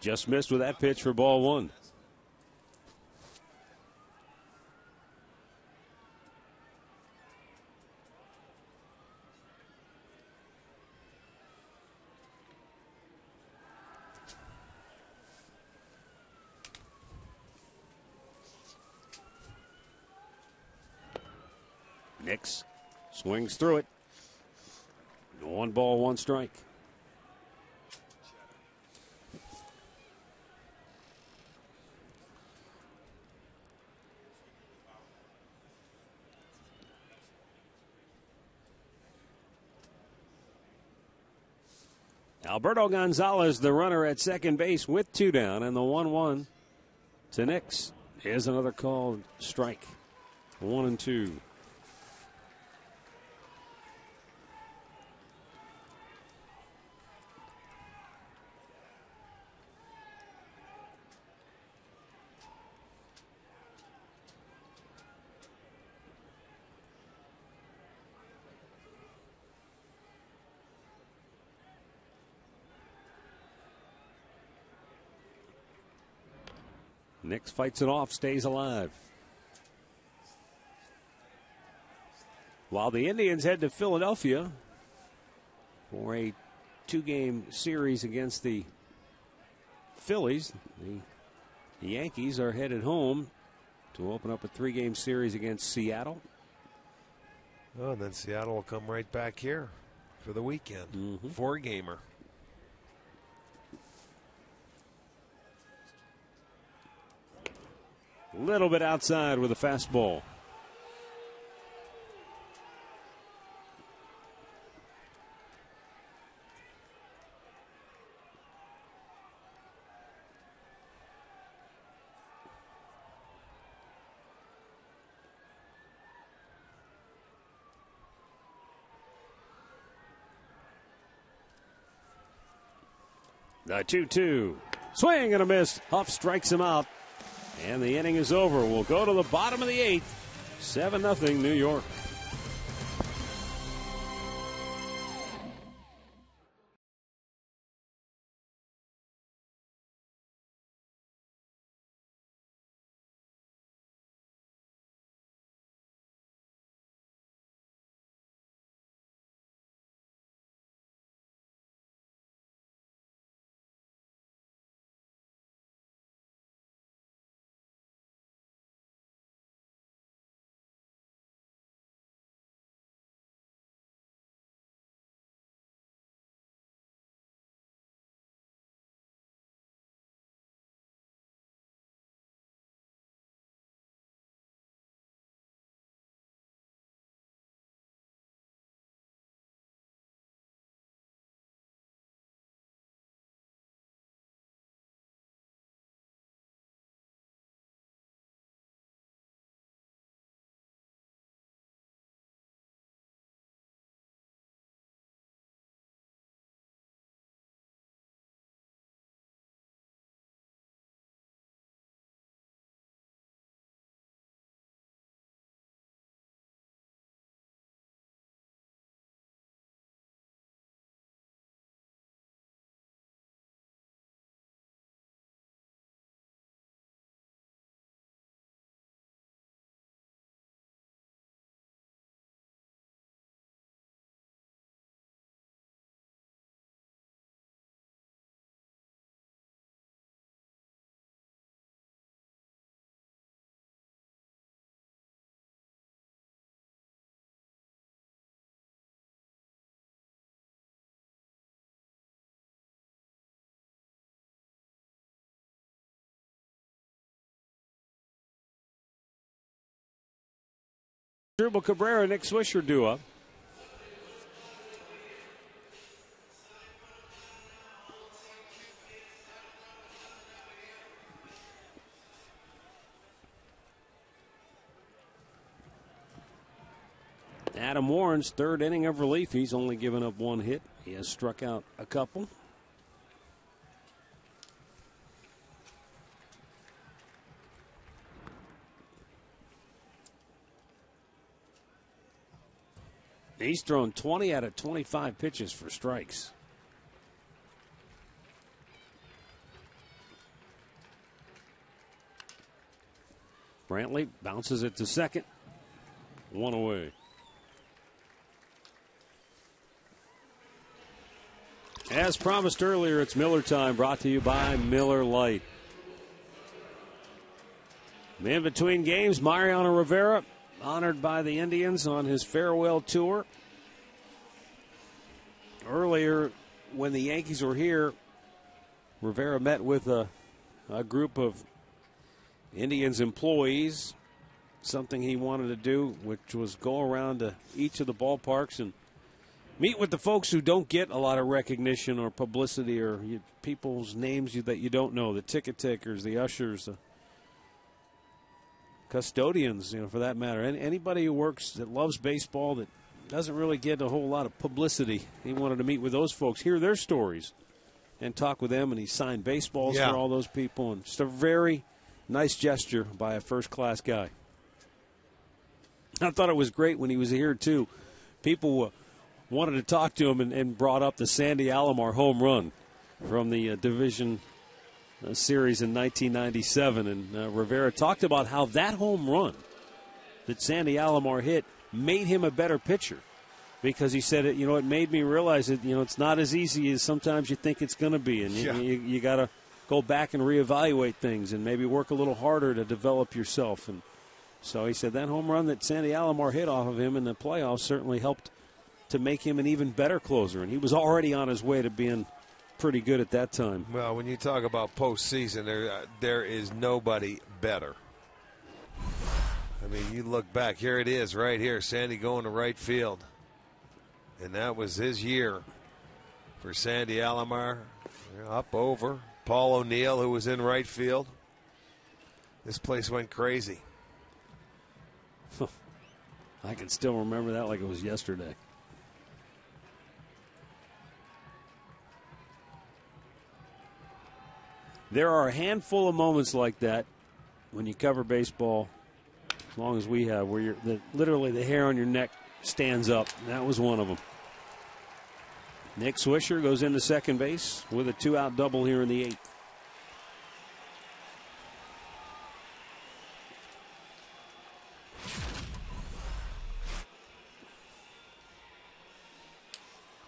S4: Just missed with that pitch for ball 1. Nix swings through it. 1 ball, 1 strike. Alberto Gonzalez, the runner at second base with 2 down, and the 1-1 to Nix. Here's another called strike. 1-2. Nix fights it off, stays alive. While the Indians head to Philadelphia for a 2-game series against the Phillies, the Yankees are headed home to open up a 3-game series against Seattle.
S2: Oh, and then Seattle will come right back here for the weekend. 4-gamer.
S4: A little bit outside with a fastball. The 2-2. Swing and a miss. Huff strikes him out. And the inning is over. We'll go to the bottom of the 8th. 7-0 New York. Dribble Cabrera, Nick Swisher duo. Adam Warren's 3rd inning of relief. He's only given up 1 hit. He has struck out a couple. He's thrown 20 out of 25 pitches for strikes. Brantley bounces it to second. 1 away. As promised earlier, it's Miller time, brought to you by Miller Lite. In between games, Mariano Rivera honored by the Indians on his farewell tour. Earlier, when the Yankees were here, Rivera met with a group of Indians employees, something he wanted to do, which was go around to each of the ballparks and meet with the folks who don't get a lot of recognition or publicity, or people's names that you don't know, the ticket takers, the ushers, the custodians, for that matter. Anybody who works that loves baseball that doesn't really get a whole lot of publicity. He wanted to meet with those folks, hear their stories, and talk with them, and he signed baseballs for all those people. And just a very nice gesture by a first-class guy. I thought it was great when he was here, too. People wanted to talk to him and brought up the Sandy Alomar home run from the division series in 1997. And Rivera talked about how that home run that Sandy Alomar hit made him a better pitcher. Because he said, it made me realize that, it's not as easy as sometimes you think it's going to be. And you got to go back and reevaluate things and maybe work a little harder to develop yourself. And so he said that home run that Sandy Alomar hit off of him in the playoffs certainly helped to make him an even better closer. And he was already on his way to being pretty good at that time.
S2: Well, when you talk about postseason, there is nobody better. I mean, you look back. Here it is right here. Sandy going to right field. And that was his year for Sandy Alomar. Up over Paul O'Neill, who was in right field. This place went crazy.
S4: I can still remember that like it was yesterday. There are a handful of moments like that when you cover baseball, as long as we have, where literally the hair on your neck stands up. That was one of them. Nick Swisher goes into second base with a 2-out double here in the 8th.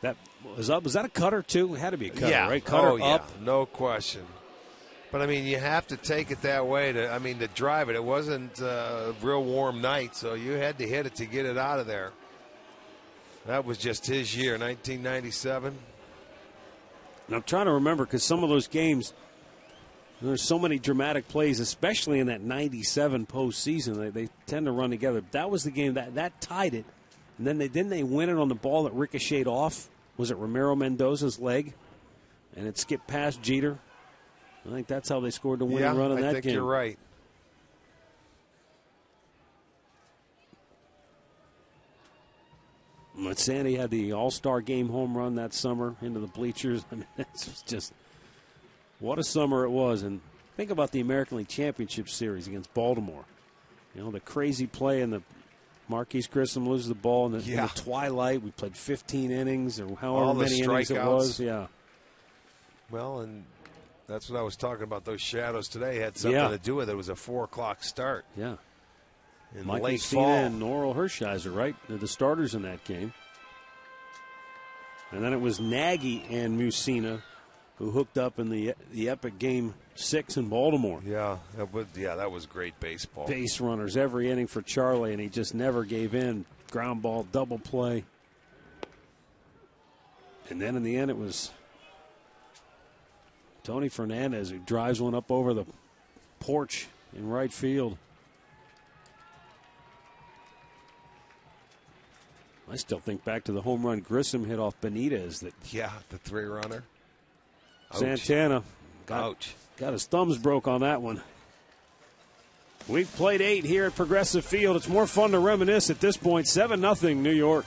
S4: That was up. Was that a cutter too? It had to be a cutter, right? Cutter up.
S2: No question. But I mean, you have to take it that way to drive it. It wasn't a real warm night, so you had to hit it to get it out of there. That was just his year, 1997.
S4: And I'm trying to remember because some of those games, there's so many dramatic plays, especially in that 97 postseason. They tend to run together. That was the game that tied it. And then they win it on the ball that ricocheted off. Was it Ramiro Mendoza's leg? And it skipped past Jeter. I think that's how they scored the winning run in that game.
S2: I think you're right.
S4: But Sandy had the All-Star Game home run that summer into the bleachers. I mean, it's just what a summer it was. And think about the American League Championship Series against Baltimore. The crazy play in the Marquise Grissom loses the ball in the twilight. We played 15 innings or however many innings it was. Yeah.
S2: Well, and that's what I was talking about. Those shadows today had something to do with it. It was a 4 o'clock start.
S4: Yeah.
S2: In
S4: Mike
S2: late
S4: Messina
S2: fall.
S4: and Oral Hershiser, right? They're the starters in that game. And then it was Nagy and Messina who hooked up in the epic Game 6 in Baltimore.
S2: Yeah, that was great baseball.
S4: Base runners every inning for Charlie, and he just never gave in. Ground ball, double play. And then in the end, it was Tony Fernandez who drives one up over the porch in right field. I still think back to the home run Grissom hit off Benitez.
S2: The 3-runner.
S4: Santana got his thumbs broke on that one. We've played 8 here at Progressive Field. It's more fun to reminisce at this point. 7-0 New York.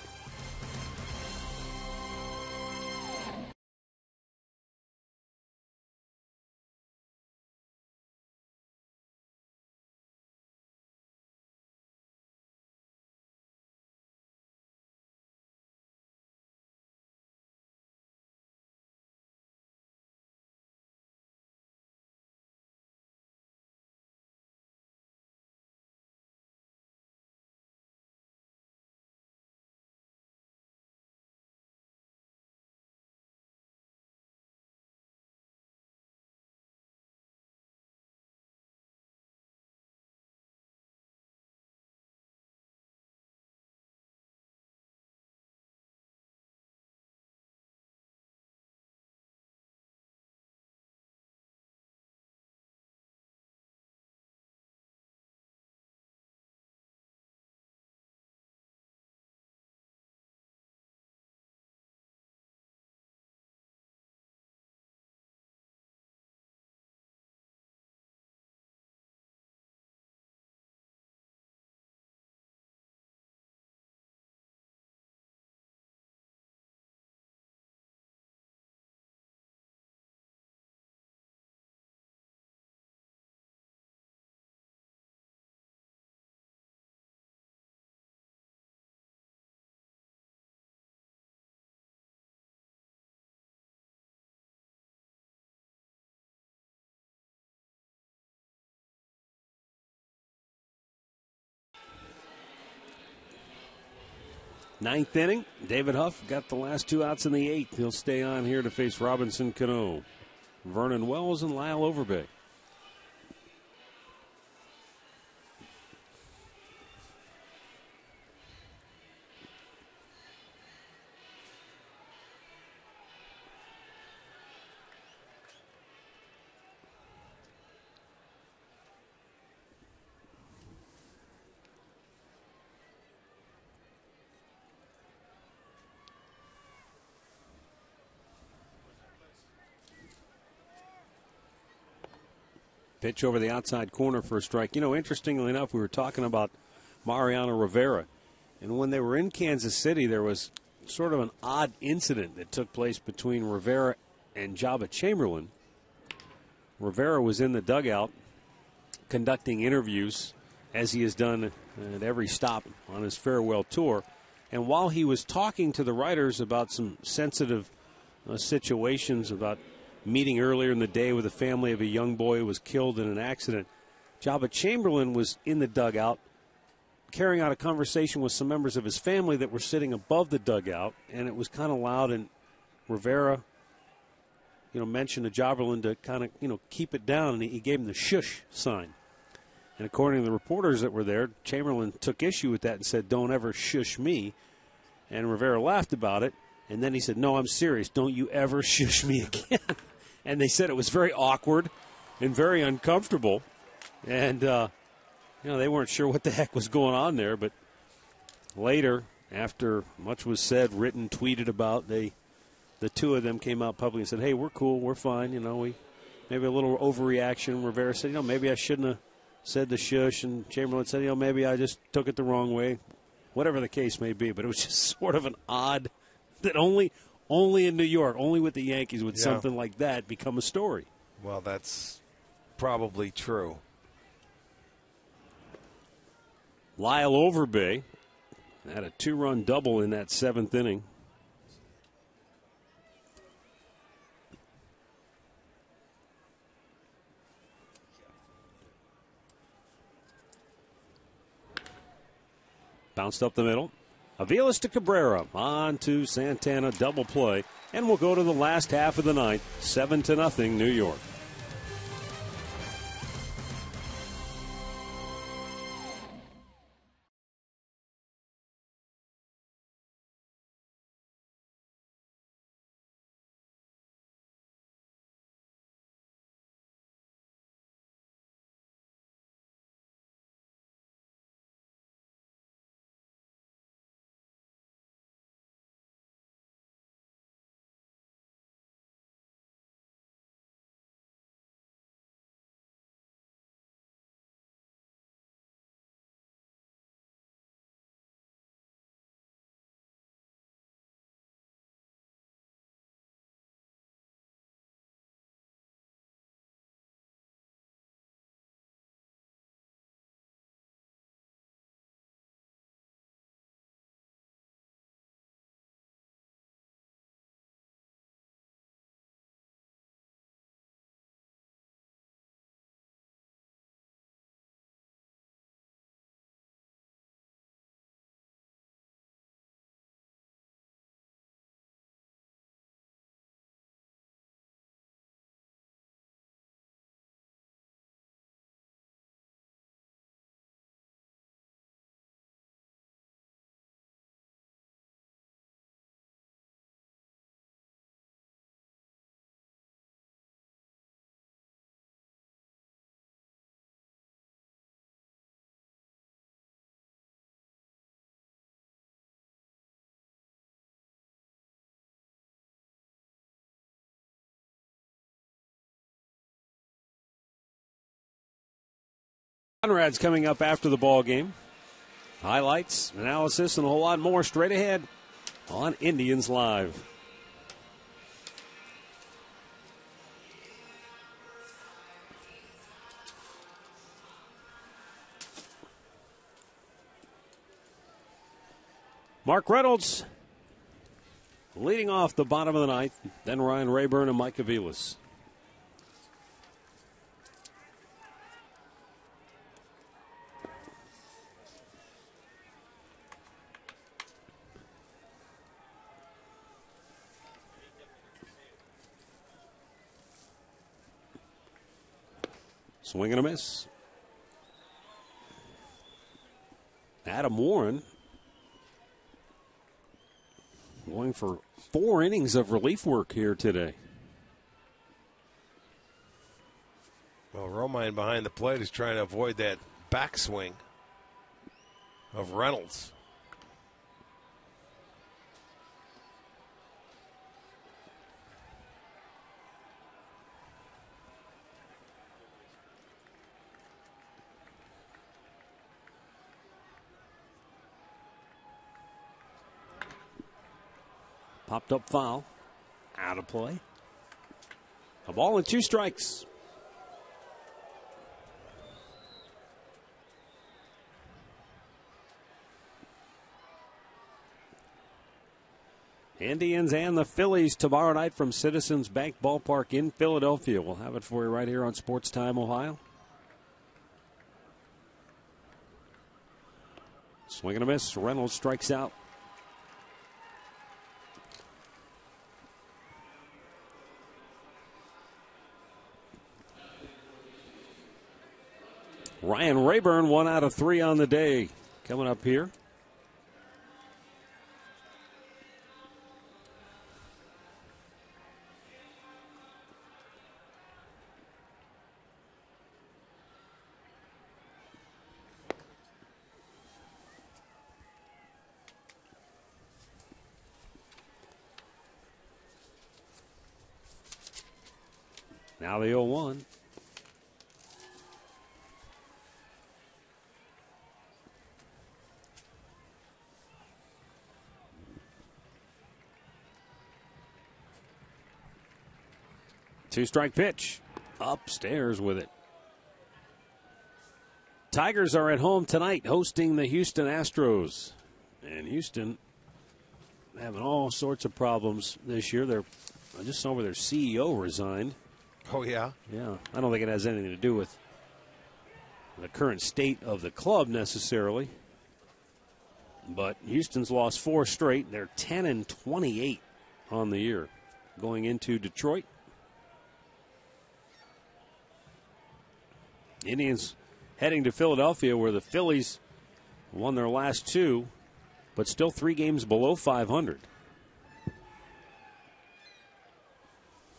S4: Ninth inning, David Huff got the last 2 outs in the 8th. He'll stay on here to face Robinson Cano, Vernon Wells, and Lyle Overbay. Pitch over the outside corner for a strike. You know, interestingly enough, we were talking about Mariano Rivera. And when they were in Kansas City, there was sort of an odd incident that took place between Rivera and Jabba Chamberlain. Rivera was in the dugout conducting interviews, as he has done at every stop on his farewell tour. And while he was talking to the writers about some sensitive situations, about meeting earlier in the day with a family of a young boy who was killed in an accident, Jabba Chamberlain was in the dugout carrying out a conversation with some members of his family that were sitting above the dugout, and it was kind of loud, and Rivera, mentioned to Chamberlain to kind of, keep it down, and he gave him the shush sign. And according to the reporters that were there, Chamberlain took issue with that and said, "Don't ever shush me." And Rivera laughed about it, and then he said, "No, I'm serious. Don't you ever shush me again." And they said it was very awkward and very uncomfortable. And, they weren't sure what the heck was going on there. But later, after much was said, written, tweeted about, the two of them came out publicly and said, "Hey, we're cool. We're fine. We maybe a little overreaction." Rivera said, "Maybe I shouldn't have said the shush." And Chamberlain said, "Maybe I just took it the wrong way." Whatever the case may be. But it was just sort of an odd that only in New York, only with the Yankees would something like that become a story.
S2: Well, that's probably true.
S4: Lyle Overbay had a 2-run double in that 7th inning. Bounced up the middle. Aviles to Cabrera, on to Santana, double play, and we'll go to the last half of the ninth, 7-0 New York. Conrad's coming up after the ball game. Highlights, analysis, and a whole lot more straight ahead on Indians Live. Mark Reynolds leading off the bottom of the ninth, then Ryan Rayburn and Mike Aviles. Swing and a miss. Adam Warren going for 4 innings of relief work here today.
S2: Well, Romine behind the plate is trying to avoid that backswing of Reynolds.
S4: Popped up foul. Out of play. A ball and 2 strikes. Indians and the Phillies tomorrow night from Citizens Bank Ballpark in Philadelphia. We'll have it for you right here on Sports Time Ohio. Swing and a miss. Reynolds strikes out. Ryan Rayburn, 1 out of 3 on the day. Coming up here. Now the 0-1. Two-strike pitch. Upstairs with it. Tigers are at home tonight hosting the Houston Astros. And Houston having all sorts of problems this year. I just saw where their CEO resigned.
S2: Oh, yeah?
S4: Yeah. I don't think it has anything to do with the current state of the club necessarily. But Houston's lost 4 straight. They're 10-28 on the year. Going into Detroit. Indians heading to Philadelphia, where the Phillies won their last 2, but still 3 games below 500.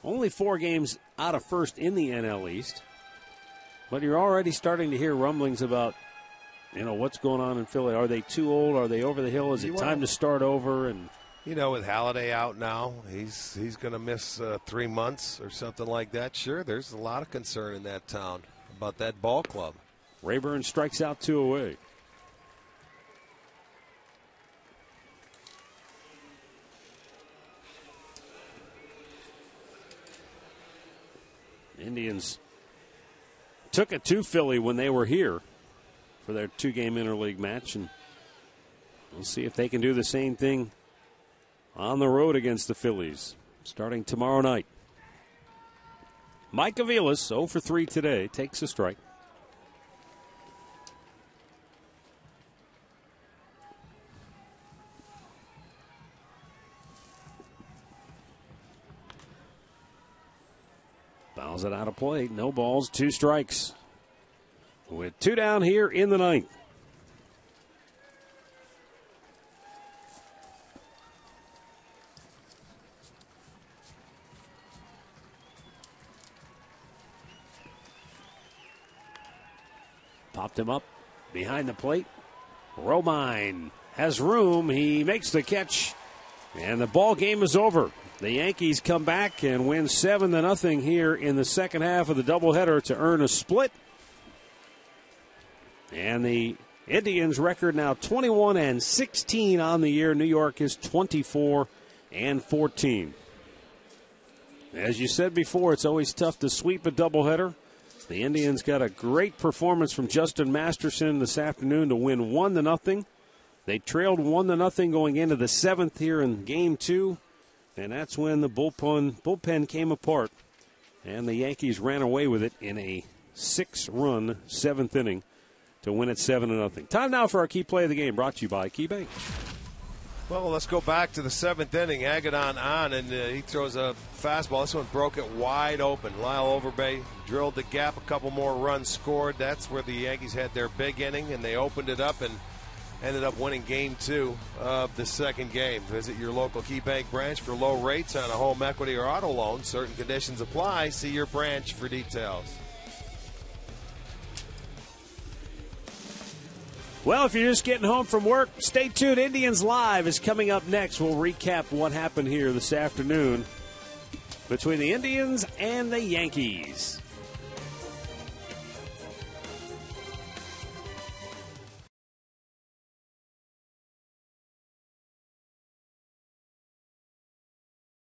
S4: Only 4 games out of first in the NL East. But you're already starting to hear rumblings about, what's going on in Philly. Are they too old? Are they over the hill? Is it time to start over? And
S2: with Halladay out now, he's going to miss 3 months or something like that. Sure, there's a lot of concern in that town about that ball club.
S4: Rayburn strikes out 2 away. Indians took it to Philly when they were here for their 2-game interleague match, and we'll see if they can do the same thing on the road against the Phillies starting tomorrow night. Mike Aviles, 0 for 3 today, takes a strike. Fouls it out of play. No balls, 2 strikes. With 2 down here in the 9th. Popped him up behind the plate. Romine has room. He makes the catch, and the ball game is over. The Yankees come back and win 7-0 here in the second half of the doubleheader to earn a split. And the Indians' record now 21-16 on the year. New York is 24-14. As you said before, it's always tough to sweep a doubleheader. The Indians got a great performance from Justin Masterson this afternoon to win 1-0. They trailed 1-0 going into the 7th here in Game 2, and that's when the bullpen came apart, and the Yankees ran away with it in a 6-run 7th inning to win it 7-0. Time now for our key play of the game, brought to you by KeyBank.
S2: Well, let's go back to the 7th inning. Agadon on, and he throws a fastball. This one broke it wide open. Lyle Overbay drilled the gap. A couple more runs scored. That's where the Yankees had their big inning, and they opened it up and ended up winning Game 2 of the second game. Visit your local KeyBank branch for low rates on a home equity or auto loan. Certain conditions apply. See your branch for details.
S4: Well, if you're just getting home from work, stay tuned. Indians Live is coming up next. We'll recap what happened here this afternoon between the Indians and the Yankees.